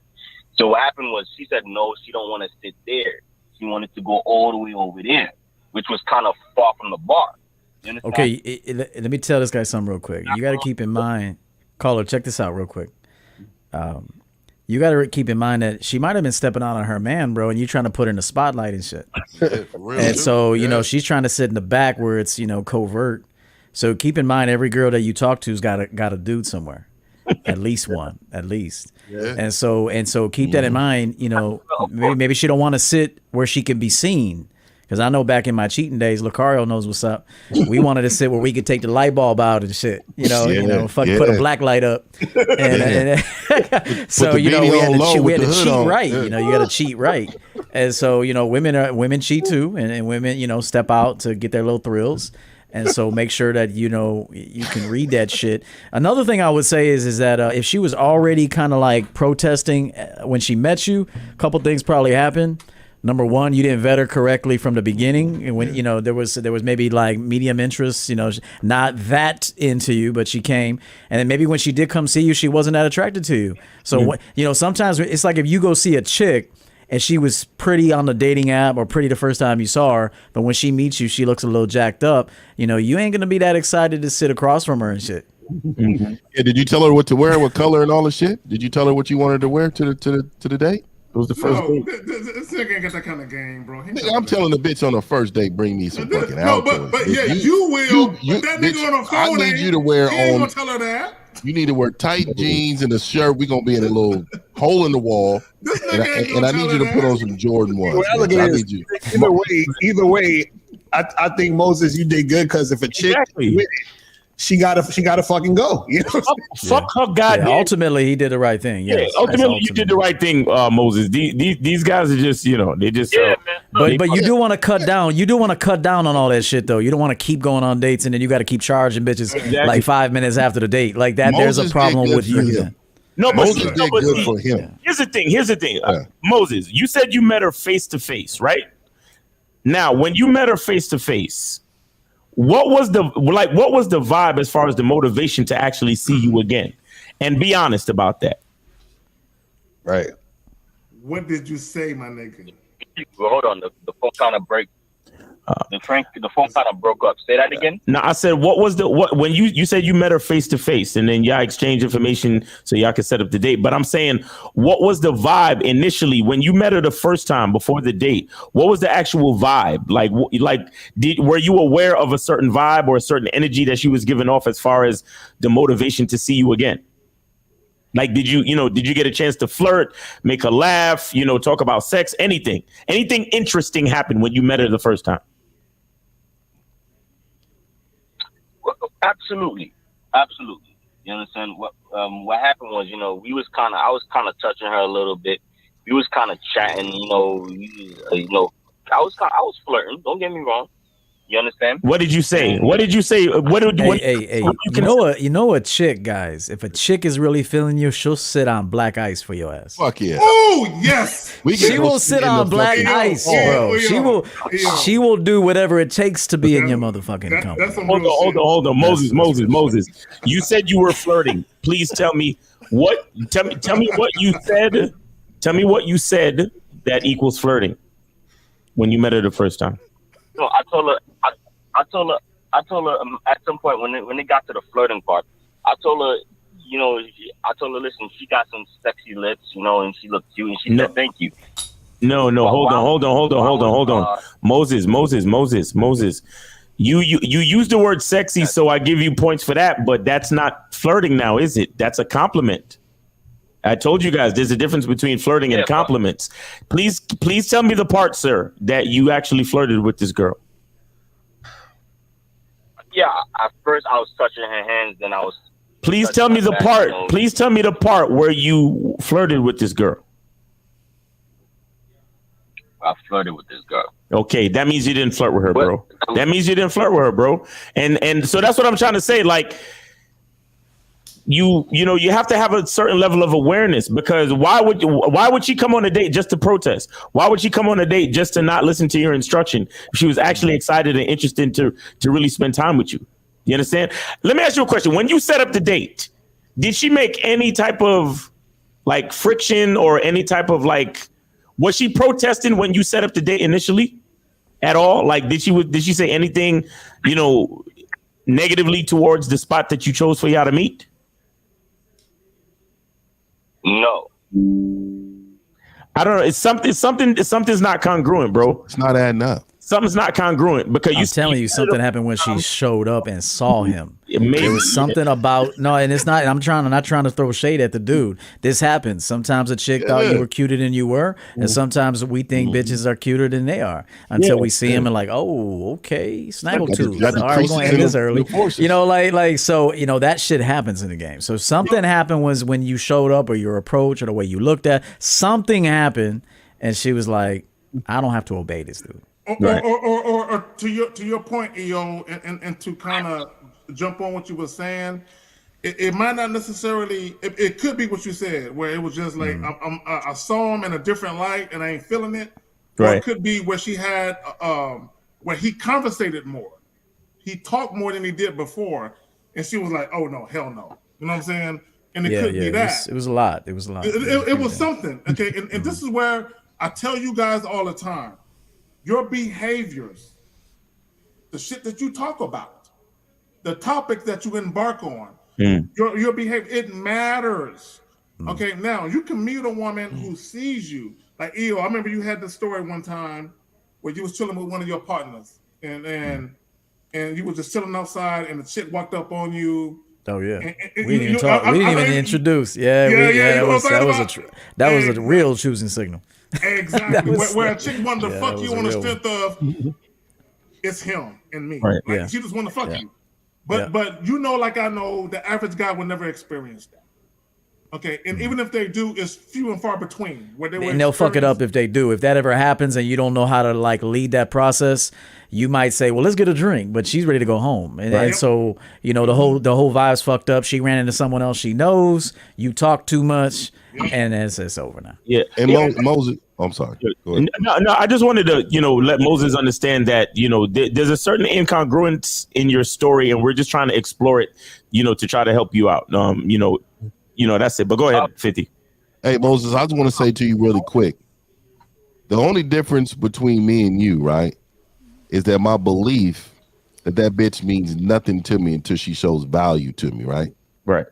So what happened was she said no, she don't want to sit there. She wanted to go all the way over there, which was kind of far from the bar. You understand? Okay, let me tell this guy something real quick. You got to keep in mind, caller, check this out real quick. You got to keep in mind that she might have been stepping out on her man, bro, and you trying to put her in the spotlight and shit. And so, you know, she's trying to sit in the back where it's, you know, covert. So keep in mind, every girl that you talk to's got a dude somewhere, at least one, at least. Yeah. And so keep that in mind. You know, maybe she don't want to sit where she can be seen. Because I know back in my cheating days, Lucario knows what's up. We wanted to sit where we could take the light bulb out and shit. You know, fucking put a black light up. And so you know, we had to cheat right. You know, you got to cheat right. And so you know, women cheat too, and women, you know, step out to get their little thrills. And so make sure that, you know, you can read that shit. Another thing I would say is that if she was already kind of like protesting when she met you, a couple things probably happened. Number one, you didn't vet her correctly from the beginning. And when, you know, there was maybe like medium interest, you know, not that into you, but she came. And then maybe when she did come see you, she wasn't that attracted to you. So, you know, sometimes it's like if you go see a chick and she was pretty on the dating app or pretty the first time you saw her, but when she meets you, she looks a little jacked up. You know, you ain't going to be that excited to sit across from her and shit. Mm-hmm. Yeah, did you tell her what to wear, what color and all the shit? Did you tell her what you wanted to wear to the date? It was the first date. This nigga ain't got that kind of game, bro. I'm telling the bitch on the first date, bring me some fucking outfit. But yeah, you will. But that nigga on the phone, I need you to wear ain't gonna tell her that. You need to wear tight jeans and a shirt. We're gonna be in a little hole in the wall, and I need you to put on some Jordan ones. Well, I need you. Either way, I think Moses, you did good because if a chick with it, she gotta fucking go. You know? Fuck her goddamn. Yeah, ultimately, he did the right thing. Yes, ultimately, you did the right thing, Moses. These guys are just, you know, they just. But you do want to cut down. You do want to cut down on all that shit, though. You don't want to keep going on dates and then you got to keep charging bitches like 5 minutes after the date. Like that, Moses, there's a problem with you. Then. No, but Moses did good for him. Here's the thing. Moses, you said you met her face to face, right? Now, when you met her face to face, what was the vibe as far as the motivation to actually see you again? And be honest about that. Right. What did you say, my nigga? Well, hold on. The phone kind of break. The phone kind of broke up. Say that again. No, I said, when you said you met her face to face and then y'all exchanged information so y'all could set up the date. But I'm saying, what was the vibe initially when you met her the first time before the date? What was the actual vibe? Were you aware of a certain vibe or a certain energy that she was giving off as far as the motivation to see you again? Like, did you get a chance to flirt, make her laugh, talk about sex, anything interesting happened when you met her the first time? Absolutely. You understand? What happened was, I was kind of touching her a little bit. We was kind of chatting, I was flirting. Don't get me wrong. You understand? What did you say? You know a chick, guys. If a chick is really feeling you, she'll sit on black ice for your ass. Fuck yeah. Oh yes. She will sit on black ice, bro. She will do whatever it takes to be in your motherfucking company. Hold on. Moses. You said you were flirting. Please tell me what you said. Tell me what you said that equals flirting when you met her the first time. No, I told her at some point when it got to the flirting part, I told her, listen, she got some sexy lips, and she looked cute, and she said, thank you. No, hold on. Moses. You used the word sexy, so I give you points for that, but that's not flirting now, is it? That's a compliment. I told you guys there's a difference between flirting and compliments. Please tell me the part, sir, that you actually flirted with this girl. Yeah, at first I was touching her hands, then I was. Please tell me the part. Please tell me the part where you flirted with this girl. I flirted with this girl. Okay, that means you didn't flirt with her, bro. That means you didn't flirt with her, bro. And so that's what I'm trying to say. Like, you have to have a certain level of awareness, because why would she come on a date just to protest? Why would she come on a date just to not listen to your instruction if she was actually excited and interested to really spend time with you? You understand? Let me ask you a question. When you set up the date, did she make any type of like friction or any type of was she protesting when you set up the date initially at all? Like, did she say anything, negatively towards the spot that you chose for y'all to meet? No. I don't know. Something's not congruent, bro. It's not adding up. Something's not congruent because I'm telling you, something happened when she showed up and saw him. There was something about and it's not. I'm not trying to throw shade at the dude. This happens. Sometimes a chick thought you were cuter than you were, and sometimes we think bitches are cuter than they are until we see them and oh, okay, snaggletooth. All right, we're gonna end this early. So that shit happens in the game. So something happened was when you showed up or your approach or the way you looked at something happened, and she was like, I don't have to obey this dude. Or to your point, EO, and to kind of jump on what you were saying, it might not necessarily. It could be what you said, where it was just like I saw him in a different light and I ain't feeling it. Right. Or it could be where she had where he conversated more, he talked more than he did before, and she was like, "Oh no, hell no," you know what I'm saying? And it could be that. It was a lot. It was something. Okay, and this is where I tell you guys all the time. Your behaviors, the shit that you talk about, the topics that you embark on, your behavior, it matters. Okay, now you can meet a woman who sees you. Like EO, I remember you had this story one time where you was chilling with one of your partners and you was just chilling outside and the chick walked up on you. Oh yeah, we didn't even talk. We didn't even introduce. That was a real choosing signal. Exactly. Where a chick wanted to fuck you on the strength of it's him and me. Right. Like, she just wanted to fuck you. But like I know, the average guy will never experience that. Okay, and even if they do, it's few and far between. And they'll fuck it up if they do. If that ever happens and you don't know how to lead that process, you might say, "Well, let's get a drink," but she's ready to go home, and so the whole vibe's fucked up. She ran into someone else she knows. You talk too much, and it's over now. Yeah, and Moses. Oh, I'm sorry. Go ahead. No. I just wanted to let Moses understand that there's a certain incongruence in your story, and we're just trying to explore it, to try to help you out. That's it. But go ahead, 50. Hey, Moses, I just want to say to you really quick. The only difference between me and you, right, is that my belief that bitch means nothing to me until she shows value to me, right? Right.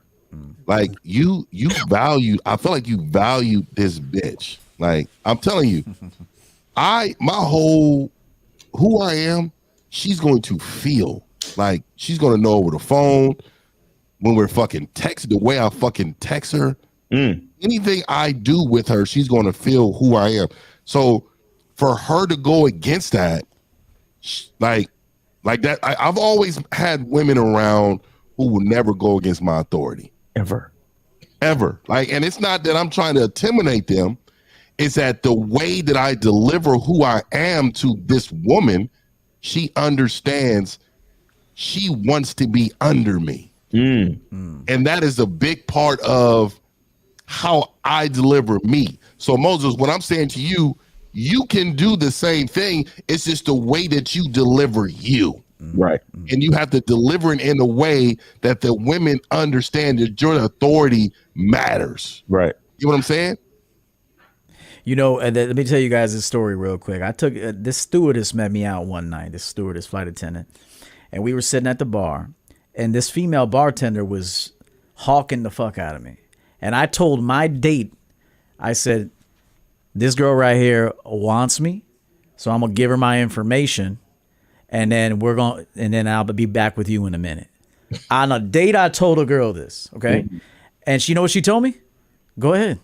Like you value, I feel like you value this bitch. Like I'm telling you, my whole who I am, she's going to feel like she's going to know over the phone when we're fucking texting, the way I fucking text her. Anything I do with her, she's going to feel who I am. So for her to go against that, like that, I've always had women around who will never go against my authority. Ever. Like, and it's not that I'm trying to intimidate them. It's that the way that I deliver who I am to this woman, she understands she wants to be under me. And that is a big part of how I deliver me. So Moses, what I'm saying to you, you can do the same thing. It's just the way that you deliver you. Right. And you have to deliver it in a way that the women understand that your authority matters. Right. You know what I'm saying? You know, let me tell you guys this story real quick. I took this stewardess met me out one night, this stewardess flight attendant, and we were sitting at the bar, and this female bartender was hawking the fuck out of me. And I told my date, I said, this girl right here wants me, so I'm gonna give her my information, and then I'll be back with you in a minute. On a date, I told a girl this, okay? And she know what she told me? Go ahead.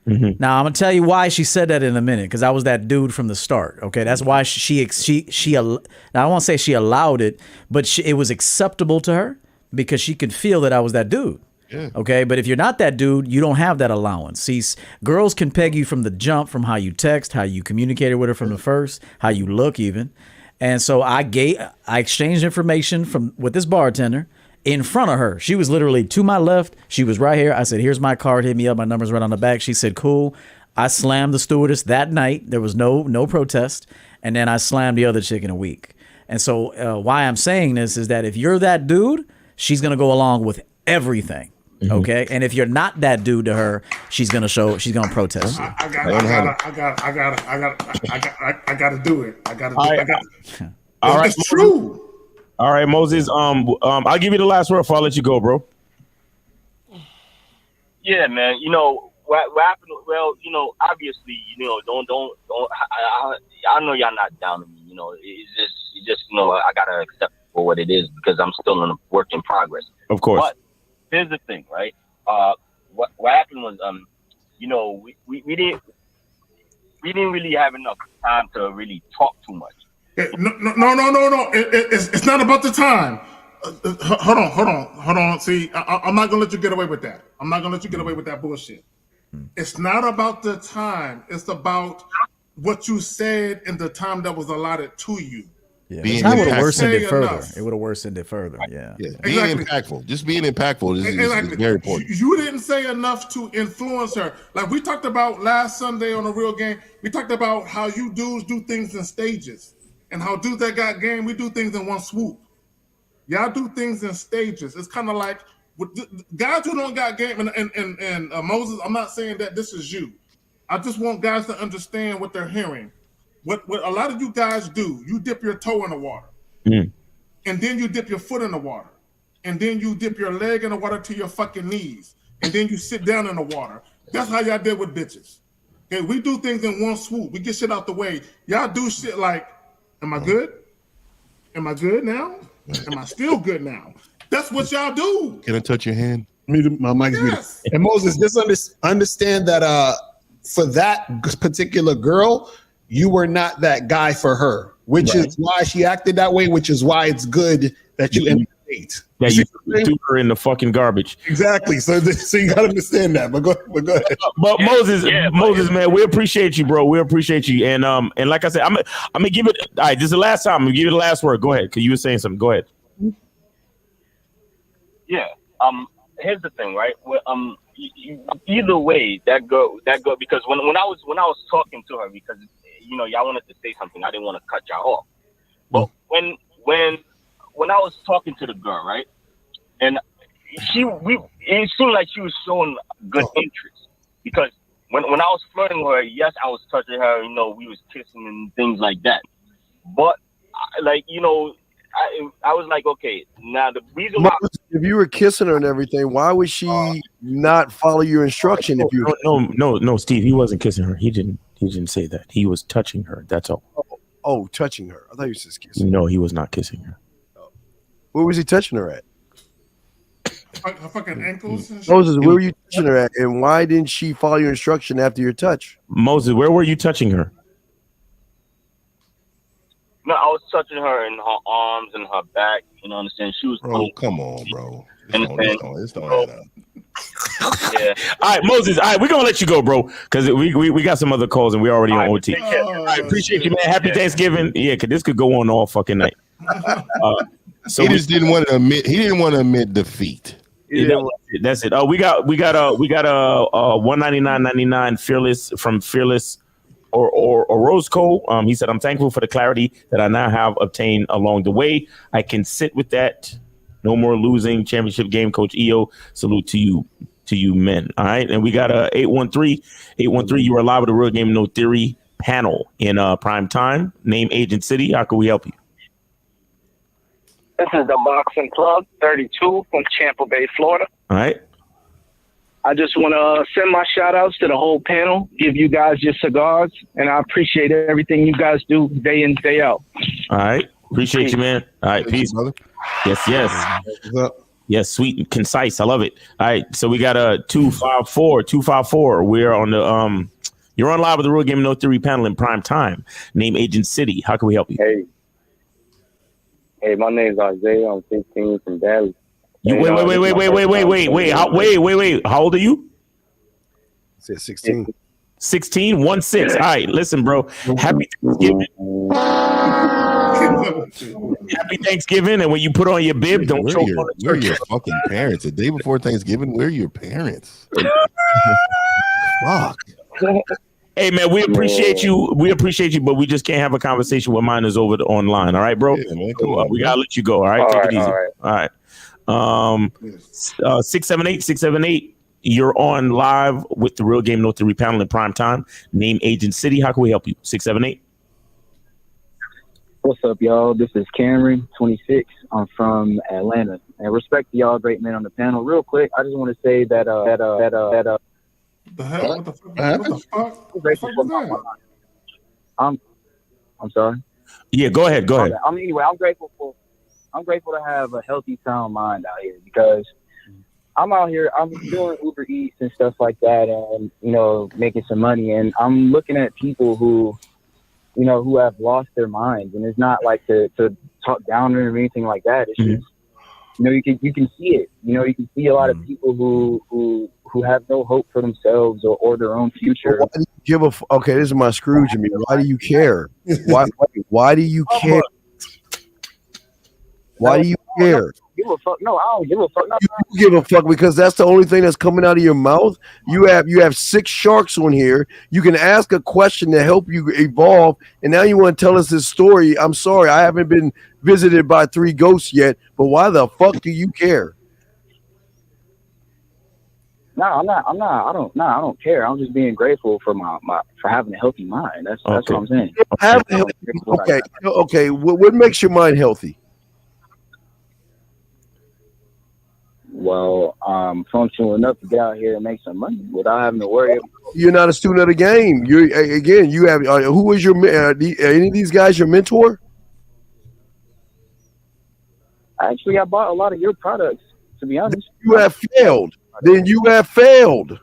Now I'm gonna tell you why she said that in a minute, because I was that dude from the start. Okay, that's why she now I won't say she allowed it, but it was acceptable to her because she could feel that I was that dude. Yeah. Okay, but if you're not that dude, you don't have that allowance. See, girls can peg you from the jump, from how you text, how you communicated with her from the first, how you look even. And so I exchanged information with this bartender in front of her. She was literally to my left. She was right here. I said, here's my card. Hit me up. My number's right on the back. She said, cool. I slammed the stewardess that night. There was no protest. And then I slammed the other chick in a week. And so why I'm saying this is that if you're that dude, she's going to go along with everything. Okay. And if you're not that dude to her, she's going to protest you. I got to do it. All right. It's true. All right, Moses. I'll give you the last word before I let you go, bro. Yeah, man. You know what happened? Well, you know, obviously, you know, don't. I know y'all not down on me. You know, it's just you know, I gotta accept it for what it is because I'm still in a work in progress. Of course. But here's the thing, right? What happened was, you know, we didn't really have enough time to really talk too much. No. It's not about the time. Hold on. See, I'm not gonna let you get away with that. I'm not gonna let you get away with that bullshit. It's not about the time. It's about what you said in the time that was allotted to you. Yeah, the time would have worsened it further. It would have worsened it further. Yeah. Being impactful. Just being impactful is very important. You didn't say enough to influence her. Like we talked about last Sunday on the Real Game. We talked about how you dudes do things in stages. And how dudes that got game, we do things in one swoop. Y'all do things in stages. It's kind of like with guys who don't got game. And Moses, I'm not saying that this is you. I just want guys to understand what they're hearing. What a lot of you guys do, you dip your toe in the water. And then you dip your foot in the water. And then you dip your leg in the water to your fucking knees. And then you sit down in the water. That's how y'all deal with bitches. Okay, we do things in one swoop. We get shit out the way. Y'all do shit like, am I good? Am I good now? Am I still good now? That's what y'all do. Can I touch your hand? My mic is muted. And Moses, just understand that for that particular girl, you were not that guy for her, which is why she acted that way, which is why it's good that you ended the date. Yeah, you threw her in the fucking garbage. Exactly. So you got to understand that. But go ahead. But Moses, man, we appreciate you, bro. We appreciate you. And like I said, I'm gonna give it. All right, this is the last time. I'm gonna give you the last word. Go ahead, because you were saying something. Go ahead. Yeah. Here's the thing, right? Well, either way, that girl, because when I was talking to her, because you know y'all wanted to say something, I didn't want to cut y'all off. But when I was talking to the girl, right, and it seemed like she was showing good interest because when I was flirting with her, yes, I was touching her. You know, we was kissing and things like that. But like, you know, I was like, okay, now the reason why. If you were kissing her and everything, why would she not follow your instruction? If you no, Steve, he wasn't kissing her. He didn't say that. He was touching her. That's all. Oh, touching her. I thought he was just kissing. No, he was not kissing her. Where was he touching her at? Her fucking ankles and shit. Moses, where were you touching her at, and why didn't she follow your instruction after your touch? Moses, where were you touching her? No, I was touching her in her arms and her back. You know what I'm saying? She was. Bro, come on, bro. It's don't add up. Yeah. All right, Moses. All right, we're gonna let you go, bro, because we got some other calls and we're already on OT. I appreciate you, man. Happy Thanksgiving. Yeah, because this could go on all fucking night. So he just didn't want to admit. He didn't want to admit defeat. Yeah, that's it. We got a 199.99 Fearless from Fearless or Roscoe. He said, "I'm thankful for the clarity that I now have obtained along the way. I can sit with that. No more losing championship game, Coach EO. Salute to you men." All right, and we got a 813. You are live with the Real Game No Theory panel in prime time. Name, age, and city. How can we help you? This is the Boxing Club 32 from Tampa Bay, Florida. All right. I just want to send my shout outs to the whole panel, give you guys your cigars, and I appreciate everything you guys do day in, day out. All right. Appreciate you, man. All right. Peace. Brother. Yes. What's up? Yes, sweet and concise. I love it. All right. So we got a 254. We're on the you're on live with the Real Game No Theory panel in prime time. Name, age, and city. How can we help you? Hey, my name's Isaiah. I'm 15 from Dallas. Wait. How old are you? I said 16. 16, 1-6. All right, listen, bro. Happy Thanksgiving. Happy Thanksgiving. And when you put on your bib, don't choke on the turkey. Where are your fucking parents? The day before Thanksgiving, where are your parents? Fuck. Hey, man, we appreciate you. We appreciate you, but we just can't have a conversation with minors over online. All right, bro? Yeah, man, come on, we got to let you go. All right? Take it easy. All right. 678. You're on live with the Real Game No Theory panel in prime time. Name, age, and city. How can we help you? 678. What's up, y'all? This is Cameron, 26. I'm from Atlanta. And respect to y'all great men on the panel. Real quick, I just want to say that The hell? What the fuck? I'm sorry. Yeah, go ahead. I mean, anyway, I'm grateful to have a healthy, sound mind out here because I'm out here. I'm doing Uber Eats and stuff like that, and making some money. And I'm looking at people who have lost their minds, and it's not like to talk down or anything like that. It's just you can see it. You can see a lot of people who have no hope for themselves or their own future. Why do you give a okay? This is my Scrooge. I mean, why do you care? Why do you care? Why do you care? Give a fuck. No, I don't give a fuck. No. You give a fuck because that's the only thing that's coming out of your mouth. You have 6 sharks on here. You can ask a question to help you evolve, and now you want to tell us this story. I'm sorry, I haven't been visited by 3 ghosts yet, but why the fuck do you care? No, I'm not. I don't care. I'm just being grateful for for having a healthy mind. That's what I'm saying. Okay. What makes your mind healthy? Well, functional enough to get out here and make some money without having to worry. You're not a student of the game. You have who is your any of these guys your mentor? Actually, I bought a lot of your products. To be honest, you have failed. Then you have failed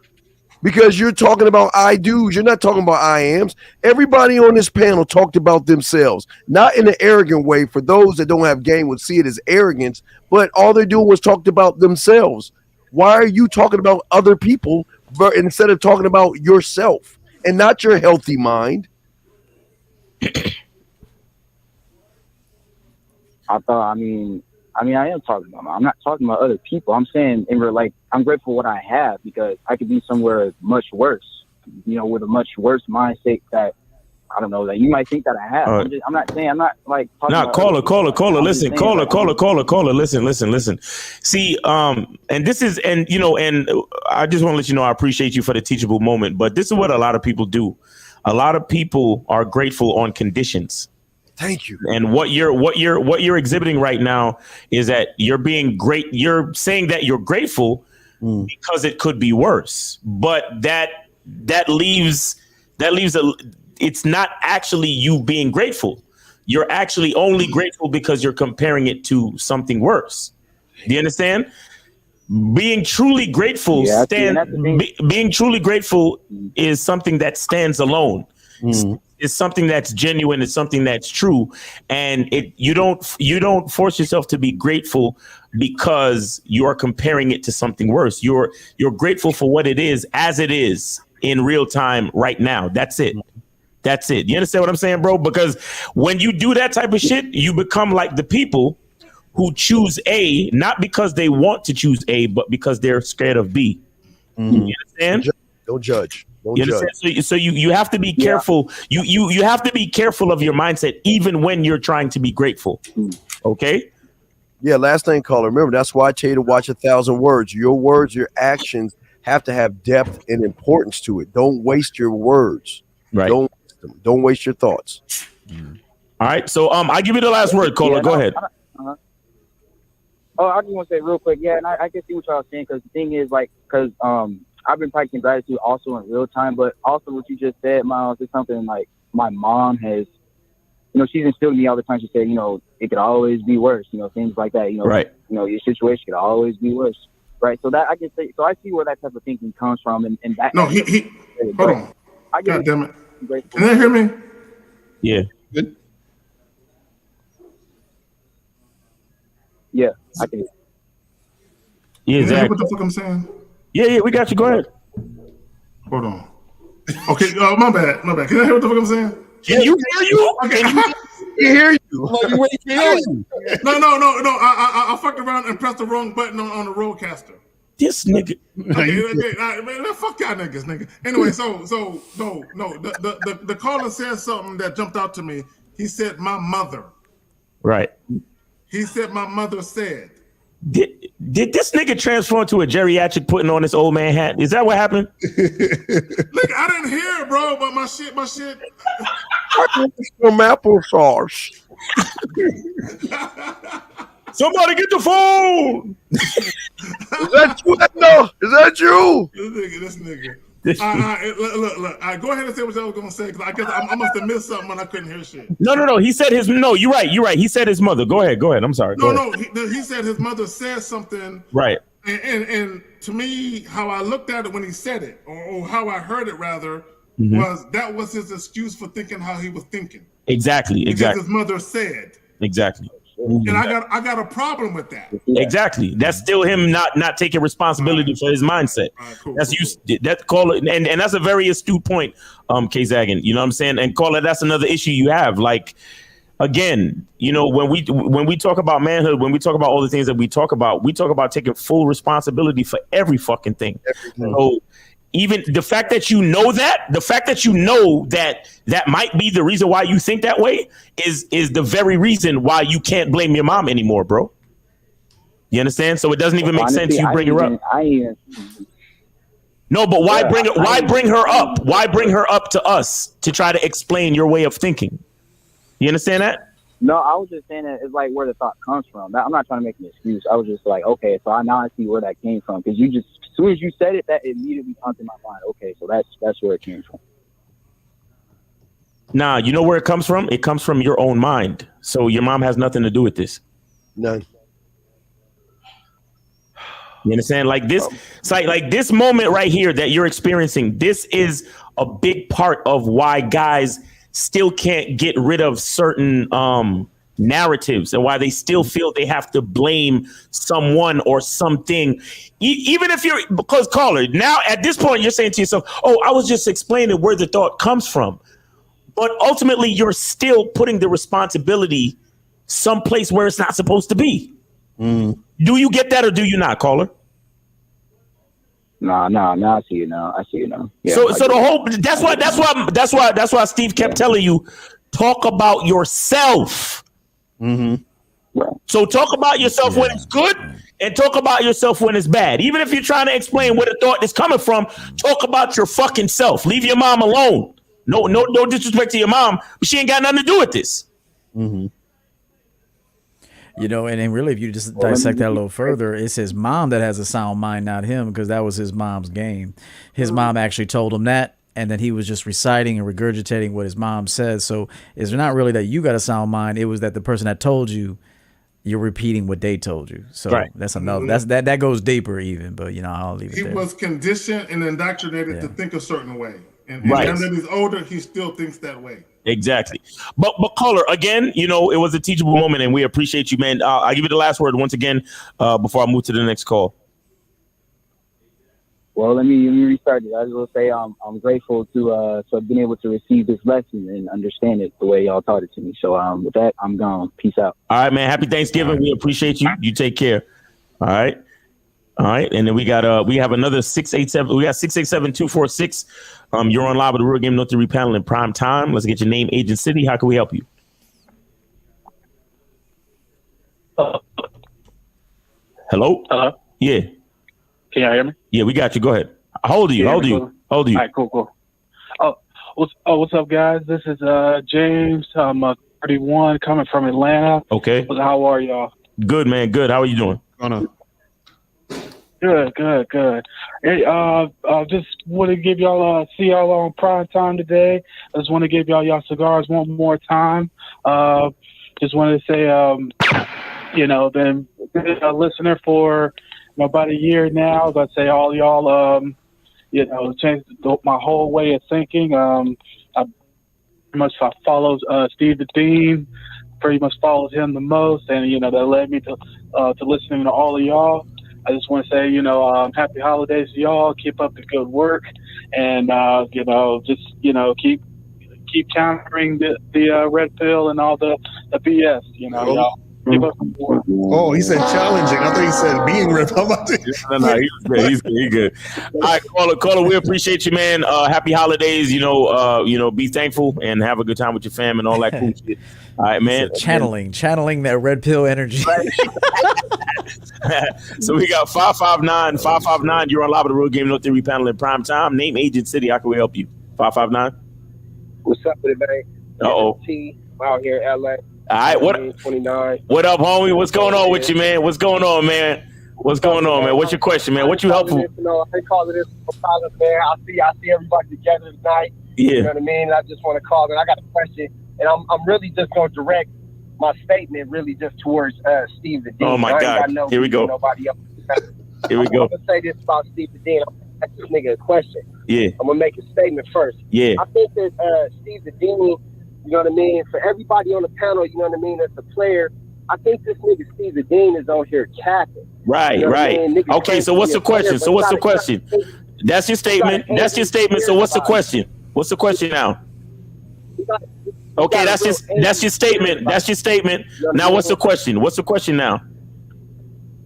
because you're talking about I do's. You're not talking about I ams. Everybody on this panel talked about themselves, not in an arrogant way. For those that don't have game would see it as arrogance, but all they're doing was talked about themselves. Why are you talking about other people instead of talking about yourself and not your healthy mind? I am talking about. I'm not talking about other people. I'm saying, I'm grateful for what I have because I could be somewhere much worse, with a much worse mindset that I don't know that you might think that I have. I'm not saying I'm not like. Nah, caller. Listen, caller. Listen. See, and this is, and you know, and I just want to let you know I appreciate you for the teachable moment. But this is what a lot of people do. A lot of people are grateful on conditions. Thank you. And what you're exhibiting right now is that you're being great. You're saying that you're grateful because it could be worse. But that leaves it's not actually you being grateful. You're actually only grateful because you're comparing it to something worse. Do you understand? Being truly grateful being truly grateful is something that stands alone. It's something that's genuine. It's something that's true. And you don't force yourself to be grateful because you are comparing it to something worse. You're grateful for what it is as it is in real time right now. That's it. You understand what I'm saying, bro? Because when you do that type of shit, you become like the people who choose A, not because they want to choose A, but because they're scared of B. You understand? Don't judge. You understand? So you have to be careful. You have to be careful of your mindset, even when you're trying to be grateful. Okay? Yeah, last thing, caller. Remember, that's why I tell you to watch 1,000 words. Your words, your actions have to have depth and importance to it. Don't waste your words. Right. Don't waste your thoughts. All right. So I give you the last word, caller. Go ahead. Oh, I just want to say real quick. Yeah, and I can see what y'all are saying, because the thing is, like, because I've been practicing gratitude also in real time, but also what you just said, Miles, is something like my mom has, you know, she's instilled in me all the time. She said, you know, it could always be worse, you know, things like that, you know, right. You know, your situation could always be worse, right? So that I can say, so I see where that type of thinking comes from, and that. No, he hold on. God damn it! Can they hear me? Yeah. Good. Yeah, I can. Yeah, exactly. What the fuck I'm saying? Yeah, we got you. Go ahead. Hold on. Okay, my bad. Can I hear what the fuck I'm saying? Can you hear you? Okay. You hear you. No. I fucked around and pressed the wrong button on the Rodecaster. This nigga. Okay, man, fuck y'all nigga. Anyway, so no. The caller said something that jumped out to me. He said, "My mother." Right. He said, "My mother said." Did this nigga transform to a geriatric putting on this old man hat? Is that what happened? Look, I didn't hear it, bro, but my shit. Some applesauce. Somebody get the phone. Is that you? No, is that you? This nigga. Look. Go ahead and say what I was gonna say, because I guess I must have missed something when I couldn't hear shit. No. He said his. No, you're right. He said his mother. Go ahead. I'm sorry. No. He said his mother said something. Right. And to me, how I looked at it when he said it, or how I heard it rather, was his excuse for thinking how he was thinking. Exactly. Because his mother said. Exactly. And I got a problem with that. Exactly. That's still him not taking responsibility for his mindset. Right, cool, that's you. That caller, and that's a very astute point, K Zaggin. You know what I'm saying? And caller, that's another issue you have. Like, again, you know, when we talk about manhood, when we talk about all the things that we talk about taking full responsibility for every fucking thing. So even the fact that you know that might be the reason why you think that way is the very reason why you can't blame your mom anymore, bro. You understand? So it doesn't even make sense you bring her up. No, but why bring her up? Why bring her up to us to try to explain your way of thinking? You understand that? No, I was just saying that it's like where the thought comes from. I'm not trying to make an excuse. I was just like, okay, so now I see where that came from, because as soon as you said it, that immediately comes in my mind. Okay, so that's where it came from. Nah, you know where it comes from? It comes from your own mind. So your mom has nothing to do with this. None. You understand? Like this, it's like this moment right here that you're experiencing. This is a big part of why guys still can't get rid of certain narratives, and why they still feel they have to blame someone or something, even if you're, because caller, now at this point you're saying to yourself, oh, I was just explaining where the thought comes from, but ultimately you're still putting the responsibility someplace where it's not supposed to be. Do you get that, or do you not, caller? Nah, I see you now. Yeah, so the whole that's why Steve kept telling you, talk about yourself. Mm-hmm. So talk about yourself when it's good and talk about yourself when it's bad. Even if you're trying to explain where the thought is coming from, talk about your fucking self. Leave your mom alone. No disrespect to your mom, but she ain't got nothing to do with this. Mm-hmm. You know, and then really, if you just dissect that a little further, it's his mom that has a sound mind, not him, because that was his mom's game. His mom actually told him that, and then he was just reciting and regurgitating what his mom said. So it's not really that you got a sound mind; it was that the person that told you, you're repeating what they told you. So that's another. That goes deeper even. But you know, I'll leave it there. He was conditioned and indoctrinated to think a certain way, and now that he's older, he still thinks that way. Exactly. But caller, again, you know, it was a teachable moment, and we appreciate you, man. I'll give you the last word once again before I move to the next call. Well, let me restart it. I just want to say I'm grateful to have been able to receive this lesson and understand it the way y'all taught it to me. So with that, I'm gone. Peace out. All right, man. Happy Thanksgiving. We appreciate you. You take care. All right. And then we have another 687. We got 687-246. You're on live with the Real Game No 3 panel in prime time. Let's get your name, age, and city. How can we help you? Hello? Yeah. Can y'all hear me? Yeah, we got you. Go ahead. How old are you? All right, cool. What's up, guys? This is James. I'm 31, coming from Atlanta. Okay. How are y'all? Good, man. Good. How are you doing? Good. Hey, just want to give y'all see y'all on prime time today. I just want to give y'all cigars one more time. Just wanted to say, been a listener for about a year now. I'd say all y'all, changed my whole way of thinking. I followed Steve the Dean. Pretty much followed him the most, and that led me to listening to all of y'all. I just want to say, happy holidays to y'all. Keep up the good work, and keep countering the red pill and all the BS. Y'all. Keep up the work. Oh, he said challenging. I thought he said being ripped. How about this? No, he's good. All right, caller, we appreciate you, man. Happy holidays. Be thankful and have a good time with your fam and all that cool shit. All right, man. Channeling that red pill energy. So we got 559. You're on live with the Real Game No 3 panel in prime time. Name, age, and city. How can we help you? 559. What's up with it, man? Uh-oh. Out here in LA. All right, 29. What up, homie? What's going on with you, man? What's going on, man? What's your question, man? What you helpful? I call it this for college, man. I see everybody together tonight. Yeah. You know what I mean? I just want to call it. I got a question, and I'm really just going to direct my statement really just towards Steve the Dean. Oh my God! Here we go. Nobody else. Here we go. I'm gonna say this about Steve the Dean. I'm gonna ask this nigga a question. Yeah. I'm gonna make a statement first. Yeah. I think that Steve the Dean, you know what I mean, for everybody on the panel, you know what I mean, that's a player, I think this nigga Steve the Dean is on here capping. Right, you know right. I mean? Okay, so what's the question? That's your statement. That's your statement. So what's the question? What's the question now? Okay, that's your statement. That's your statement. Now what's the question? What's the question now?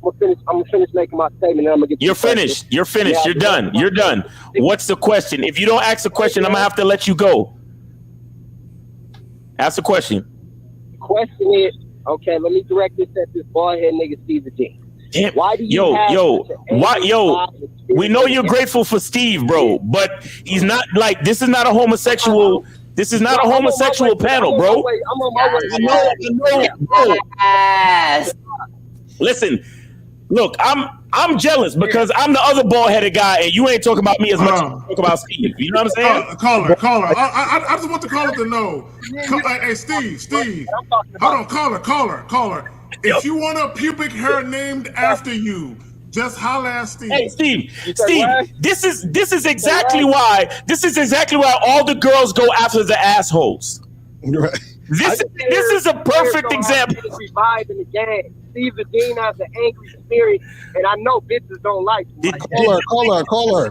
I'm gonna finish making my statement and I'm gonna get You're finished. You're finished. You're done. You're done. What's the question? If you don't ask the question, I'm gonna have to let you go. Ask the question. The question is, okay, let me direct this at this bald head nigga Steve the Dean. Damn. Why do you we know you're grateful for Steve, bro, but he's not like this is not a homosexual. This is not a homosexual panel, bro. I'm on my way. Listen, look, I'm jealous because I'm the other bald-headed guy, and you ain't talking about me as much as you talk about Steve. You know what I'm saying? Caller. I just want the caller to know. Hey, Steve. Hold on, caller. If you want a pubic hair named after you, just holler at Steve. Hey, Steve. This is exactly why all the girls go after the assholes. Right. This is a perfect example. Revive in the game. Steve the Dean has an angry spirit, and I know bitches don't like him. Caller. Yo, hold on. Hold on.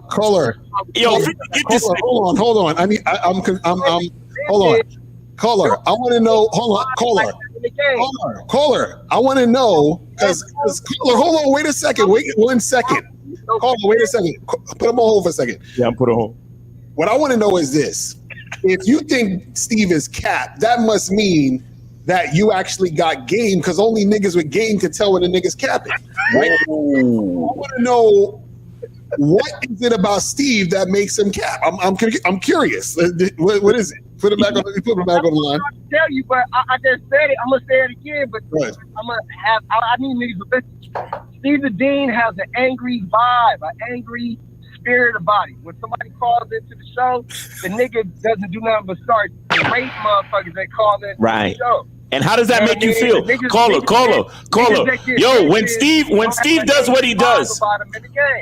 Caller, I want to know. Hold on, caller. I want to know because caller. Hold on. Wait a second. Wait 1 second. Caller, wait a second. Put him on hold for a second. Yeah, I'm put on hold. What I want to know is this. If you think Steve is capped, that must mean that you actually got game, because only niggas with game can tell when a nigga's capping. Right? I want to know, what is it about Steve that makes him cap? I'm curious. What is it? Put him back on the line. I can tell you, but I just said it. I'm gonna say it again, but I need niggas to listen. Steve the Dean has an angry vibe, an angry spirit about him. When somebody calls into the show, the nigga doesn't do nothing but start rape motherfuckers that call into the show. And how does that make you feel? Caller. Yo, when Steve does what he does,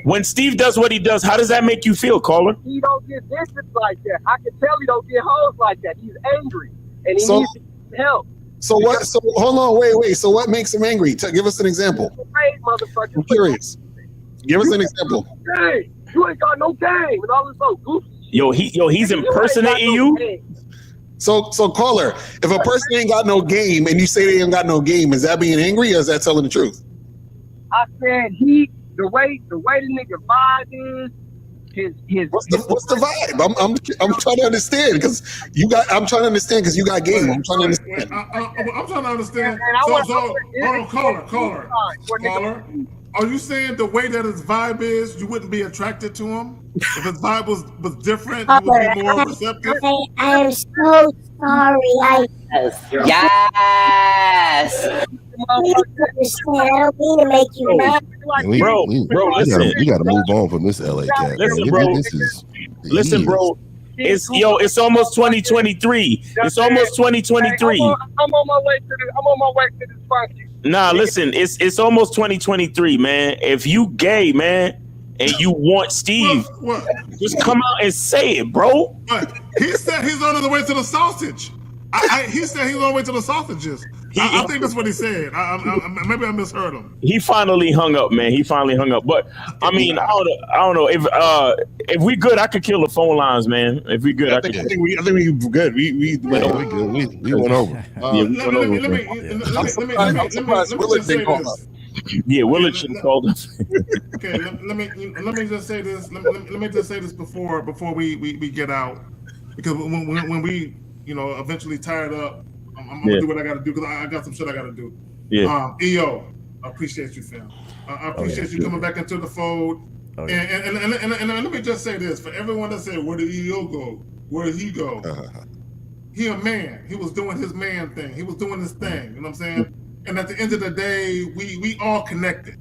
when Steve does what he does, how does that make you feel, caller? He don't get distant like that. I can tell he don't get hoes like that. He's angry and he needs help. So what? So hold on, wait. So what makes him angry? Give us an example. I'm curious. Give us an example. Hey, you ain't got no game and all this old goofy. He's impersonating you. So caller, if a person ain't got no game and you say they ain't got no game, is that being angry or is that telling the truth? I said the way the nigga vibe is, his what's the vibe? I'm trying to understand because I'm trying to understand because you got game. I'm trying to understand. I'm trying to understand. Hold on, caller. Are you saying the way that his vibe is, you wouldn't be attracted to him? If his vibe was different, you would be more receptive? I am so sorry. Yes. Please understand. I don't mean to make you mad. Bro, listen. We got to move on from this LA cat. Listen, bro. Listen, bro. It's almost 2023. It's almost 2023. I'm on my way to this function. Nah, listen, it's almost 2023, man. If you gay, man, and you want Steve, just come out and say it, bro. He said he's on the way to the sausage. He said he's on the way to the sausages. I think that's what he said. Maybe I misheard him. He finally hung up, man. But I mean, I don't know if we good. I could kill the phone lines, man. If we good, I think we good. We went over. We went over. Yeah, Willard should have called us. Okay, let me just say this. Let me just say this before we get out, because when we eventually tired up, I'm gonna do what I gotta do because I got some shit I gotta do. Yeah. EO, I appreciate you, fam. I appreciate you coming back into the fold. And let me just say this for everyone that said, where did EO go? Where did he go? He a man. He was doing his man thing. He was doing his thing. You know what I'm saying? And at the end of the day, we all connected.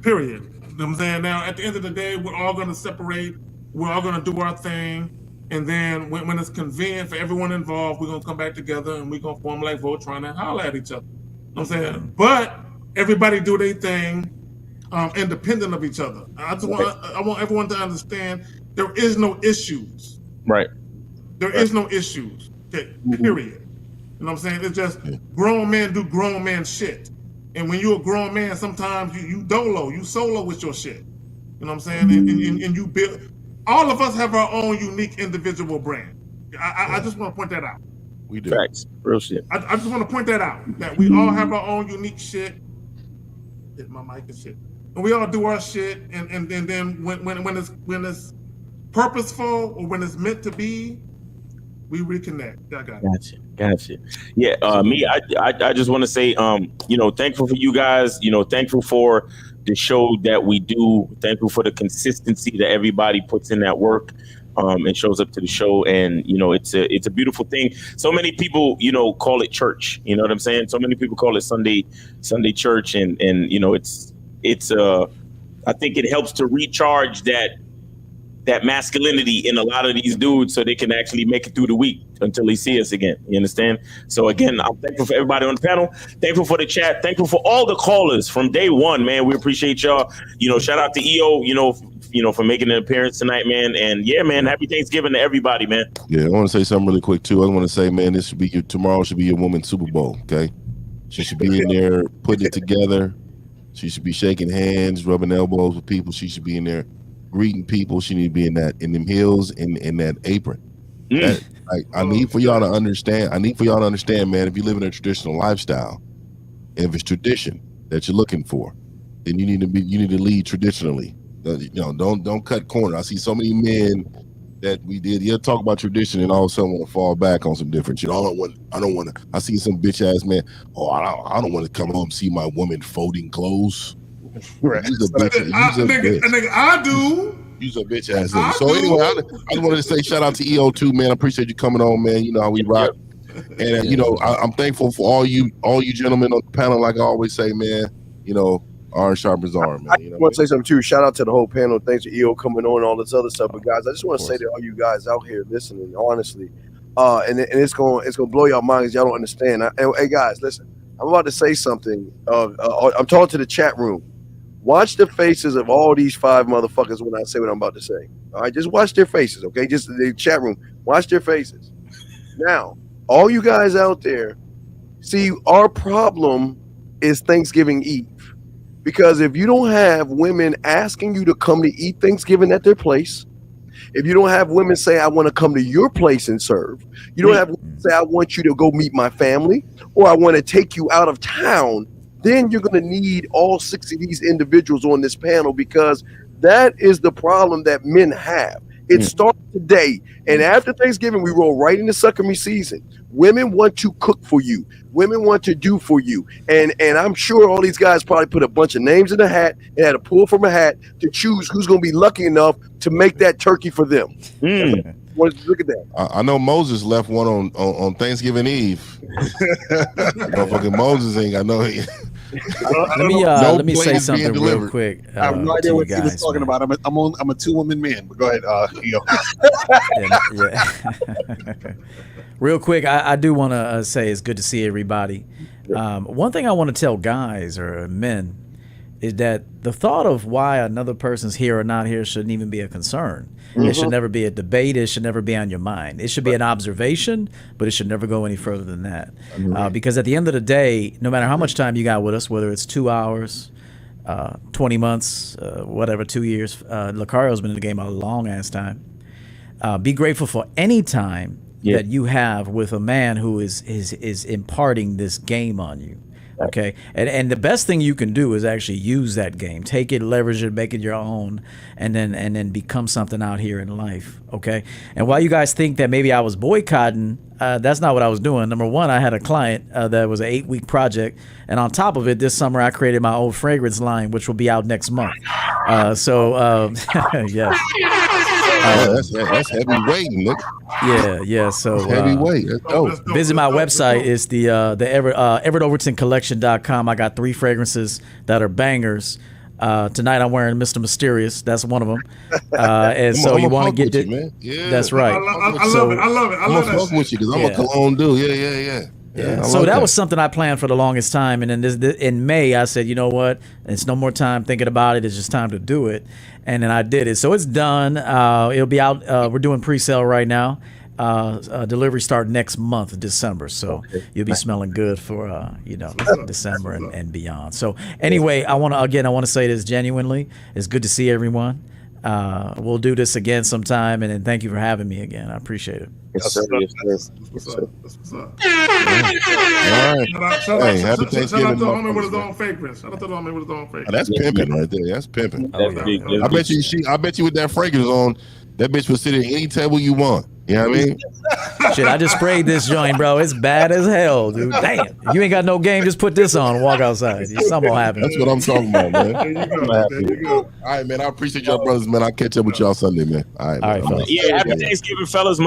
Period. You know what I'm saying? Now, at the end of the day, we're all gonna separate. We're all gonna do our thing. And then when it's convenient for everyone involved, we're going to come back together and we're going to form like Voltron and holler at each other. You know what I'm saying? But everybody do their thing independent of each other. I want everyone to understand there is no issues. Right. There is no issues. Okay, period. You know what I'm saying? It's just grown men do grown man shit. And when you're a grown man, sometimes you solo with your shit. You know what I'm saying? And you build... All of us have our own unique individual brand. I just want to point that out. We do. Facts. Real shit. I just want to point that out. That we all have our own unique shit. Hit my mic and shit. And we all do our shit. And then when it's purposeful or when it's meant to be, we reconnect. I got it. Gotcha. Yeah. I just want to say, thankful for you guys. Thankful for the show that we do. Thankful for the consistency that everybody puts in that work and shows up to the show. And it's a beautiful thing. So many people call it church. You know what I'm saying? So many people call it Sunday church, and it's I think it helps to recharge that masculinity in a lot of these dudes so they can actually make it through the week until they see us again. You understand? So again, I'm thankful for everybody on the panel. Thankful for the chat. Thankful for all the callers from day one, man. We appreciate y'all. Shout out to EO, for making an appearance tonight, man. And yeah, man, happy Thanksgiving to everybody, man. Yeah, I want to say something really quick too. I want to say, man, tomorrow should be your women's Super Bowl, okay? She should be in there putting it together. She should be shaking hands, rubbing elbows with people. She should be in there greeting people. She need to be in them heels and in that apron. I need for y'all to understand. Man, if you live in a traditional lifestyle, and if it's tradition that you're looking for, then you need to lead traditionally. Don't cut corner. I see so many men that we did. You talk about tradition, and all of a sudden want to fall back on some different shit. I don't want to. I see some bitch ass man. Oh, I don't want to come home and see my woman folding clothes. Right. Use a bitch. I do. Use a bitch ass. So anyway, I just wanted to say shout out to EO2, man. I appreciate you coming on, man. You know how we rock. And I'm thankful for all you gentlemen on the panel. Like I always say, man. Iron sharpens iron, man. I want to say something too. Shout out to the whole panel. Thanks to EO coming on and all this other stuff. But guys, I just want to say to all you guys out here listening, honestly, and it's going to blow your minds. Y'all don't understand. Hey guys, listen. I'm about to say something. I'm talking to the chat room. Watch the faces of all these 5 motherfuckers when I say what I'm about to say. All right, just watch their faces, okay? Just the chat room. Watch their faces. Now, all you guys out there, see, our problem is Thanksgiving Eve. Because if you don't have women asking you to come to eat Thanksgiving at their place, if you don't have women say, I want to come to your place and serve, you don't have women say, I want you to go meet my family, or I want to take you out of town, then you're going to need all 6 of these individuals on this panel, because that is the problem that men have. It starts today, and after Thanksgiving, we roll right into sucker me season. Women want to cook for you. Women want to do for you. And I'm sure all these guys probably put a bunch of names in a hat and had to pull from a hat to choose who's going to be lucky enough to make that turkey for them. Look at that. I know Moses left one on Thanksgiving Eve. Motherfucking Moses ain't got no. Let me say something real quick. I have no idea what he was talking about. I'm a 2-woman man, but go ahead, EO. Real quick, I do want to say it's good to see everybody. One thing I want to tell guys or men is that the thought of why another person's here or not here shouldn't even be a concern. It should never be a debate. It should never be on your mind. It should be an observation, but it should never go any further than that. Because at the end of the day, no matter how much time you got with us, whether it's 2 hours, 20 months, whatever, 2 years, Lucario's been in the game a long ass time. Be grateful for any time that you have with a man who is imparting this game on you. Okay, and the best thing you can do is actually use that game, take it, leverage it, make it your own, and then become something out here in life. Okay, and while you guys think that maybe I was boycotting, that's not what I was doing. Number one, I had a client that was an 8-week project, and on top of it, this summer I created my own fragrance line, which will be out next month. Yes. That's heavyweight, Nick. Yeah. So heavyweight. Visit my website. It's the EverettOvertonCollection.com. I got 3 fragrances that are bangers. Tonight I'm wearing Mr. Mysterious. That's one of them. And so you want to get it, man. Yeah, that's right. I love it. I'm gonna fuck with you because I'm a cologne dude. Yeah. So that was something I planned for the longest time, and then in May I said, you know what? It's no more time thinking about it. It's just time to do it, and then I did it. So it's done. It'll be out. We're doing pre-sale right now. Delivery start next month, December. So you'll be smelling good for December and beyond. So anyway, I want to say this genuinely. It's good to see everyone. We'll do this again sometime, and then thank you for having me again. I appreciate it. Yes, sir. What's up? All right. Shout out to the homie with his own fragrance. That's pimping right there. That's pimping. I bet you with that fragrance on, that bitch will sit at any table you want. You know what I mean? Shit, I just sprayed this joint, bro. It's bad as hell, dude. Damn. If you ain't got no game, just put this on and walk outside. Something will happen. That's what I'm talking about, man. There you go. All right, man. I appreciate y'all brothers, man. I'll catch up with y'all Sunday, man. All right, Yeah, happy Thanksgiving, fellas.